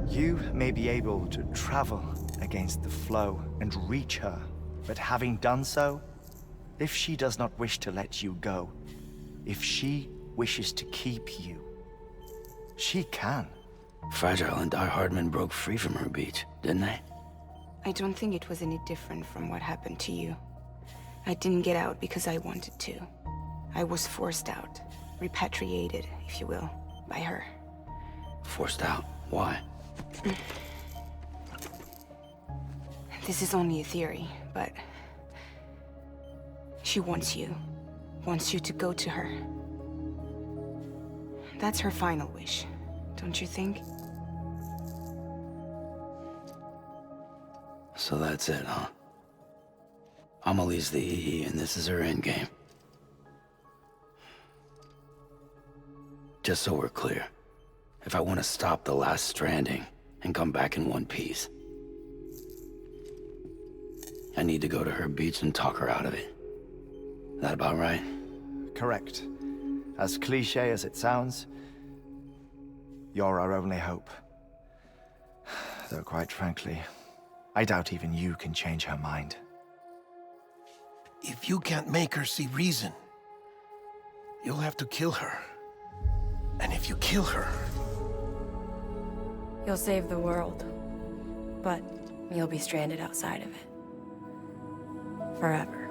You may be able to travel against the flow and reach her, but having done so, if she does not wish to let you go, if she wishes to keep you, she can.
Fragile and Die Hardman broke free from her beach, didn't they?
I don't think it was any different from what happened to you. I didn't get out because I wanted to. I was forced out, repatriated, if you will, by her.
Forced out? Why?
This is only a theory, but she wants you to go to her. That's her final wish, don't you think?
So that's it, huh? Amelie's the EE, and this is her endgame. Just so we're clear, if I want to stop the last Stranding and come back in one piece, I need to go to her beach and talk her out of it. That about right?
Correct. As cliché as it sounds, you're our only hope. Though quite frankly, I doubt even you can change her mind.
If you can't make her see reason, you'll have to kill her. And if you kill her...
You'll save the world, but you'll be stranded outside of it. Forever.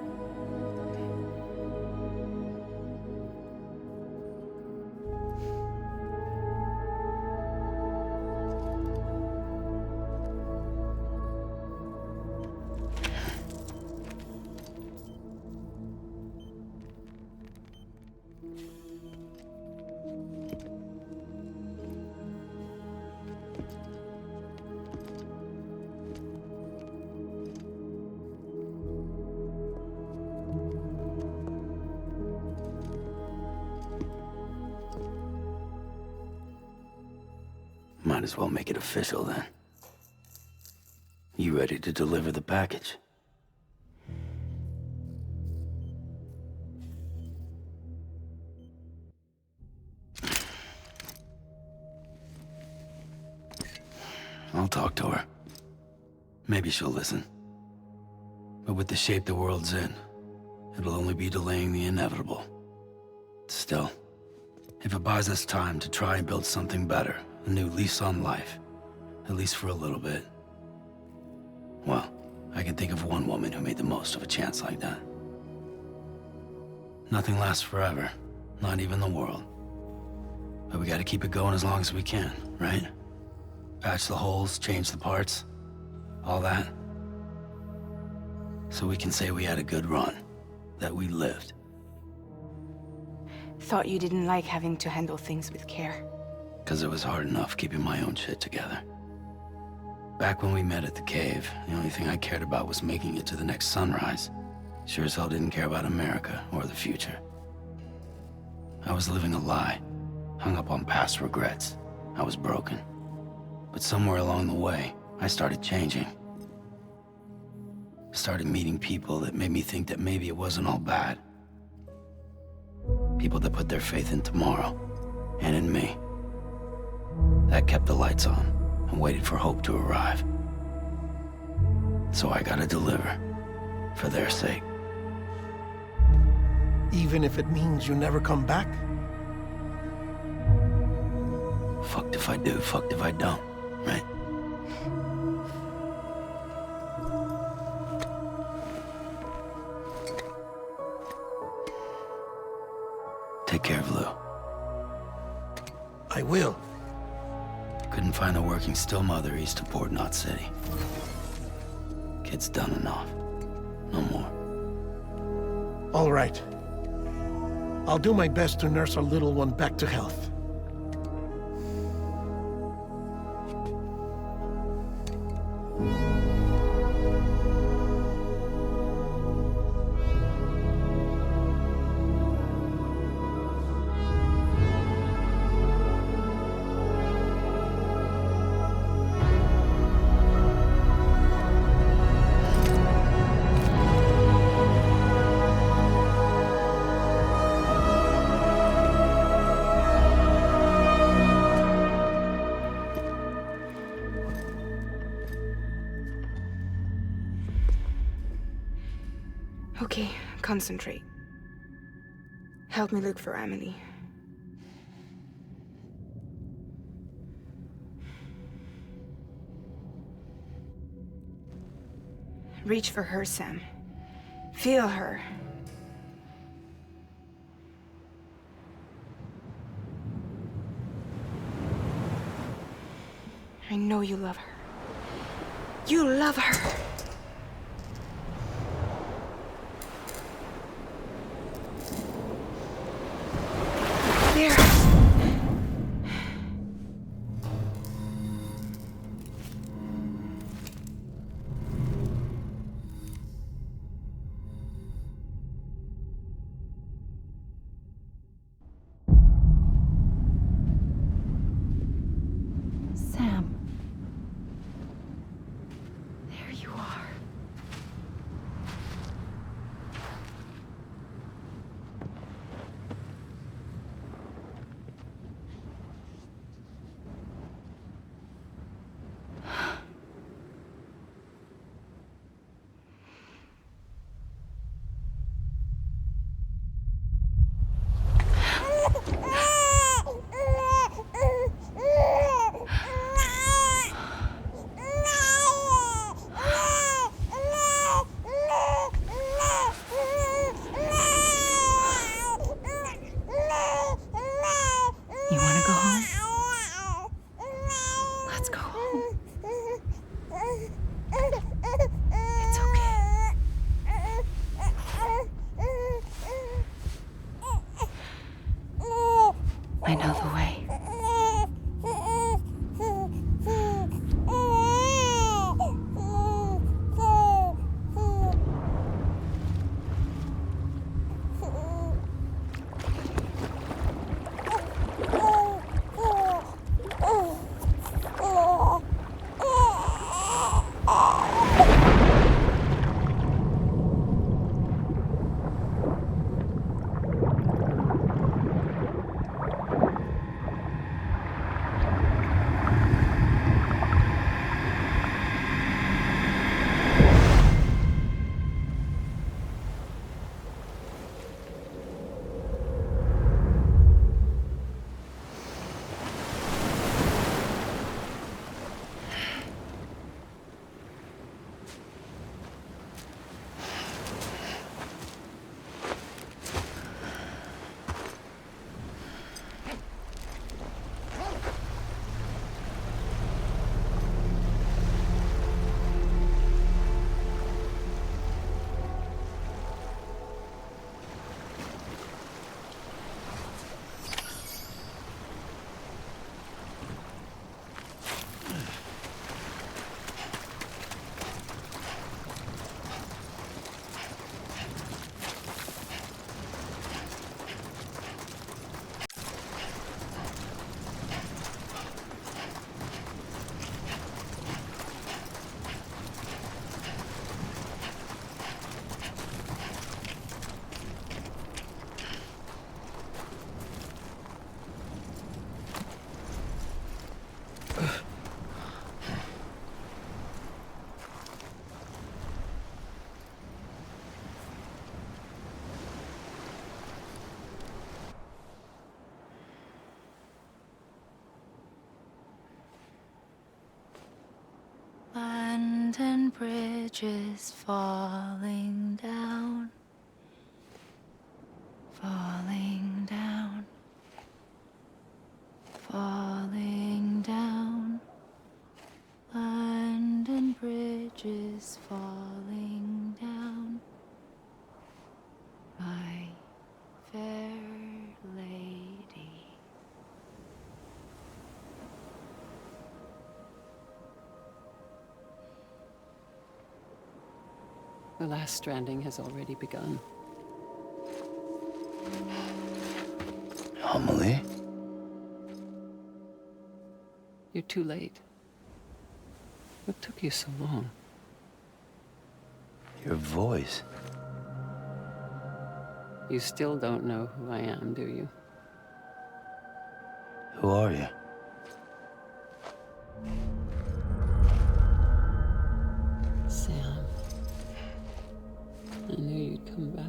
Might as well make it official then. You ready to deliver the package? I'll talk to her. Maybe she'll listen. But with the shape the world's in, it'll only be delaying the inevitable. Still, if it buys us time to try and build something better, a new lease on life, at least for a little bit, well, I can think of one woman who made the most of a chance like that. Nothing lasts forever, not even the world. But we gotta keep it going as long as we can, right? Patch the holes, change the parts, all that. So we can say we had a good run, that we lived.
Thought you didn't like having to handle things with care.
'Cause it was hard enough keeping my own shit together. Back when we met at the cave, the only thing I cared about was making it to the next sunrise. Sure as hell didn't care about America or the future. I was living a lie, hung up on past regrets. I was broken. But somewhere along the way, I started changing. Started meeting people that made me think that maybe it wasn't all bad. People that put their faith in tomorrow, and in me. That kept the lights on, and waited for hope to arrive. So I gotta deliver, for their sake.
Even if it means you never come back?
Fucked if I do, fucked if I don't, right? Take care of Lou.
I will.
Couldn't find a working still mother east of Port Knot City. Kid's done enough. No more.
All right. I'll do my best to nurse our little one back to health.
Okay, concentrate. Help me look for Emily. Reach for her, Sam. Feel her. I know you love her. You love her! There!
Sam. There you are. You want to go home? Let's go home. It's okay. I know the way.
Abandoned bridges falling down. Falling down. Falling down. London Bridge is falling down. My fair lady.
The last stranding has already begun.
Amelie?
You're too late. What took you so long?
Your voice.
You still don't know who I am, do you?
Who are you?
Sam. I knew you'd come back.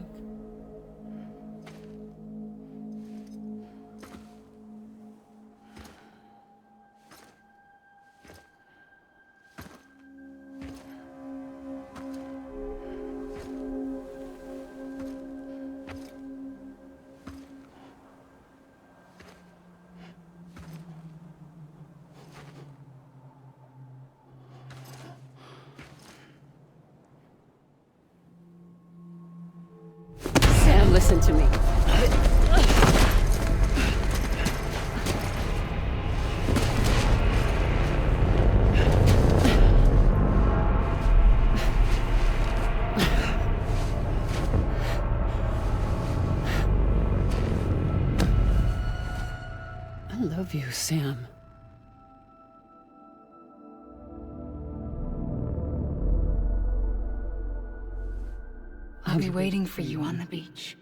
Sam, listen to me. I love you, Sam.
I'll be waiting for you on the beach.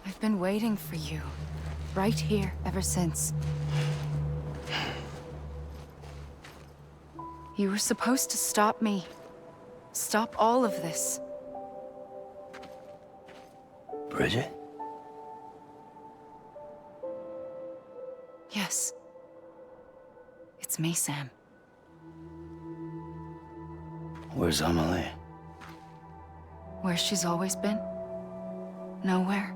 I've been waiting for you, right here, ever since. You were supposed to stop me. Stop all of this.
Bridget?
Yes. It's me, Sam.
Where's Amelie?
Where she's always been. Nowhere.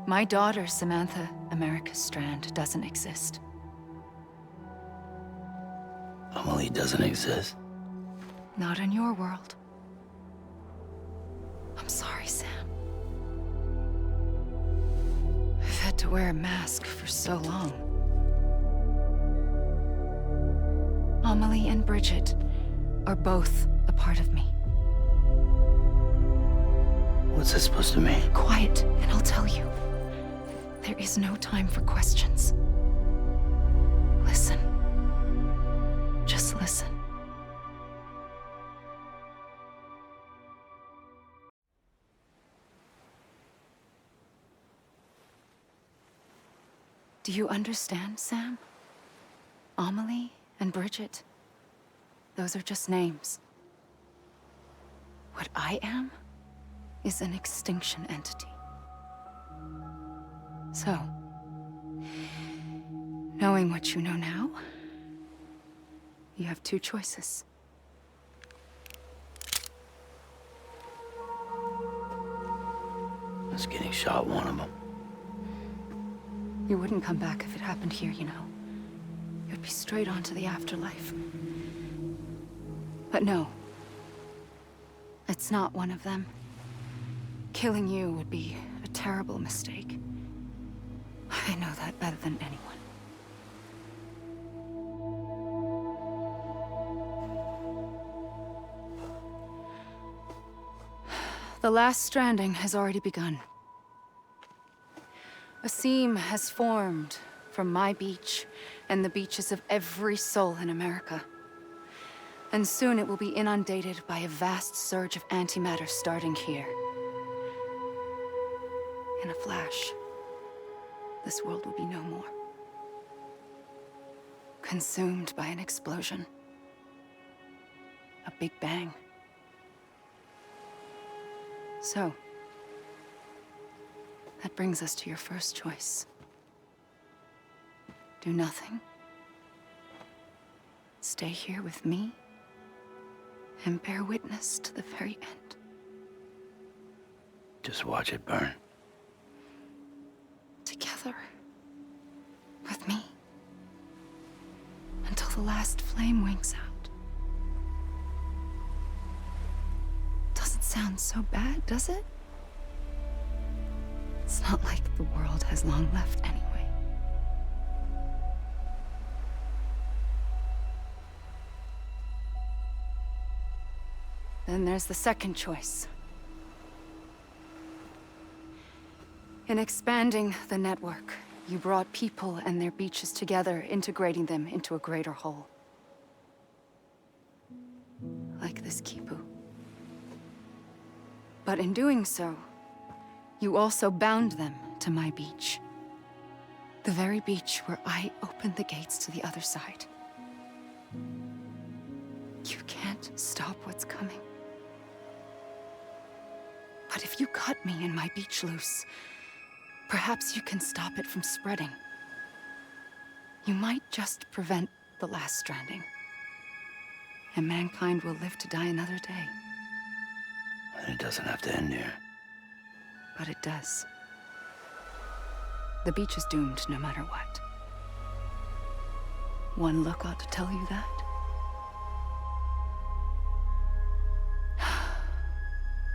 My daughter, Samantha America Strand, doesn't exist.
Amelie doesn't exist?
Not in your world. I'm sorry, Sam. I've had to wear a mask for so long. Amelie and Bridget are both a part of me.
What's this supposed to mean?
Quiet, and I'll tell you. There is no time for questions. Listen. Just listen. Do you understand, Sam? Amelie and Bridget, those are just names. What I am is an extinction entity. So, knowing what you know now, you have two choices.
Is getting shot one of them?
You wouldn't come back if it happened here, you know. You'd be straight on to the afterlife. But no. It's not one of them. Killing you would be a terrible mistake. I know that better than anyone. The last stranding has already begun. A seam has formed from my beach and the beaches of every soul in America. And soon it will be inundated by a vast surge of antimatter starting here. In a flash, this world will be no more. Consumed by an explosion. A big bang. So, that brings us to your first choice.
Do nothing. Stay here with me and bear witness to the very end.
Just watch it burn.
Together. With me. Until the last flame winks out. Doesn't sound so bad, does it? It's not like the world has long left anyway. Then there's the second choice. In expanding the network, you brought people and their beaches together, integrating them into a greater whole. Like this Kipu. But in doing so, you also bound them to my beach. The very beach where I opened the gates to the other side. You can't stop what's coming. But if you cut me and my beach loose, perhaps you can stop it from spreading. You might just prevent the last stranding. And mankind will live to die another day.
And it doesn't have to end here.
But it does. The beach is doomed no matter what. One look ought to tell you that.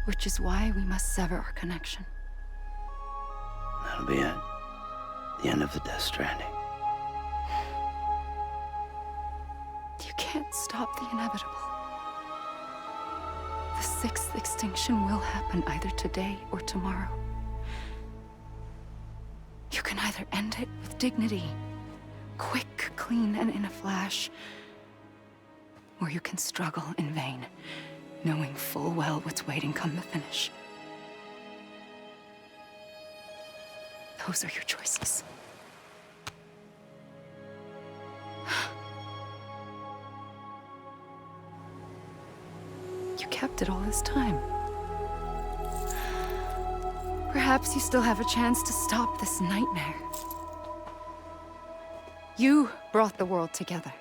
Which is why we must sever our connection.
That'll be it. The end of the Death Stranding.
You can't stop the inevitable. The sixth extinction will happen either today or tomorrow. You can either end it with dignity, quick, clean, and in a flash, or you can struggle in vain, knowing full well what's waiting come the finish. Those are your choices. You kept it all this time. Perhaps you still have a chance to stop this nightmare. You brought the world together.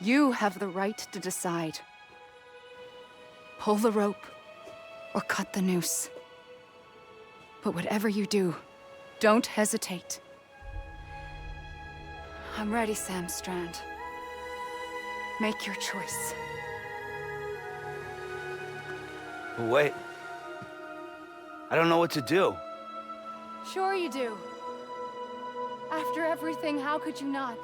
You have the right to decide. Pull the rope or cut the noose. But whatever you do, don't hesitate. I'm ready, Sam Strand. Make your choice.
But wait. I don't know what to do.
Sure you do. After everything, how could you not?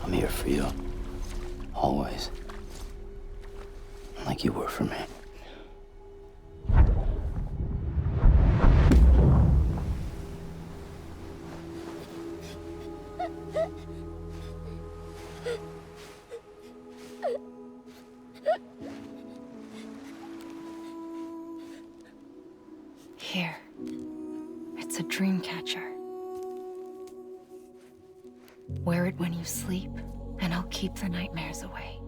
I'm here for you. Always. Like you were for me.
Here. It's a dream catcher. Wear it when you sleep, and I'll keep the nightmares away.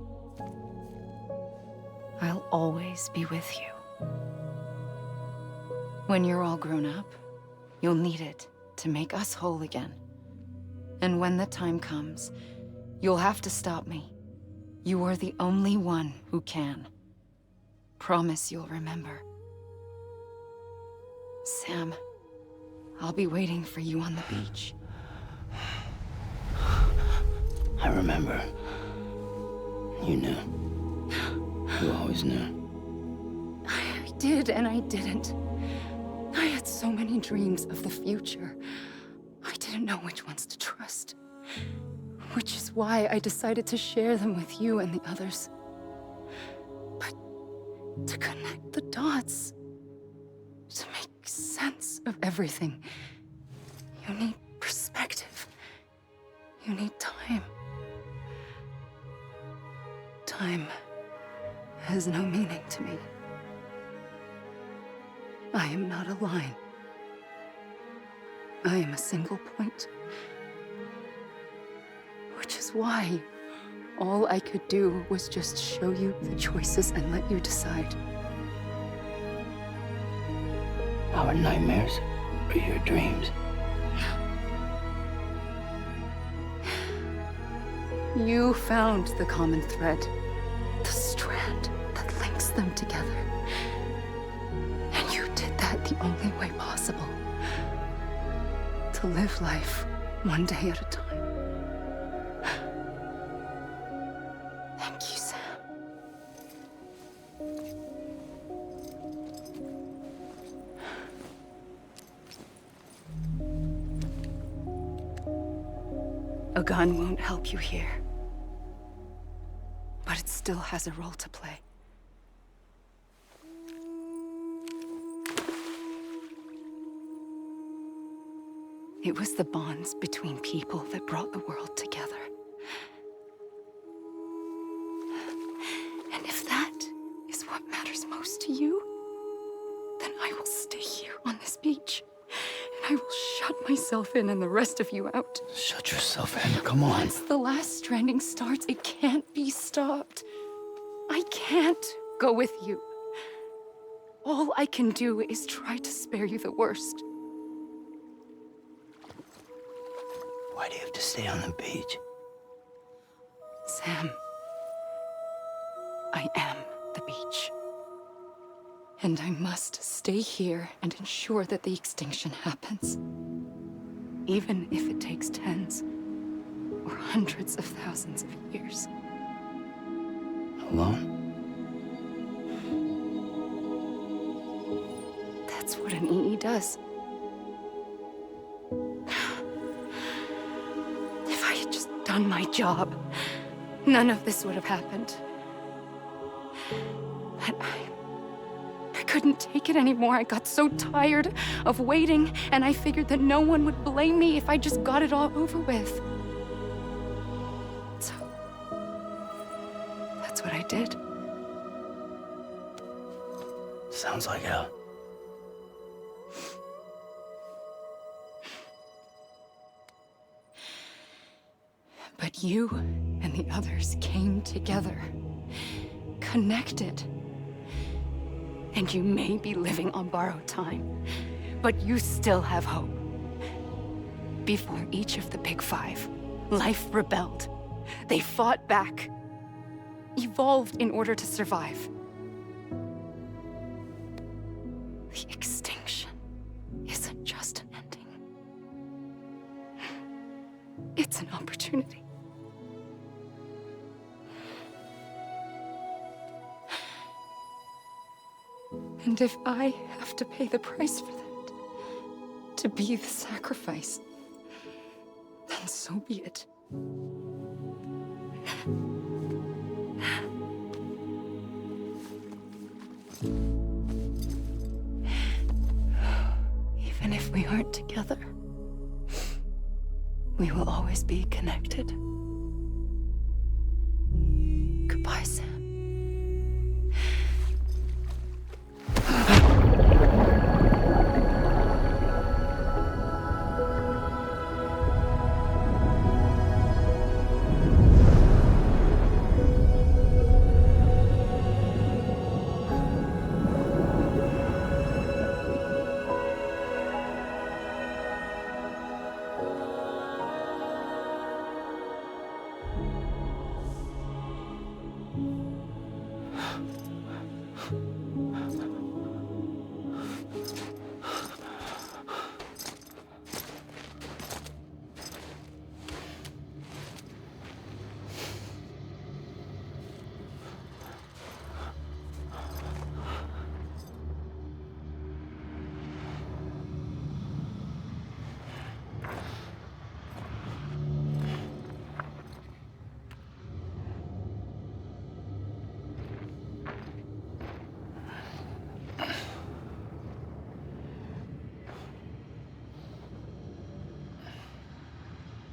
I'll always be with you. When you're all grown up, you'll need it to make us whole again. And when the time comes, you'll have to stop me. You are the only one who can. Promise you'll remember. Sam, I'll be waiting for you on the beach.
I remember. You knew. You always knew.
I did and I didn't. I had so many dreams of the future. I didn't know which ones to trust. Which is why I decided to share them with you and the others. But to connect the dots, to make sense of everything, you need perspective. You need time. Time has no meaning to me. I am not a line. I am a single point. Which is why all I could do was just show you the choices and let you decide.
Our nightmares are your dreams.
You found the common thread, the strand that links them together. And you did that the only way possible. To live life one day at a time. Thank you, Sam. A gun won't help you here. But it still has a role to play. It was the bonds between people that brought the world together. And if that is what matters most to you, then I will stay here on this beach. And I will shut myself in and the rest of you out.
Shut yourself in, come on.
Once the last stranding starts, it can't be stopped. I can't go with you. All I can do is try to spare you the worst.
Why do you have to stay on the beach?
Sam, I am the beach. And I must stay here and ensure that the extinction happens. Even if it takes tens or hundreds of thousands of years.
Alone?
That's what an EE does. If I had just done my job, none of this would have happened. But I couldn't take it anymore. I got so tired of waiting, and I figured that no one would blame me if I just got it all over with. So, that's what I did.
Sounds like hell.
But you and the others came together, connected. And you may be living on borrowed time, but you still have hope. Before each of the Big Five, life rebelled. They fought back, evolved in order to survive. The extinction isn't just an ending. It's an opportunity. And if I have to pay the price for that, to be the sacrifice, then so be it. Even if we aren't together, we will always be connected. Goodbye, Sam.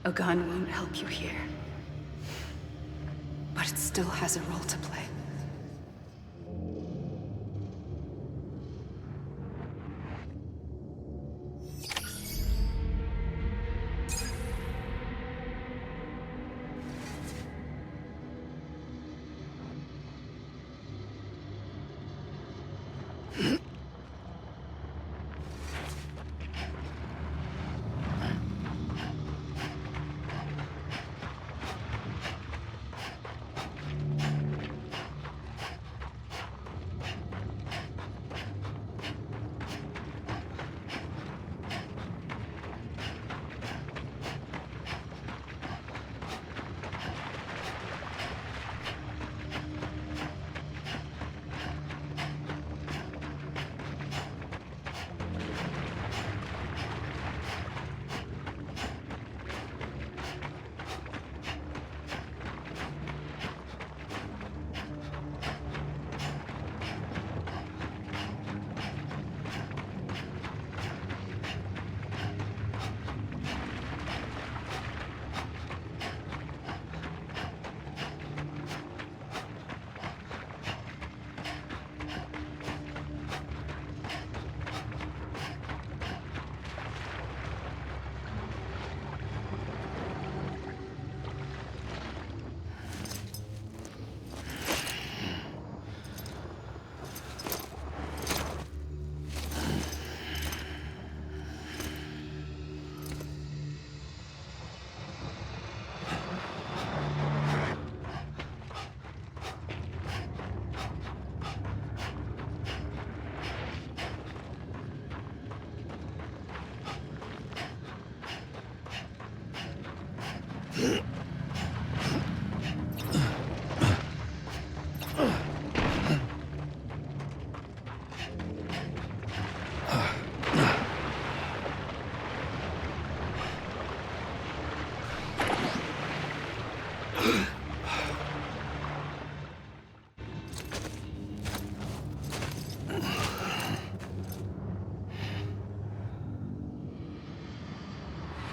A gun won't help you here. But it still has a role to play.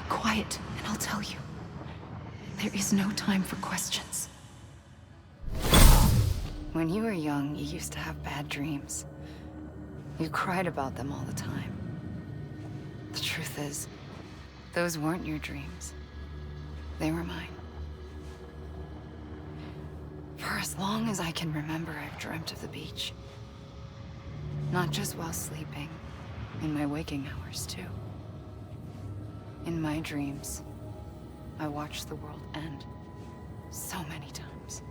Quiet, and I'll tell you. There is no time for questions. When you were young, you used to have bad dreams. You cried about them all the time. The truth is, those weren't your dreams. They were mine. For as long as I can remember, I've dreamt of the beach. Not just while sleeping, in my waking hours, too. In my dreams, I watched the world end so many times.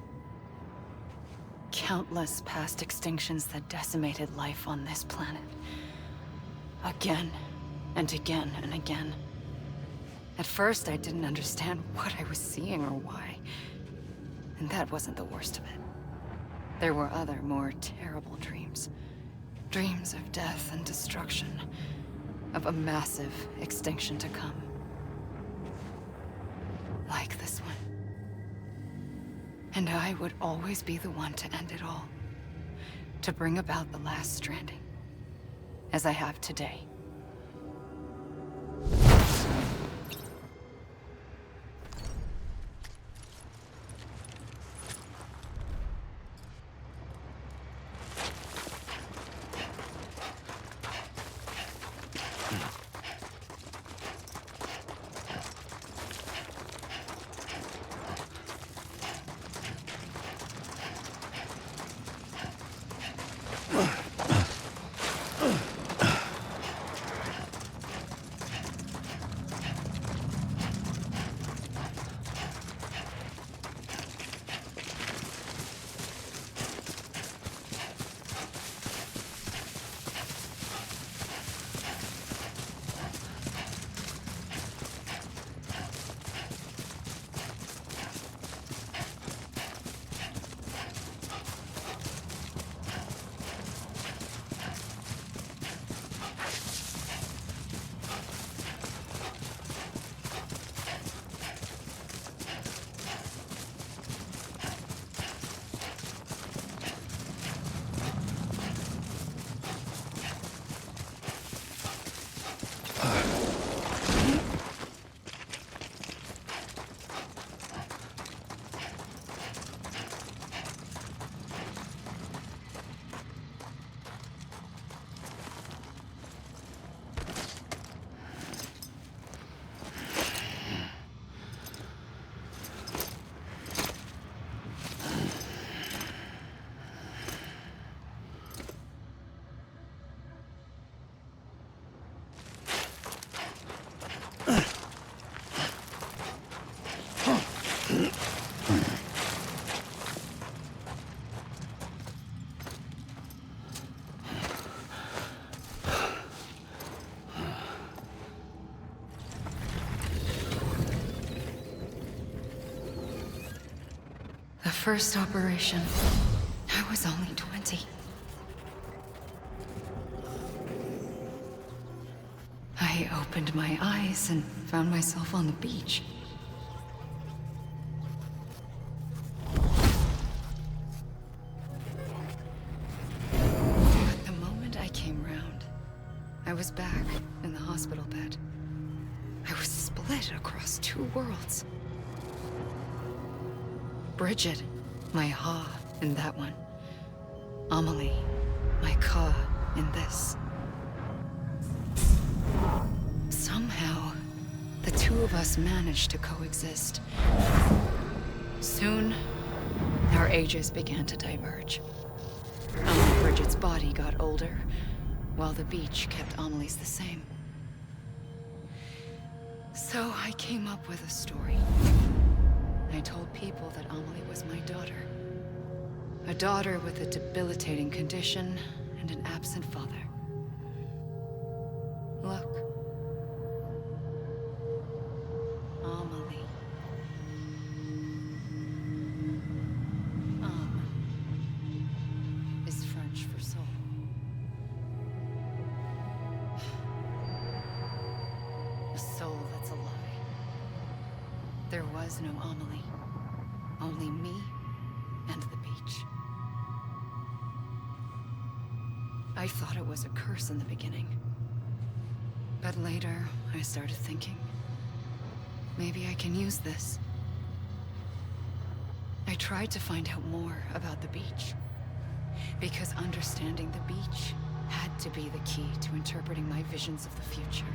Countless past extinctions that decimated life on this planet. Again, and again, and again. At first, I didn't understand what I was seeing or why. And that wasn't the worst of it. There were other, more terrible dreams. Dreams of death and destruction. Of a massive extinction to come. Like this one. And I would always be the one to end it all. To bring about the last stranding. As I have today. first operation, I was only 20. I opened my eyes and found myself on the beach. But the moment I came round, I was back in the hospital bed. I was split across two worlds. Bridget, my Ha in that one. Amelie, my Ka in this. Somehow, the two of us managed to coexist. Soon, our ages began to diverge. Bridget's body got older, while the beach kept Amelie's the same. So I came up with a story. I told people that Amelie was my daughter. A daughter with a debilitating condition and an absent father. Look. Amelie. Is French for soul. A soul that's alive. There was no Amelie. Only me and the beach. I thought it was a curse in the beginning. But later, I started thinking, maybe I can use this. I tried to find out more about the beach. Because understanding the beach had to be the key to interpreting my visions of the future.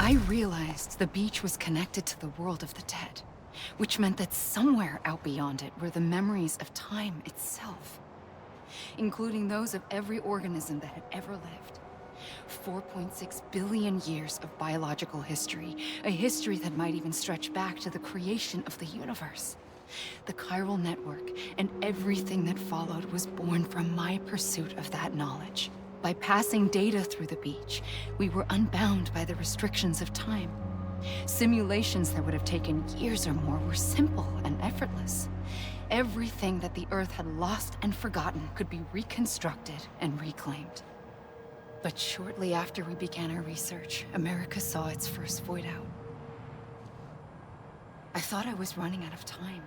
I realized the beach was connected to the world of the dead, which meant that somewhere out beyond it were the memories of time itself, including those of every organism that had ever lived. 4.6 billion years of biological history, a history that might even stretch back to the creation of the universe. The chiral network and everything that followed was born from my pursuit of that knowledge. By passing data through the beach, we were unbound by the restrictions of time. Simulations that would have taken years or more were simple and effortless. Everything that the Earth had lost and forgotten could be reconstructed and reclaimed. But shortly after we began our research, America saw its first void out. I thought I was running out of time,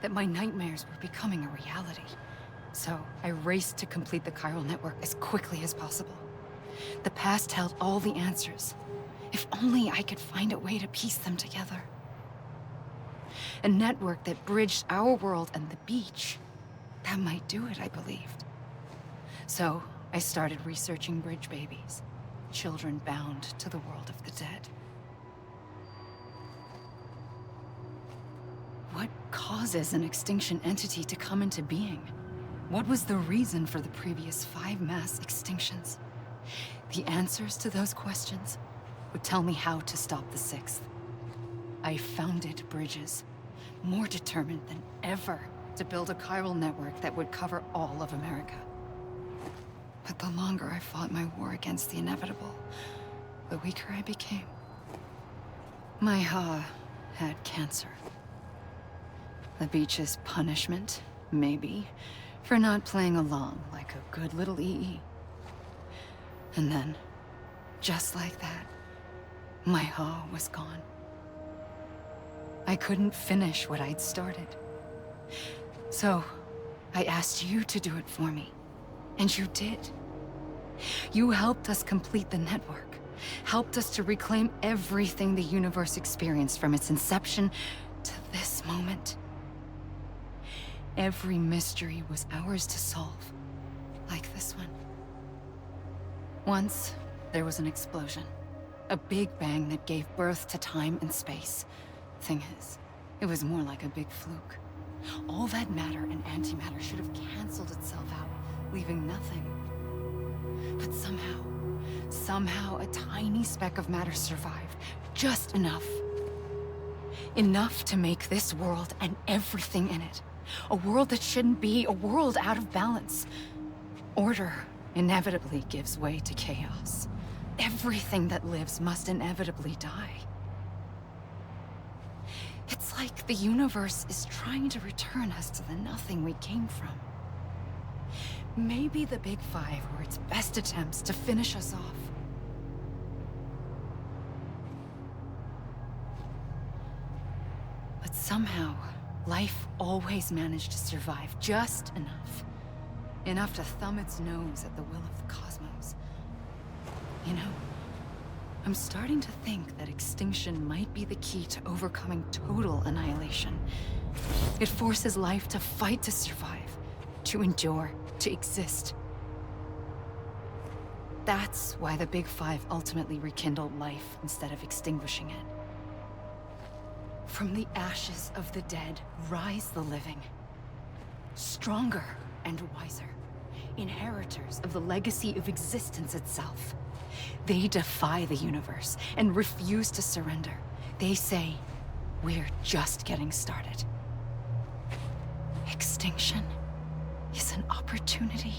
that my nightmares were becoming a reality. So I raced to complete the chiral network as quickly as possible. The past held all the answers. If only I could find a way to piece them together. A network that bridged our world and the beach. That might do it, I believed. So I started researching bridge babies, children bound to the world of the dead. What causes an extinction entity to come into being? What was the reason for the previous 5 mass extinctions? The answers to those questions would tell me how to stop the 6th. I founded Bridges, more determined than ever to build a chiral network that would cover all of America. But the longer I fought my war against the inevitable, the weaker I became. My Ha had cancer. The beach's punishment, maybe, for not playing along like a good little EE. And then, just like that, my Ha was gone. I couldn't finish what I'd started. So, I asked you to do it for me. And you did. You helped us complete the network. Helped us to reclaim everything the universe experienced from its inception to this moment. Every mystery was ours to solve. Like this one. Once, there was an explosion. A big bang that gave birth to time and space. Thing is, it was more like a big fluke. All that matter and antimatter should have canceled itself out, leaving nothing. But somehow a tiny speck of matter survived. Just enough. Enough to make this world and everything in it. A world that shouldn't be, a world out of balance. Order inevitably gives way to chaos. Everything that lives must inevitably die. It's like the universe is trying to return us to the nothing we came from. Maybe the Big Five were its best attempts to finish us off. But somehow, life always managed to survive just enough. Enough to thumb its nose at the will of the cosmos. You know, I'm starting to think that extinction might be the key to overcoming total annihilation. It forces life to fight to survive, to endure, to exist. That's why the Big Five ultimately rekindled life instead of extinguishing it. From the ashes of the dead, rise the living. Stronger and wiser. Inheritors of the legacy of existence itself. They defy the universe and refuse to surrender. They say, we're just getting started. Extinction is an opportunity.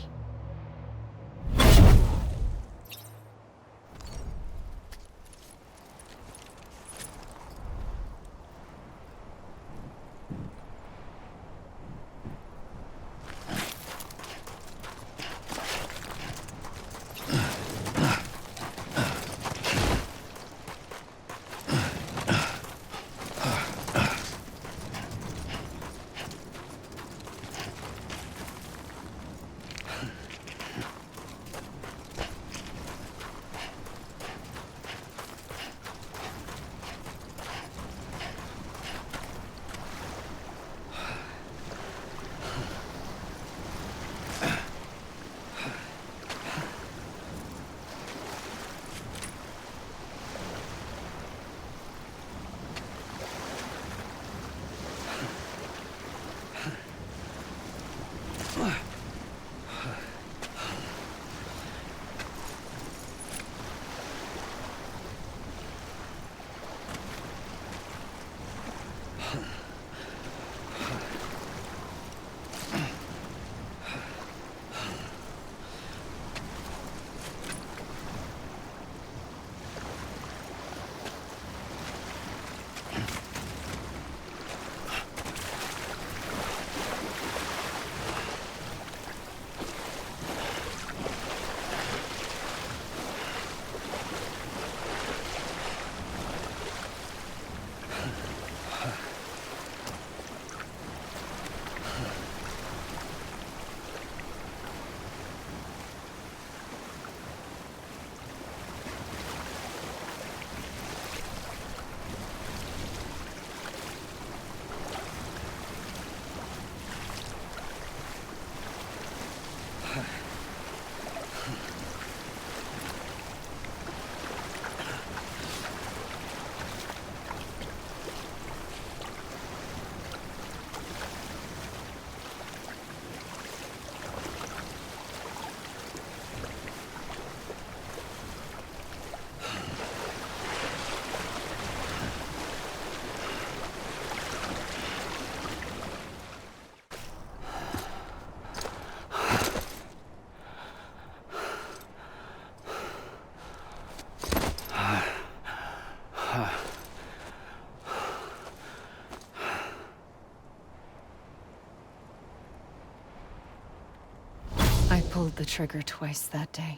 pulled the trigger twice that day.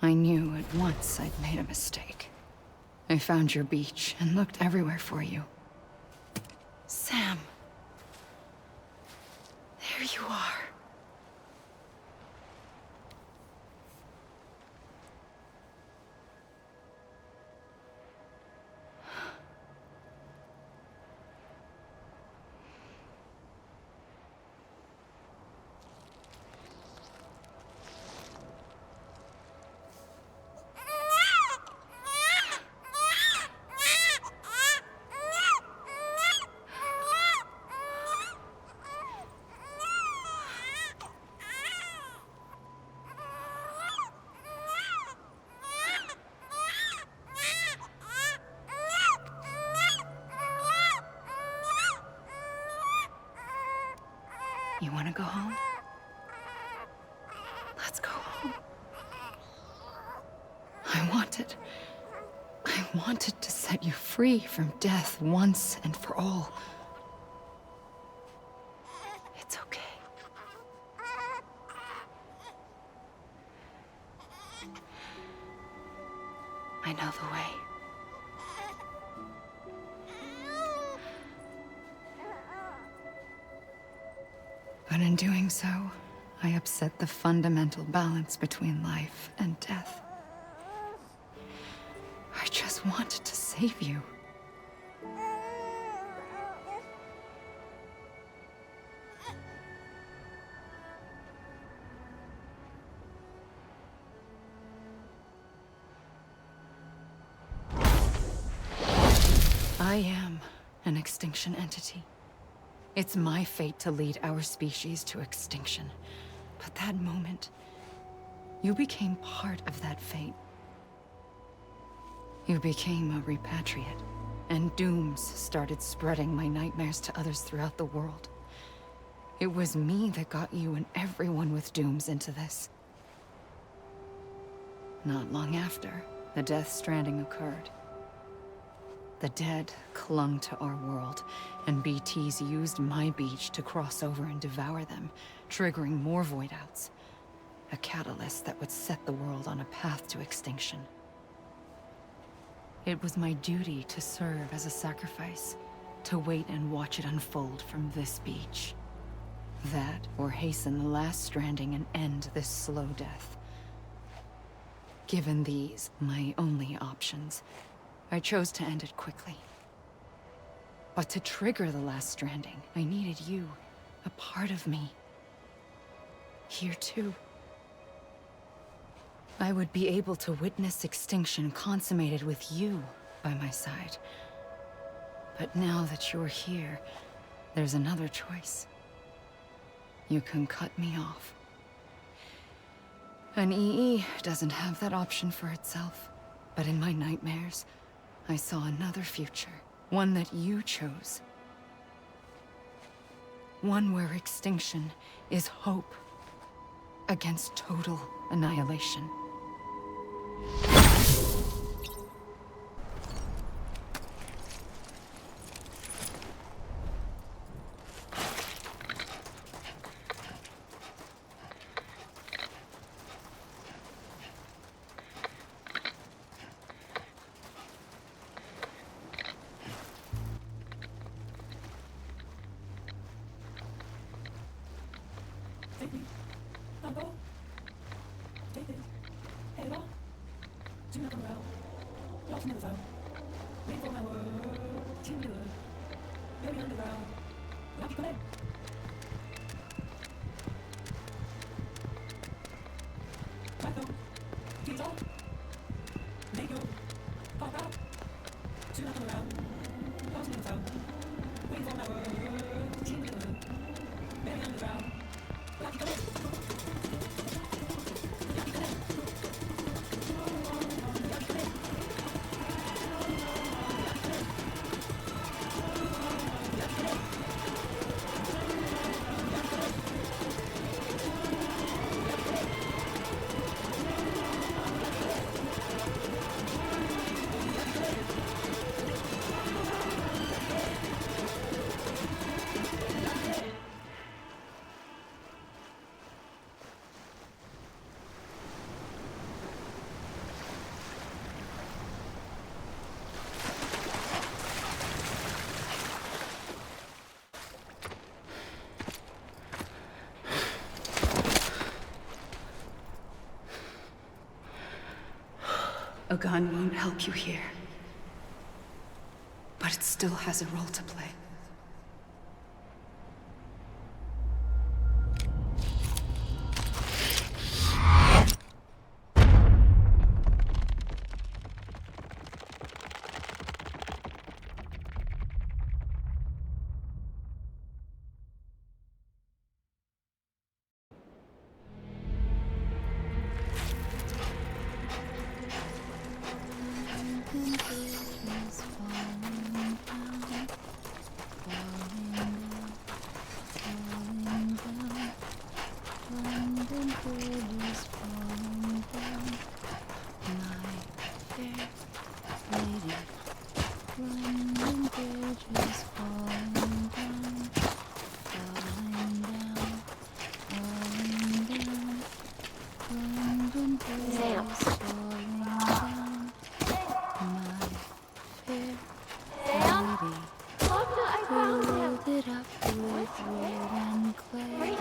I knew at once I'd made a mistake. I found your beach and looked everywhere for you. Sam. There you are. You want to go home? Let's go home. I wanted to set you free from death once and for all. It's okay. I know the way. But in doing so, I upset the fundamental balance between life and death. I just wanted to save you. I am an extinction entity. It's my fate to lead our species to extinction. But that moment, you became part of that fate. You became a repatriate, and dooms started spreading my nightmares to others throughout the world. It was me that got you and everyone with dooms into this. Not long after, the Death Stranding occurred. The dead clung to our world, and BTs used my beach to cross over and devour them, triggering more void-outs. A catalyst that would set the world on a path to extinction. It was my duty to serve as a sacrifice, to wait and watch it unfold from this beach. That, or hasten the last stranding and end this slow death. Given these, my only options, I chose to end it quickly. But to trigger the last stranding, I needed you, a part of me. Here too. I would be able to witness extinction consummated with you by my side. But now that you're here, there's another choice. You can cut me off. An EE doesn't have that option for itself, but in my nightmares, I saw another future, one that you chose. One where extinction is hope against total annihilation. A gun won't help you here. But it still has a role to play.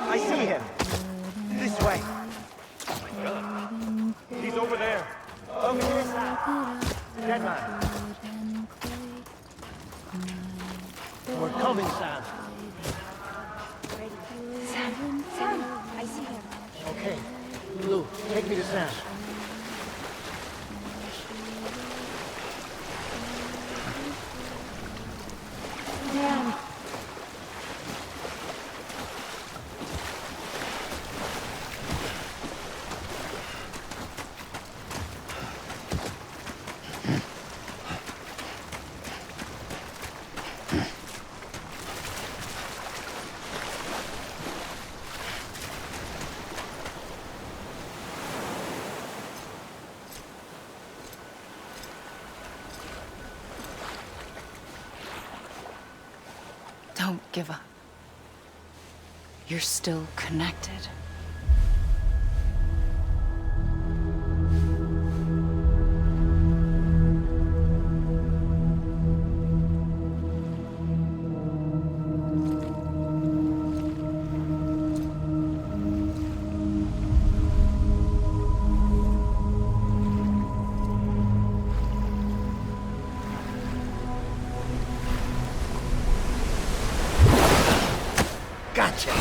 I see him. This way. He's over there. Over here, Sam. Dead man. We're coming, Sam.
Sam, I see him.
Okay. Lou, take me to Sam.
Sam.
Don't give up. You're still connected.
Gotcha.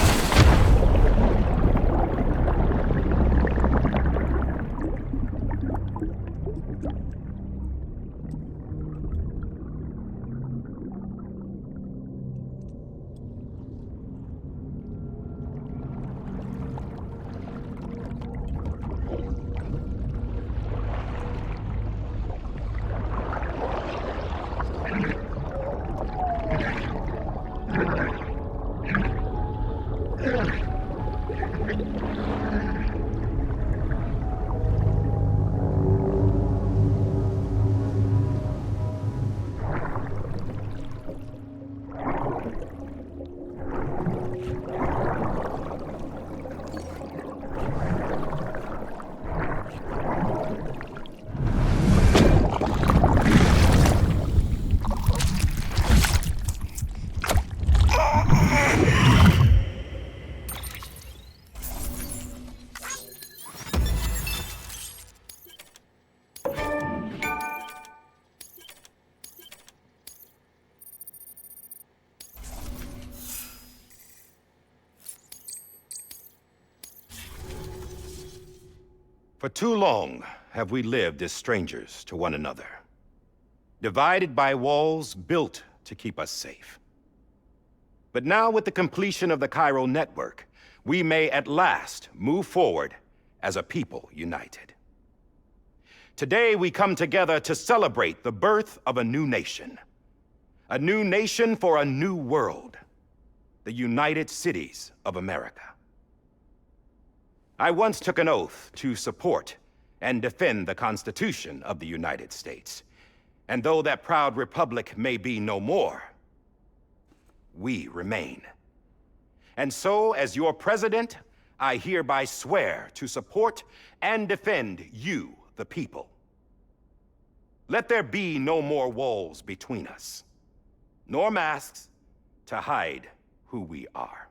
For too long have we lived as strangers to one another, divided by walls built to keep us safe. But now, with the completion of the Cairo network, we may at last move forward as a people united. Today, we come together to celebrate the birth of a new nation for a new world, the United Cities of America. I once took an oath to support and defend the Constitution of the United States. And though that proud republic may be no more, we remain. And so, as your president, I hereby swear to support and defend you, the people. Let there be no more walls between us, nor masks to hide who we are.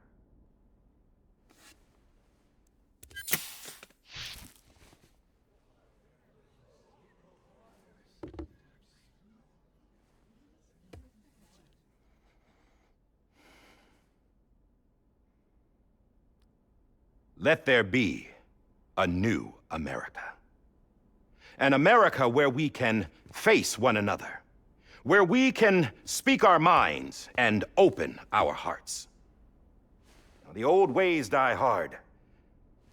Let there be a new America. An America where we can face one another, where we can speak our minds and open our hearts. Now, the old ways die hard,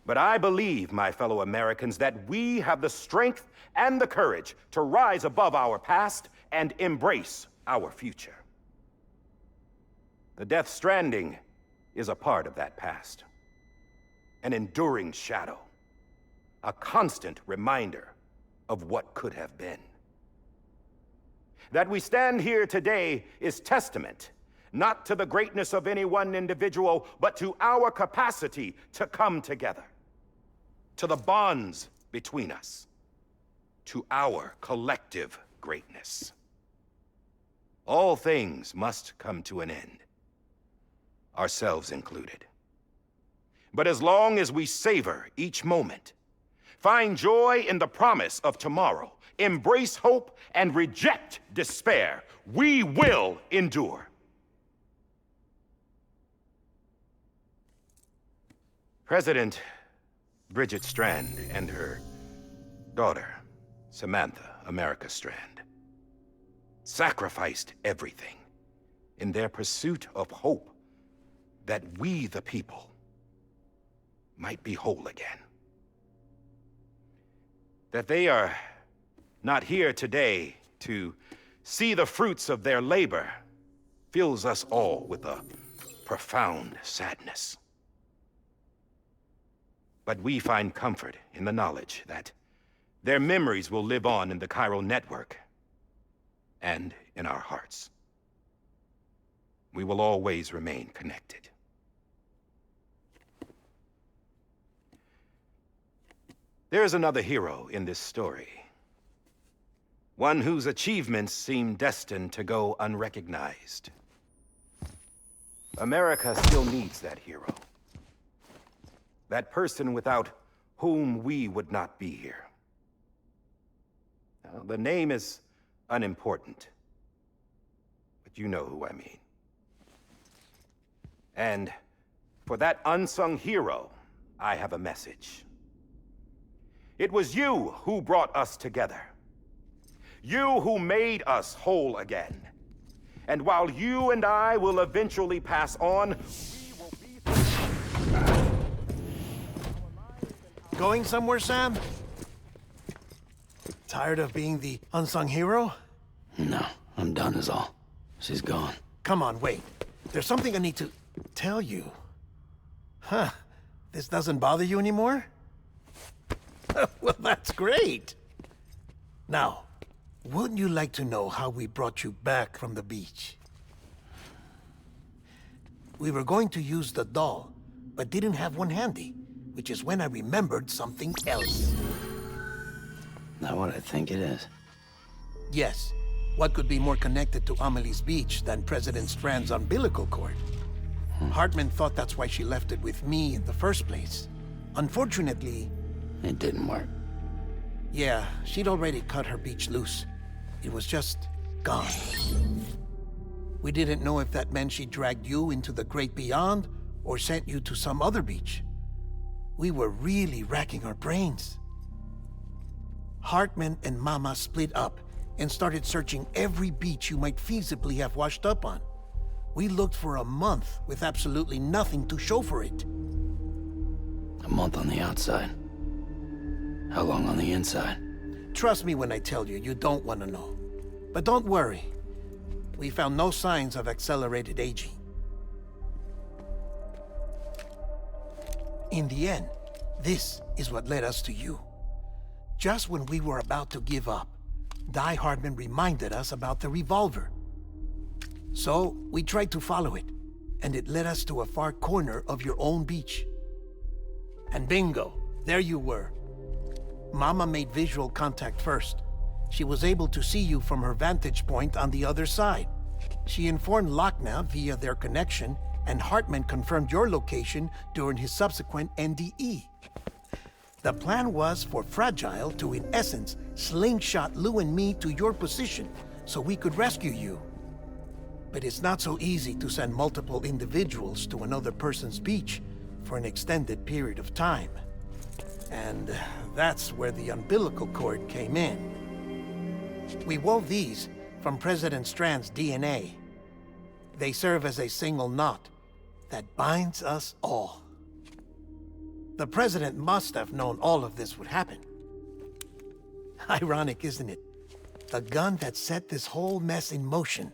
but I believe, my fellow Americans, that we have the strength and the courage to rise above our past and embrace our future. The Death Stranding is a part of that past. An enduring shadow. A constant reminder of what could have been. That we stand here today is testament, not to the greatness of any one individual, but to our capacity to come together. To the bonds between us. To our collective greatness. All things must come to an end. Ourselves included. But as long as we savor each moment, find joy in the promise of tomorrow, embrace hope, and reject despair, we will endure. President Bridget Strand and her daughter, Samantha America Strand, sacrificed everything in their pursuit of hope that we, the people, might be whole again. That they are not here today to see the fruits of their labor fills us all with a profound sadness. But we find comfort in the knowledge that their memories will live on in the chiral network and in our hearts. We will always remain connected. There is another hero in this story. One whose achievements seem destined to go unrecognized. America still needs that hero. That person without whom we would not be here. Now, the name is unimportant, but you know who I mean. And for that unsung hero, I have a message. It was you who brought us together. You who made us whole again. And while you and I will eventually pass on,
Going somewhere, Sam? Tired of being the unsung hero?
No, I'm done is all. She's gone.
Come on, wait. There's something I need to tell you. Huh. This doesn't bother you anymore? Well, that's great. Now, wouldn't you like to know how we brought you back from the beach? We were going to use the doll, but didn't have one handy, which is when I remembered something else.
Not what I think it is.
Yes. What could be more connected to Amelie's beach than President Strand's umbilical cord? Hartman thought that's why she left it with me in the first place. Unfortunately...
It didn't work.
Yeah, she'd already cut her beach loose. It was just gone. We didn't know if that meant she dragged you into the great beyond or sent you to some other beach. We were really racking our brains. Hartman and Mama split up and started searching every beach you might feasibly have washed up on. We looked for a month with absolutely nothing to show for it.
A month on the outside. How long on the inside?
Trust me when I tell you, you don't want to know. But don't worry. We found no signs of accelerated aging. In the end, this is what led us to you. Just when we were about to give up, Die Hardman reminded us about the revolver. So, we tried to follow it, and it led us to a far corner of your own beach. And bingo, there you were. Mama made visual contact first. She was able to see you from her vantage point on the other side. She informed Lochna via their connection, and Hartman confirmed your location during his subsequent NDE. The plan was for Fragile to, in essence, slingshot Lou and me to your position so we could rescue you. But it's not so easy to send multiple individuals to another person's beach, for an extended period of time. And that's where the umbilical cord came in. We wove these from President Strand's DNA. They serve as a single knot that binds us all. The President must have known all of this would happen. Ironic, isn't it? The gun that set this whole mess in motion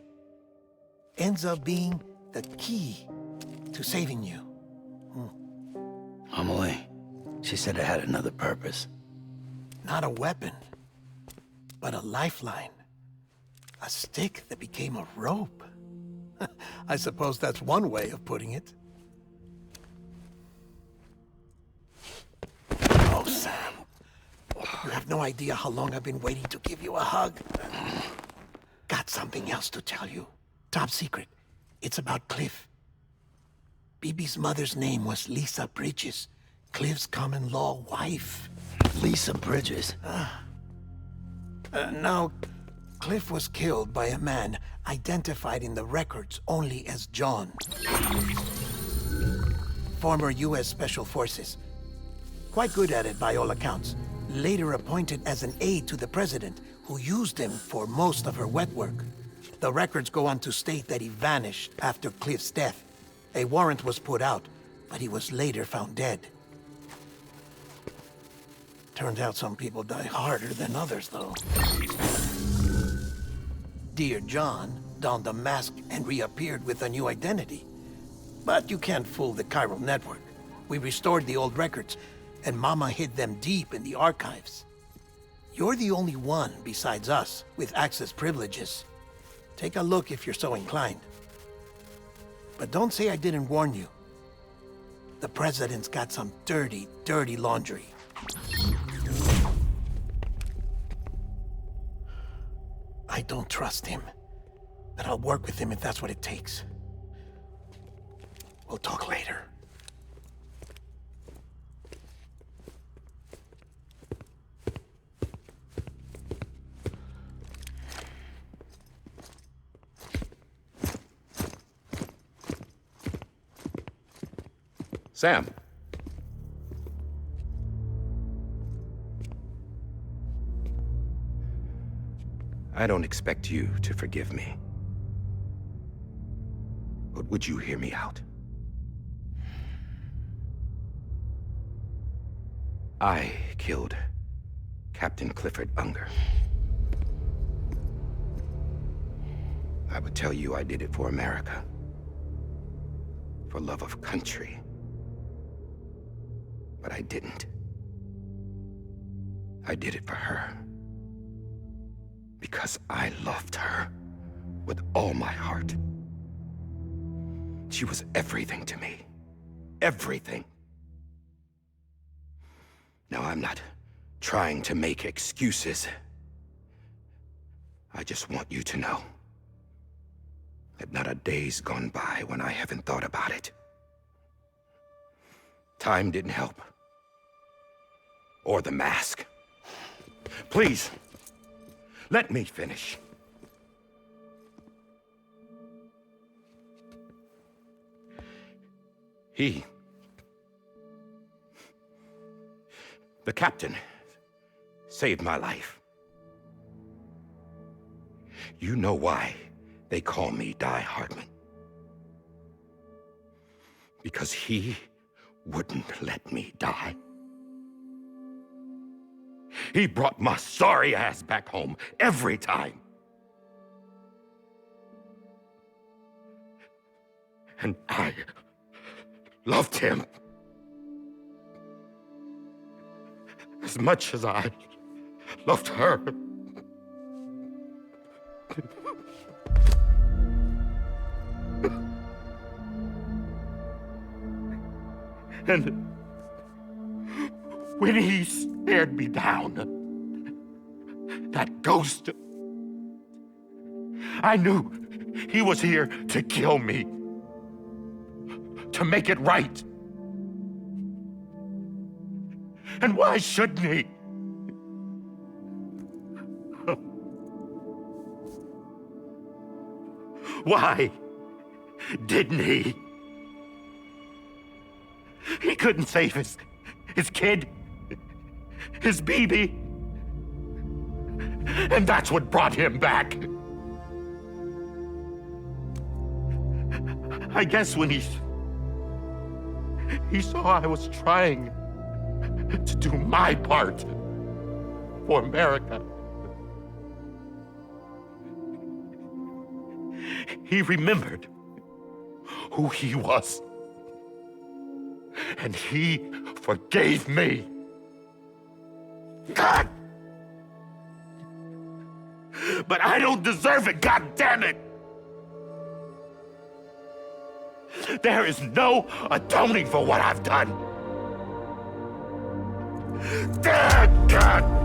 ends up being the key to saving you.
Amelie, she said it had another purpose.
Not a weapon, but a lifeline. A stick that became a rope. I suppose that's one way of putting it. Oh, Sam. You have no idea how long I've been waiting to give you a hug. Got something else to tell you. Top secret. It's about Cliff. BB's mother's name was Lisa Bridges, Cliff's common-law wife.
Lisa Bridges?
Now, Cliff was killed by a man identified in the records only as John. Former U.S. Special Forces. Quite good at it by all accounts. Later appointed as an aide to the president, who used him for most of her wet work. The records go on to state that he vanished after Cliff's death. A warrant was put out, but he was later found dead. Turns out some people die harder than others, though. Dear John donned a mask and reappeared with a new identity. But you can't fool the chiral network. We restored the old records, and Mama hid them deep in the archives. You're the only one besides us with access privileges. Take a look if you're so inclined. But don't say I didn't warn you. The president's got some dirty, dirty laundry. I don't trust him, but I'll work with him if that's what it takes. We'll talk later.
Sam. I don't expect you to forgive me. But would you hear me out? I killed Captain Clifford Unger. I would tell you I did it for America. For love of country. But I didn't. I did it for her. Because I loved her with all my heart. She was everything to me. Everything. Now, I'm not trying to make excuses. I just want you to know that not a day's gone by when I haven't thought about it. Time didn't help. Or the mask. Please, let me finish. The captain, saved my life. You know why they call me Die Hardman. Because he wouldn't let me die. He brought my sorry ass back home every time. And I loved him as much as I loved her. And when he stared me down, that ghost, I knew he was here to kill me, to make it right. And why shouldn't he? Why didn't he? He
couldn't save his kid, his baby. And that's what brought him back. I guess when he saw I was trying to do my part for America, he remembered who he was. And he forgave me. God! But I don't deserve it, God damn it! There is no atoning for what I've done. Damn, God!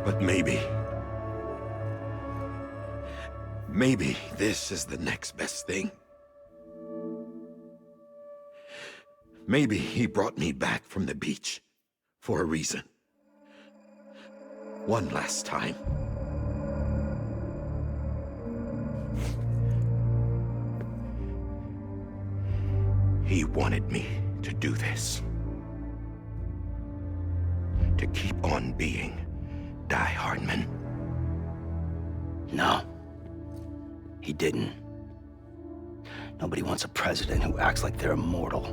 But maybe this is the next best thing. Maybe he brought me back from the beach for a reason. One last time. He wanted me to do this. To keep on being Die Hardman.
No. He didn't. Nobody wants a president who acts like they're immortal.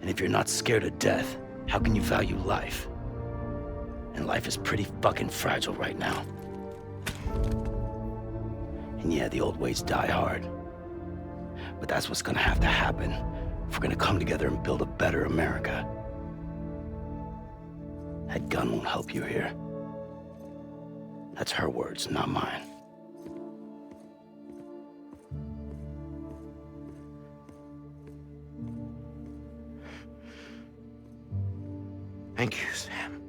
And if you're not scared of death, how can you value life? And life is pretty fucking fragile right now. And yeah, the old ways die hard. But that's what's gonna have to happen if we're gonna come together and build a better America. That gun won't help you here. That's her words, not mine.
Thank you, Sam.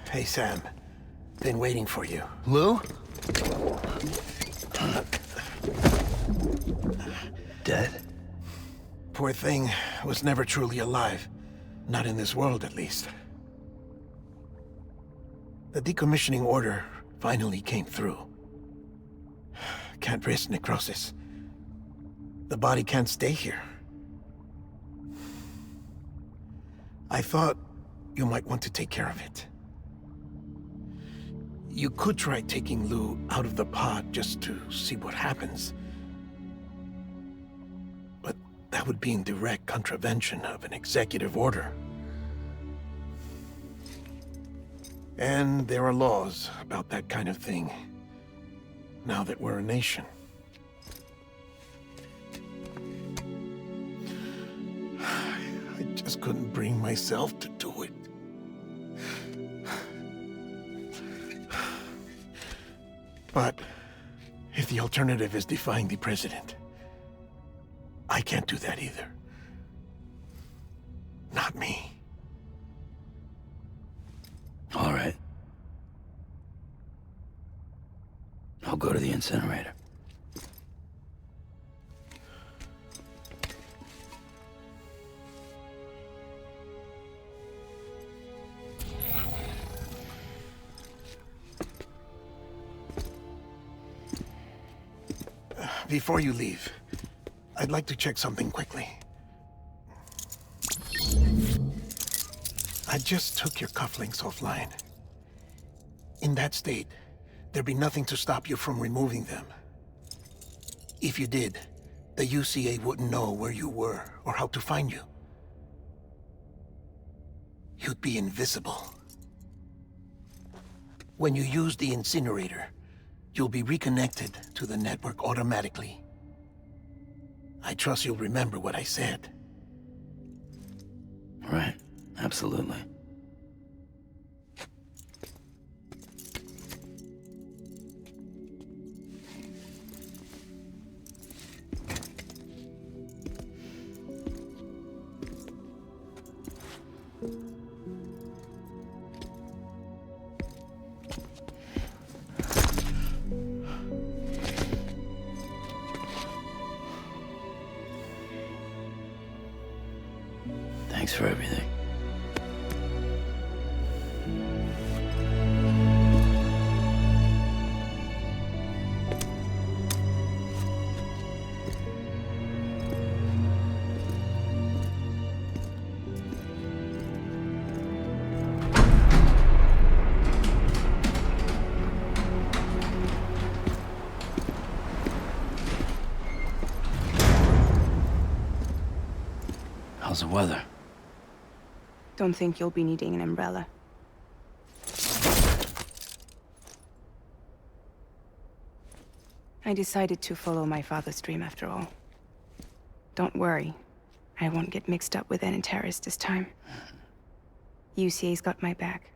Hey, Sam. Been waiting for you.
Lou? Dead?
Poor thing was never truly alive. Not in this world, at least. The decommissioning order finally came through. Can't risk necrosis. The body can't stay here. I thought you might want to take care of it. You could try taking Lou out of the pod just to see what happens. But that would be in direct contravention of an executive order. And there are laws about that kind of thing, now that we're a nation. I just couldn't bring myself to do it. But if the alternative is defying the president, I can't do that either. Not me.
All right. I'll go to the incinerator.
Before you leave, I'd like to check something quickly. I just took your cufflinks offline. In that state, there'd be nothing to stop you from removing them. If you did, the UCA wouldn't know where you were or how to find you. You'd be invisible. When you use the incinerator, you'll be reconnected to the network automatically. I trust you'll remember what I said.
Right. Absolutely. Thanks for everything. How's the weather?
Don't think you'll be needing an umbrella. I decided to follow my father's dream after all. Don't worry, I won't get mixed up with any terrorists this time. UCA's got my back.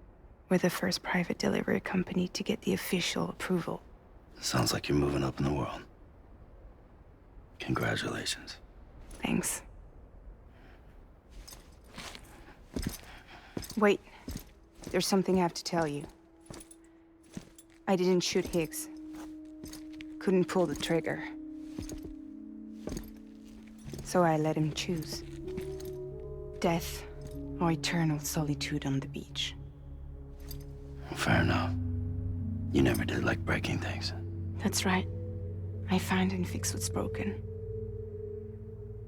We're the first private delivery company to get the official approval.
Sounds like you're moving up in the world. Congratulations.
Thanks. Wait, there's something I have to tell you. I didn't shoot Higgs. Couldn't pull the trigger. So I let him choose. Death or eternal solitude on the beach.
Fair enough. You never did like breaking things.
That's right. I find and fix what's broken.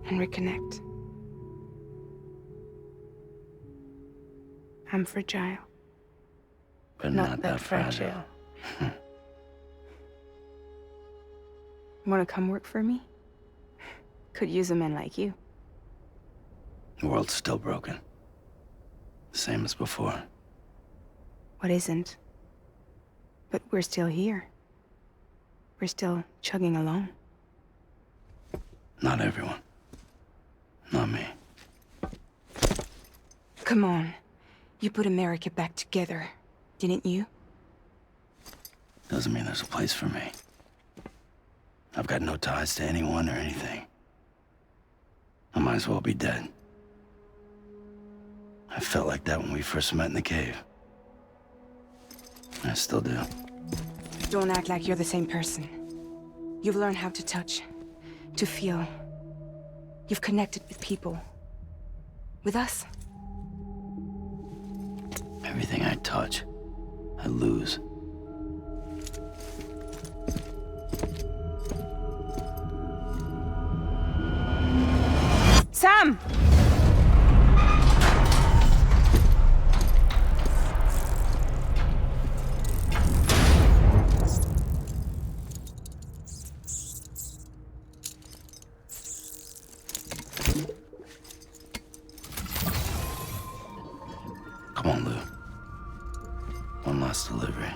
And reconnect. I'm fragile.
But not that fragile.
Wanna come work for me? Could use a man like you.
The world's still broken. Same as before.
What isn't? But we're still here. We're still chugging along.
Not everyone. Not me.
Come on. You put America back together, didn't you?
Doesn't mean there's a place for me. I've got no ties to anyone or anything. I might as well be dead. I felt like that when we first met in the cave. I still do.
Don't act like you're the same person. You've learned how to touch, to feel. You've connected with people. With us.
Everything I touch, I lose.
Sam!
Come on, Lou. One last delivery.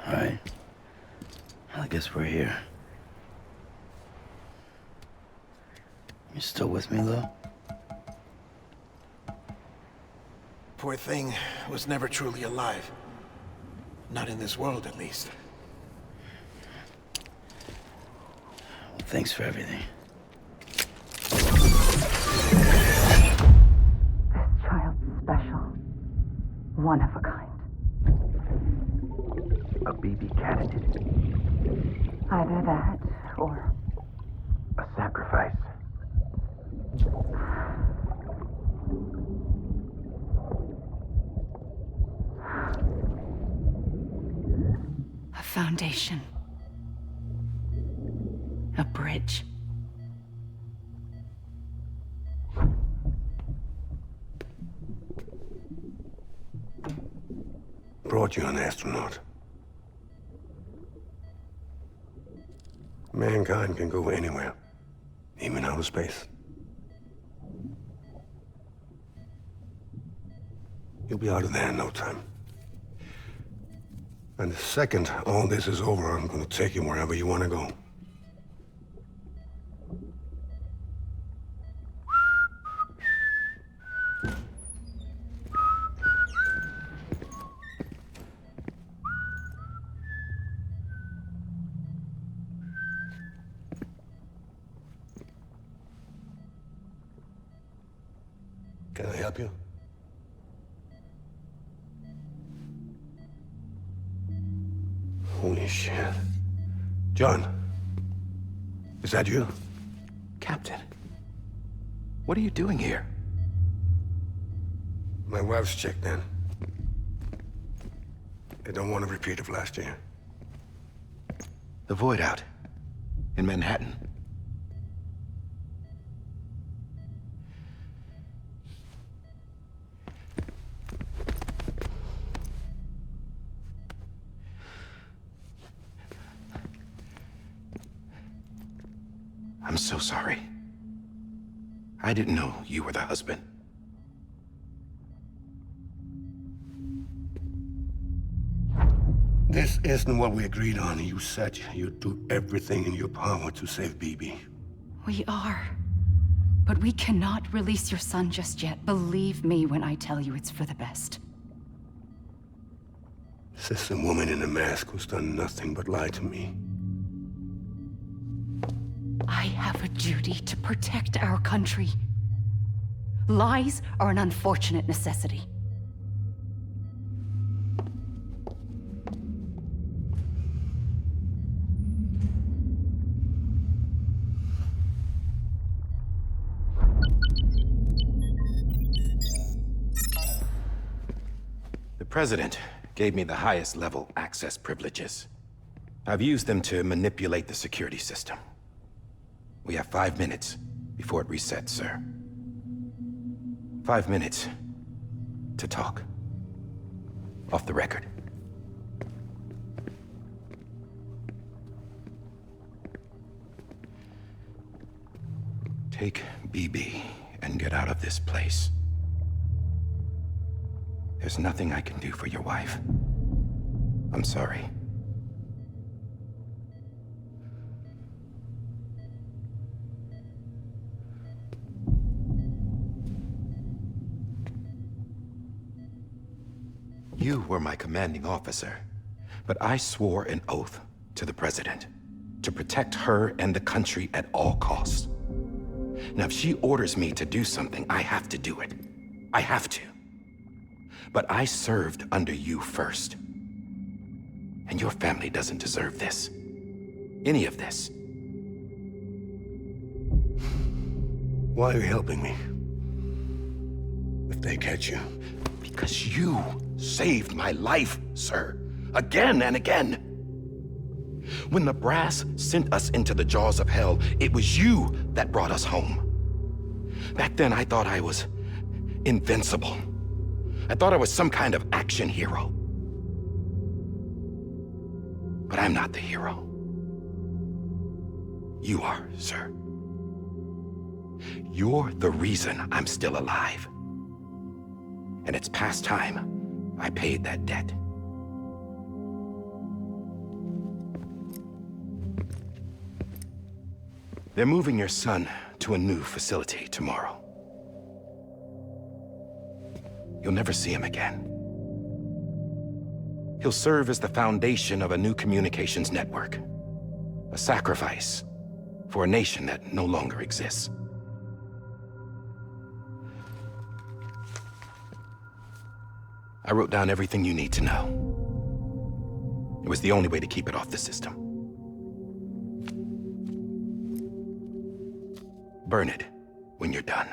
All right. I guess we're here. You still with me, though?
Poor thing was never truly alive. Not in this world, at least.
Well, thanks for everything.
This child's special. One of a kind.
A BB candidate.
Either that, or...
a sacrifice.
a foundation. A bridge.
Brought you an astronaut. Mankind can go anywhere, even outer space. You'll be out of there in no time. And the second all this is over, I'm gonna take you wherever you want to go. Can I help you? Holy shit. John, is that you?
Captain, what are you doing here?
My wife's checked in. They don't want a repeat of last year.
The void out in Manhattan. I'm so sorry. I didn't know you were the husband.
This isn't what we agreed on. You said you'd do everything in your power to save BB.
We are. But we cannot release your son just yet. Believe me when I tell you it's for the best.
This is a woman in a mask who's done nothing but lie to me.
I have a duty to protect our country. Lies are an unfortunate necessity.
The President gave me the highest level access privileges. I've used them to manipulate the security system. We have 5 minutes before it resets, sir. 5 minutes to talk. Off the record. Take BB and get out of this place. There's nothing I can do for your wife. I'm sorry. You were my commanding officer, but I swore an oath to the President to protect her and the country at all costs. Now, if she orders me to do something, I have to do it. I have to. But I served under you first. And your family doesn't deserve this. Any of this.
Why are you helping me? If they catch you.
Because you saved my life, sir. Again and again. When the brass sent us into the jaws of hell, it was you that brought us home. Back then, I thought I was invincible. I thought I was some kind of action hero. But I'm not the hero. You are, sir. You're the reason I'm still alive. And it's past time I paid that debt. They're moving your son to a new facility tomorrow. You'll never see him again. He'll serve as the foundation of a new communications network. A sacrifice for a nation that no longer exists. I wrote down everything you need to know. It was the only way to keep it off the system. Burn it when you're done.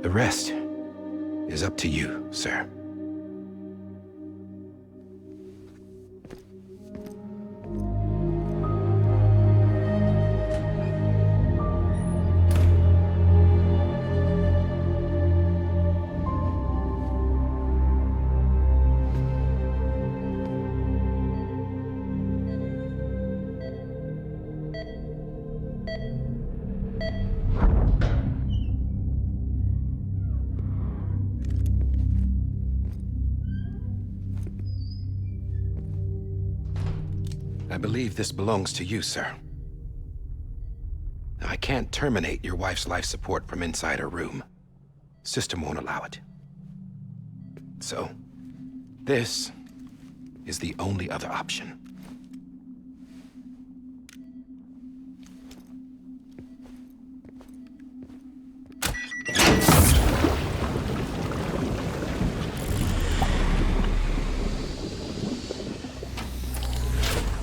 The rest is up to you, sir. I believe this belongs to you, sir. I can't terminate your wife's life support from inside her room. System won't allow it. So, this is the only other option.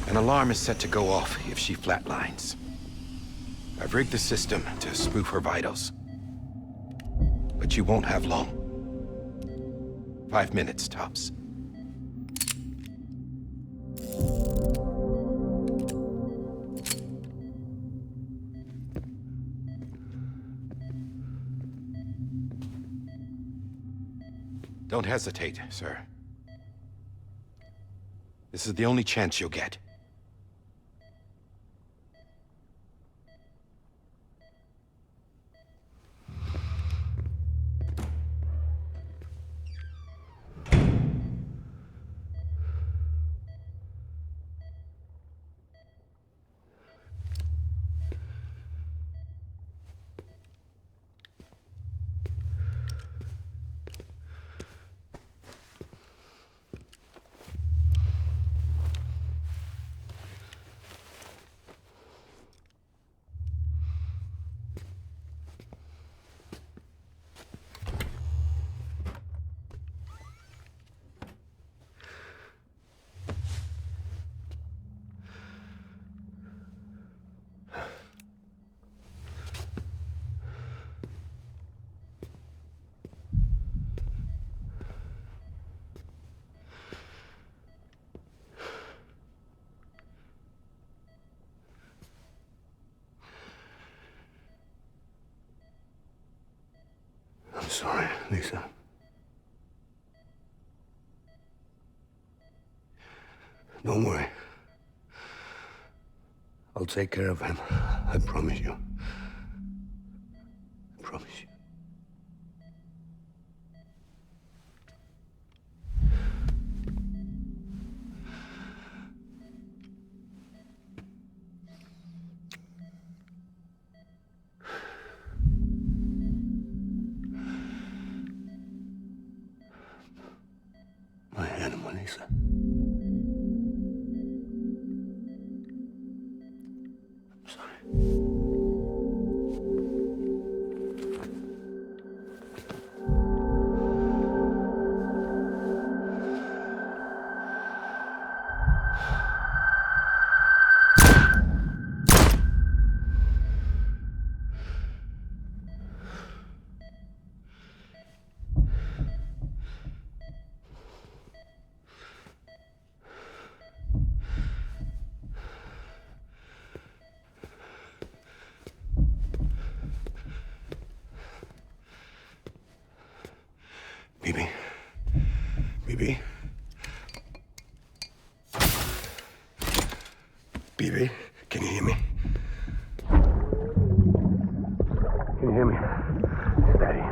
An alarm is set to go off if she flatlines. I've rigged the system to spoof her vitals. But you won't have long. 5 minutes, tops. Don't hesitate, sir. This is the only chance you'll get.
I'm sorry, Lisa. Don't worry. I'll take care of him. I promise you. I promise you. My animal, Lisa. I'm sorry. Bibi. Bibi. Bibi, can you hear me? Can you hear me? Steady.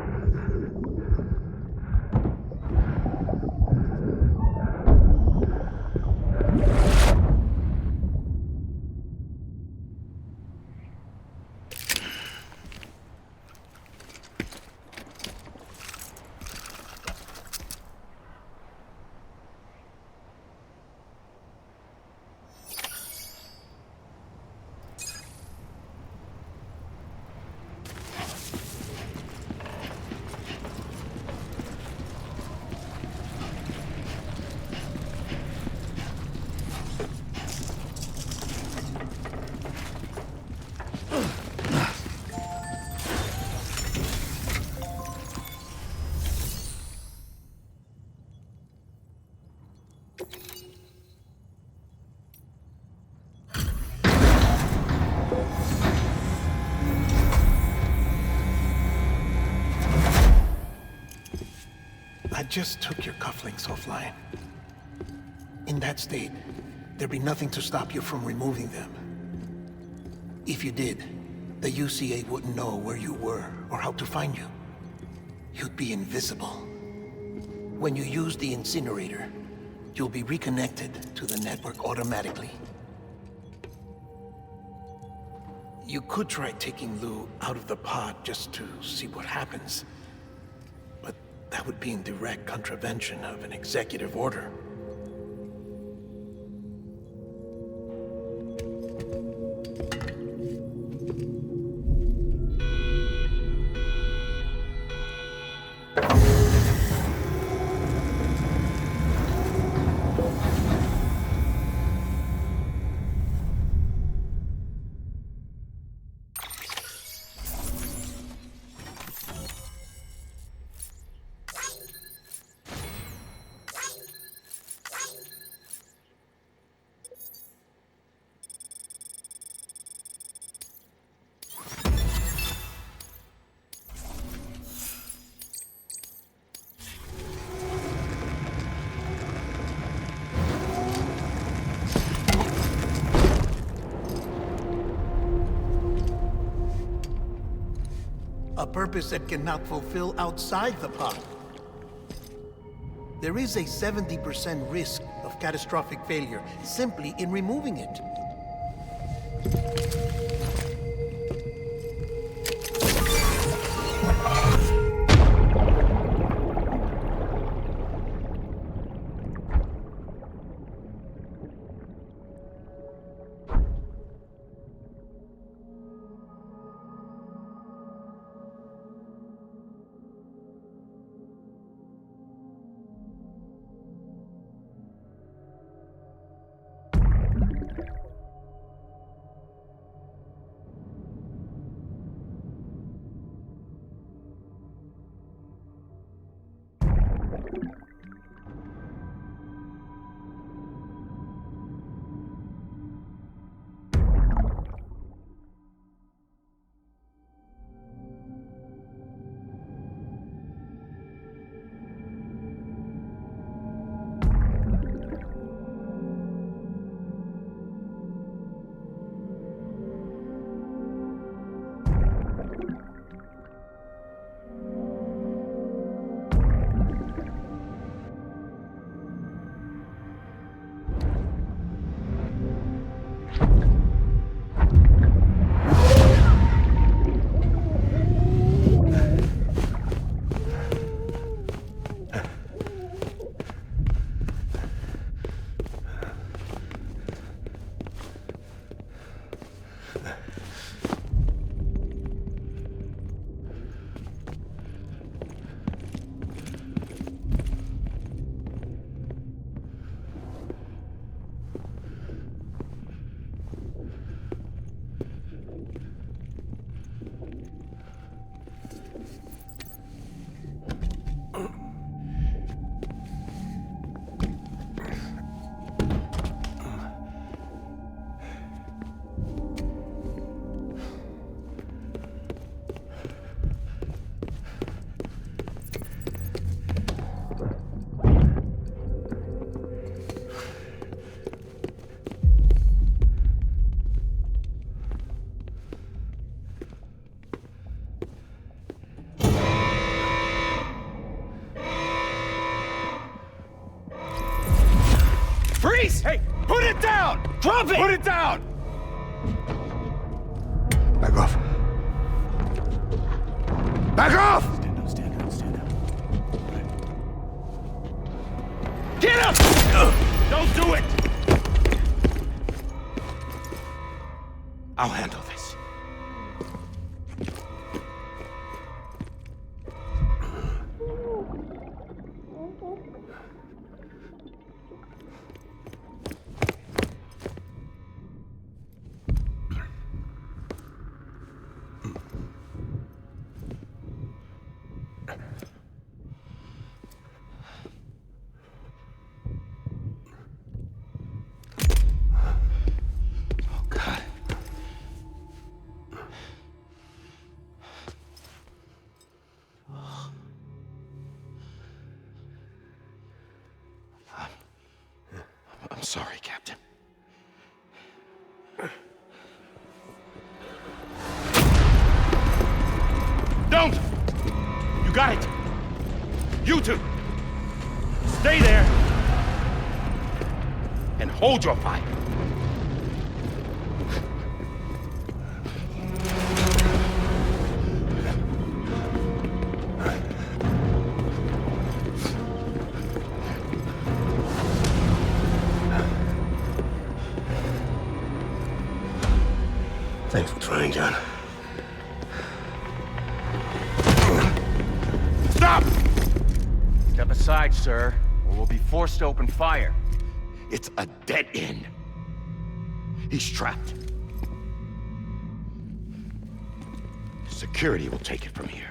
just took your cufflinks offline. In that state, there'd be nothing to stop you from removing them. If you did, the UCA wouldn't know where you were or how to find you. You'd be invisible. When you use the incinerator, you'll be reconnected to the network automatically. You could try taking Lou out of the pod just to see what happens. But that would be in direct contravention of an executive order. A purpose that cannot fulfill outside the pod. There is a 70% risk of catastrophic failure simply in removing it.
Freeze! Hey, put it down! Drop it! Put it down!
Back off. Back off!
Stand up. Get up! Don't do it! I'll handle this.
sorry, Captain. Don't! You got it! You two! Stay there! And hold your fire!
Thanks for trying, John.
Stop!
Step aside, sir, or we'll be forced to open fire.
It's a dead end. He's trapped. Security will take it from here.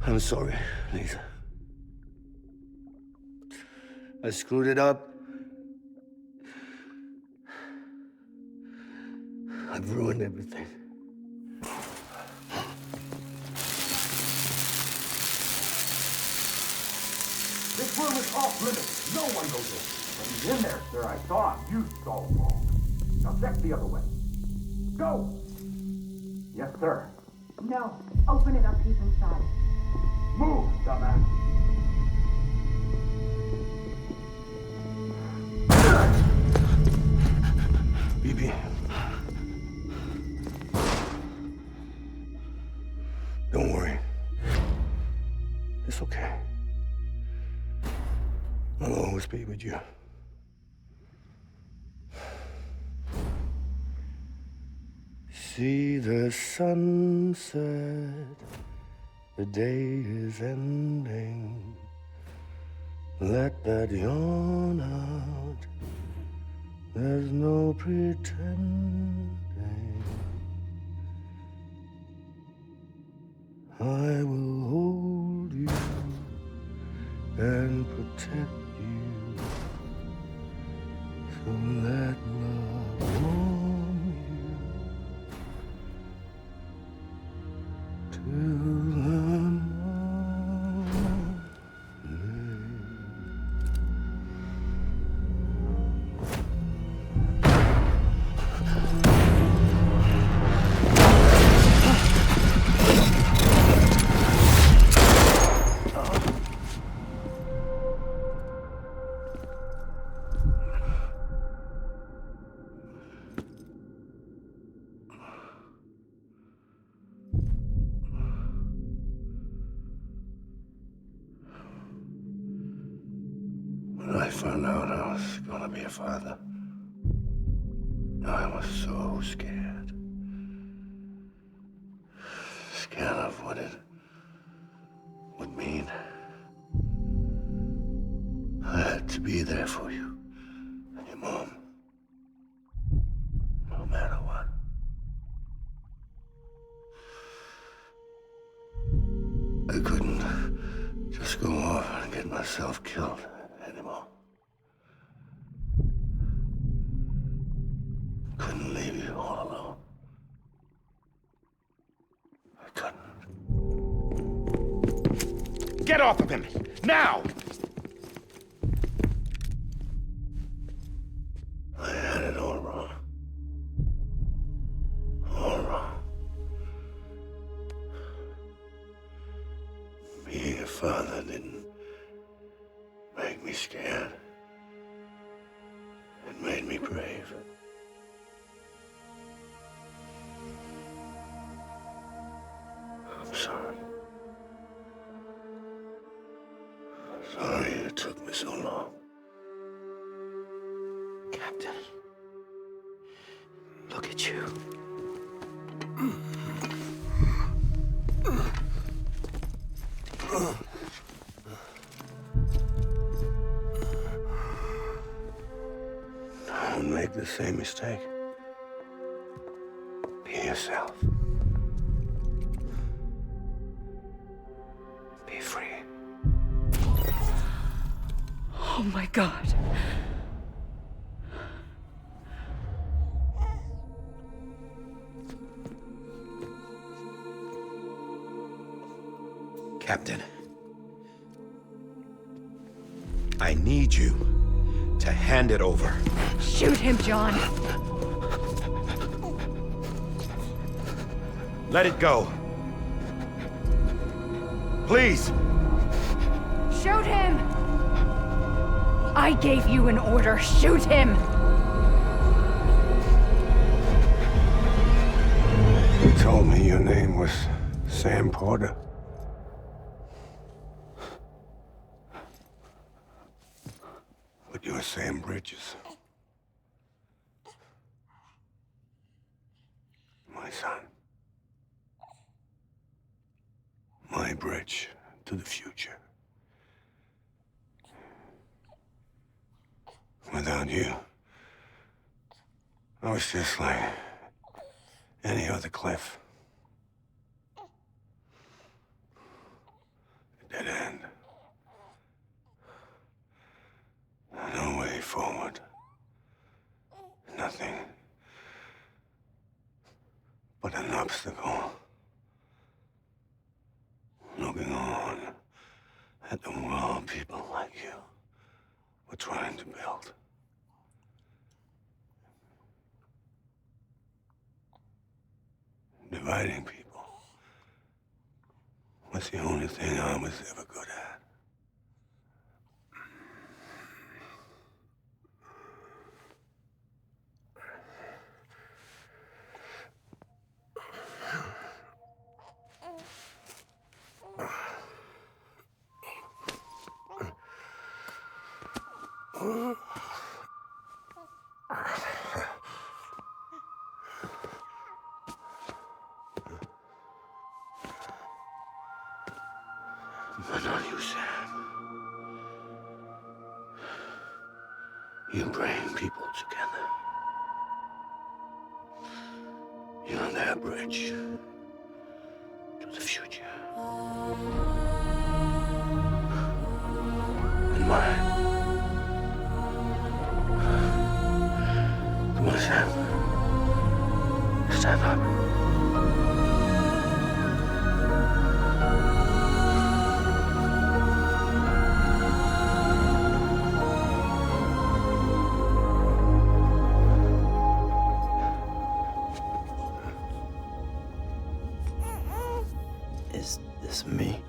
I'm sorry, Lisa. I screwed it up. I've ruined everything.
This room is off limits. No one goes in. But he's in there, sir. I saw him. You saw him wrong. Now check the other way. Go! Yes, sir.
No. Open it up. He's inside.
Move, dumbass.
BB. Don't worry. It's okay. I'll always be with you. See the sunset. The day is ending. Let that yawn out. There's no pretending. I will hold you and protect you. So let love warm you till the When I found out I was gonna be a father, I was so scared. Scared of what it would mean. I had to be there for you and your mom.
get myself killed anymore. Couldn't leave you all alone. I couldn't.
Get off of him! Now!
I had it all wrong. All wrong. Being a father didn't make me scared. It made me brave. I'm sorry. Sorry it took me so long.
Captain, look at you.
Don't make the same mistake. Be yourself. Be free.
Oh my God.
Captain, I need you to hand it over.
Shoot him, John.
Let it go. Please.
Shoot him! I gave you an order. Shoot him!
You told me your name was Sam Porter. But you're Sam Bridges. My son. My bridge to the future. Without you, I was just like any other Cliff. A dead end. No way forward. Nothing but an obstacle. Looking on at the world people like you were trying to build. Dividing people was the only thing I was ever good at. But not you, Sam. You bring people together. You're their bridge to the future. And mine. Come on, Sam. Stand up.
Is this me?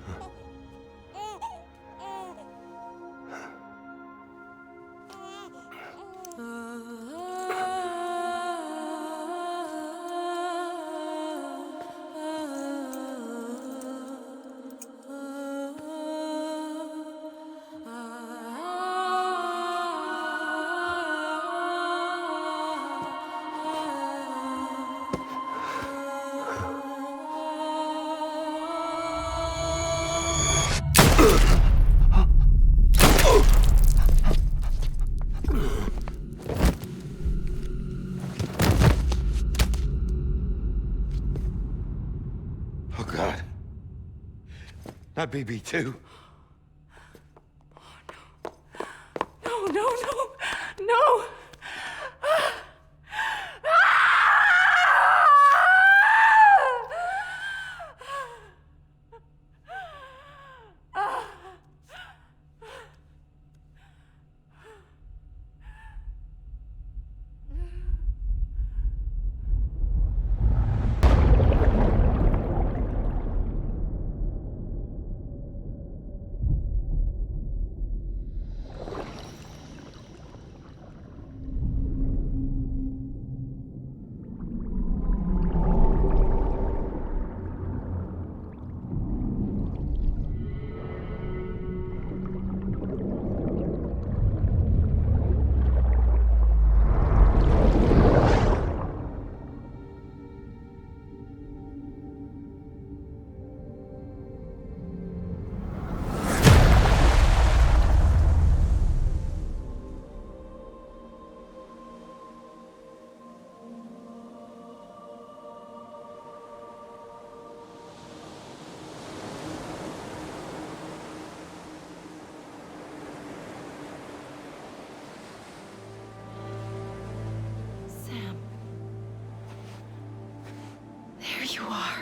Oh, God. Not BB2.
are.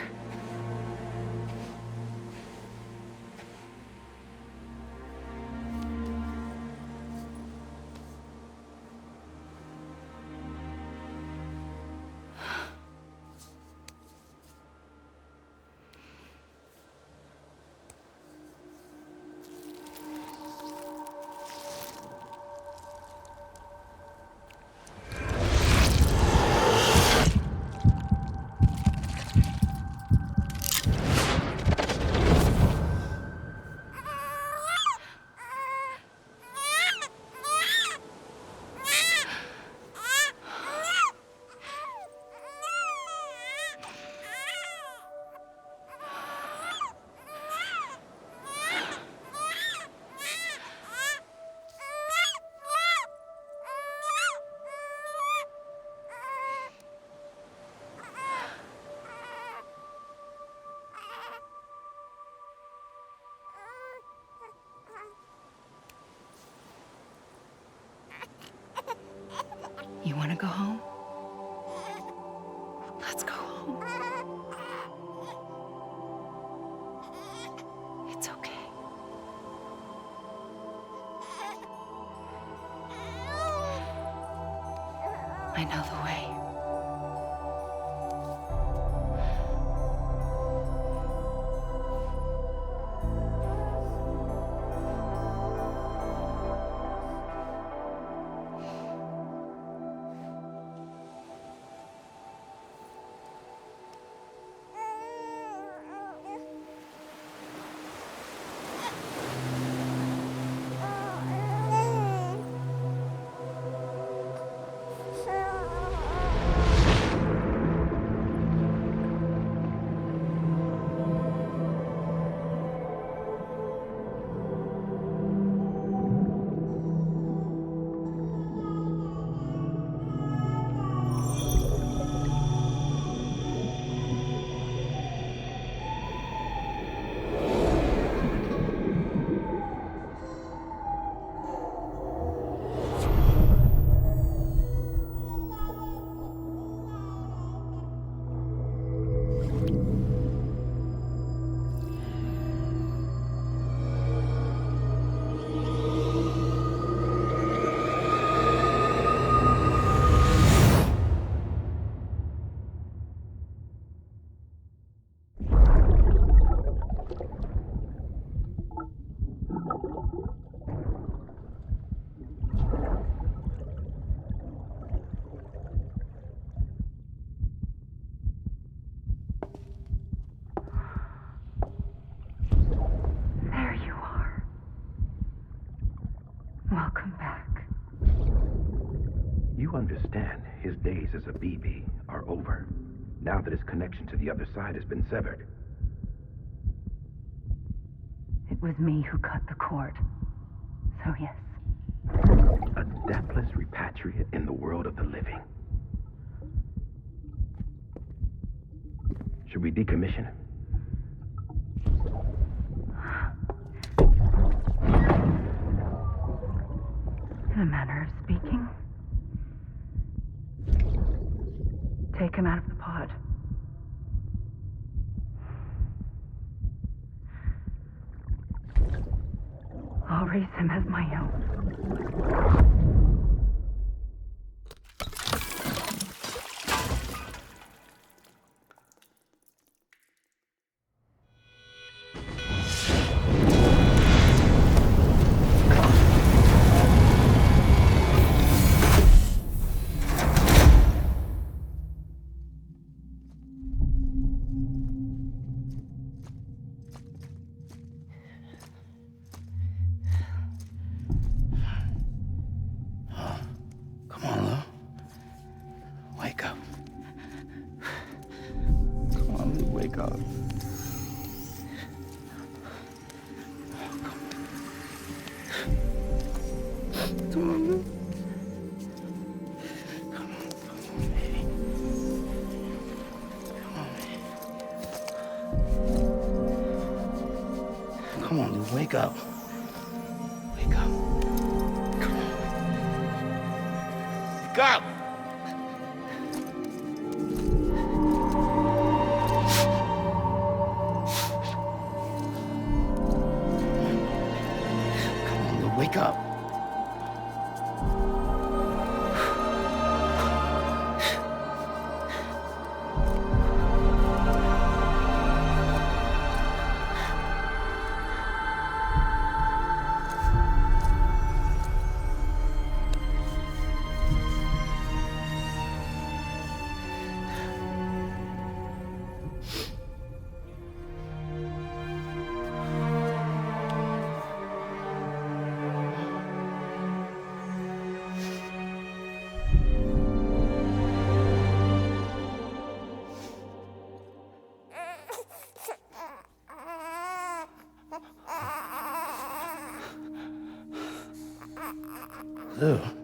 You want to go home? Let's go home. It's okay. I know the way. There you are. Welcome back.
You understand his days as a BB are over, now that his connection to the other side has been severed.
It was me who cut the cord. So yes.
A deathless repatriate in the world of the living. Should we decommission him?
In a manner of speaking. Take him out of the pod. I'll raise him as my own.
Come on, Lou, wake up. Wake up. Come on. Wake up! Wake up. Ew.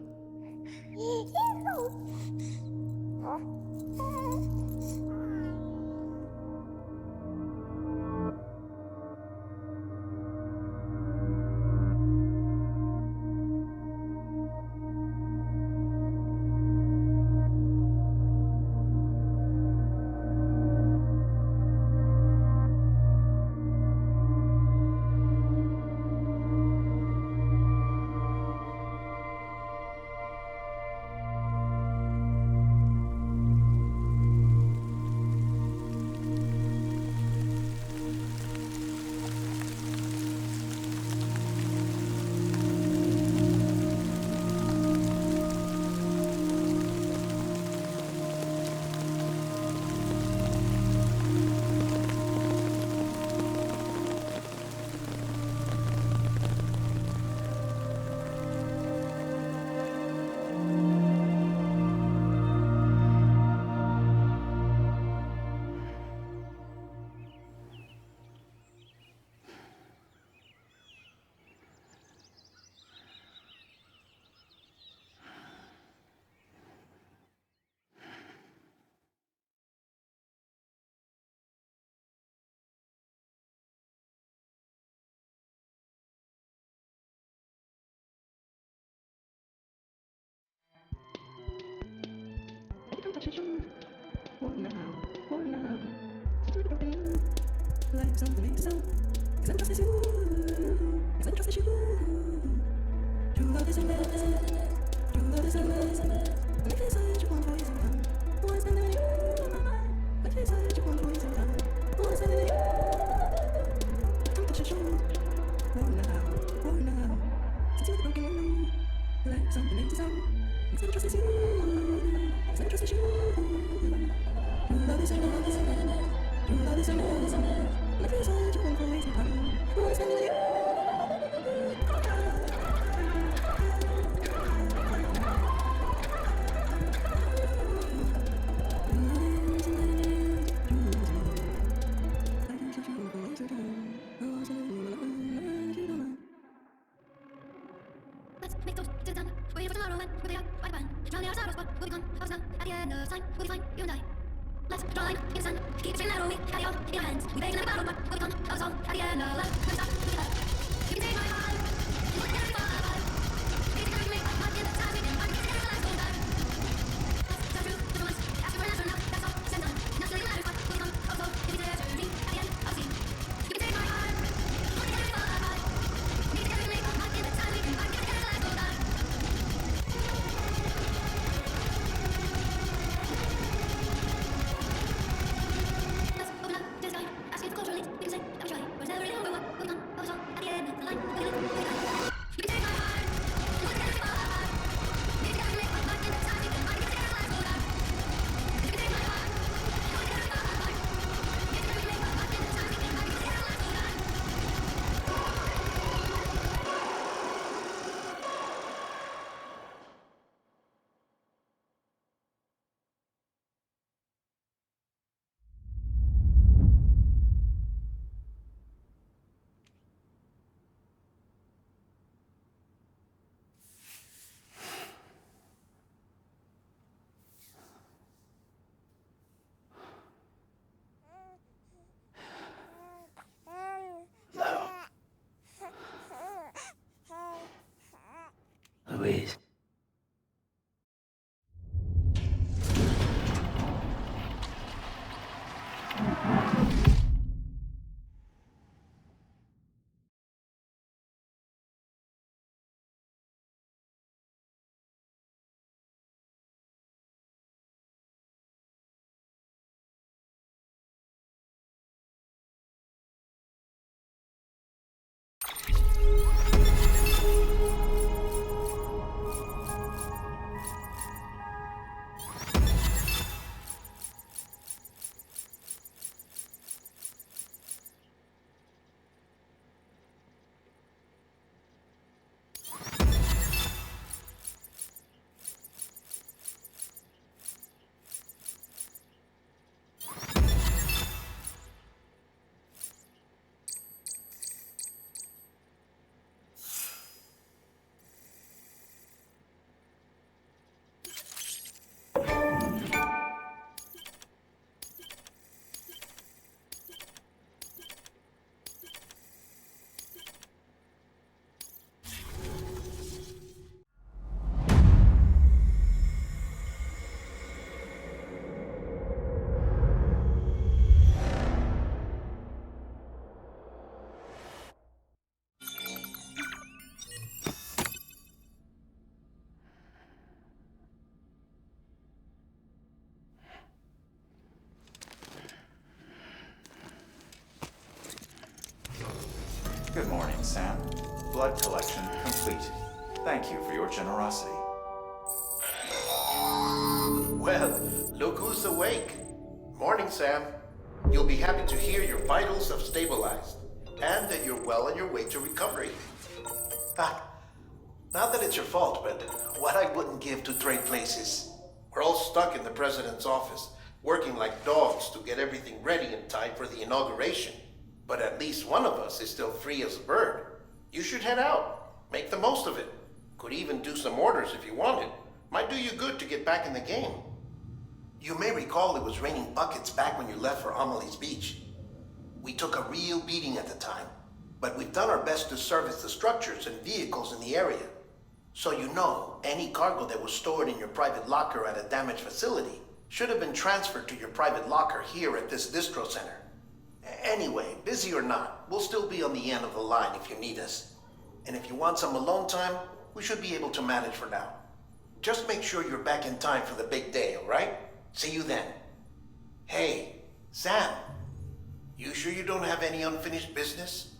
Louise.
Good morning, Sam. Blood collection complete. Thank you for your generosity.
Well, look who's awake. Morning, Sam. You'll be happy to hear your vitals have stabilized, and that you're well on your way to recovery. Not that it's your fault, but what I wouldn't give to trade places. We're all stuck in the president's office, working like dogs to get everything ready in time for the inauguration. But at least one of us is still free as a bird. You should head out. Make the most of it. Could even do some orders if you wanted. Might do you good to get back in the game. You may recall it was raining buckets back when you left for Amelie's Beach. We took a real beating at the time, but we've done our best to service the structures and vehicles in the area. So you know, any cargo that was stored in your private locker at a damaged facility should have been transferred to your private locker here at this distro center. Anyway, busy or not, we'll still be on the end of the line if you need us. And if you want some alone time, we should be able to manage for now. Just make sure you're back in time for the big day, all right? See you then. Hey, Sam, you sure you don't have any unfinished business?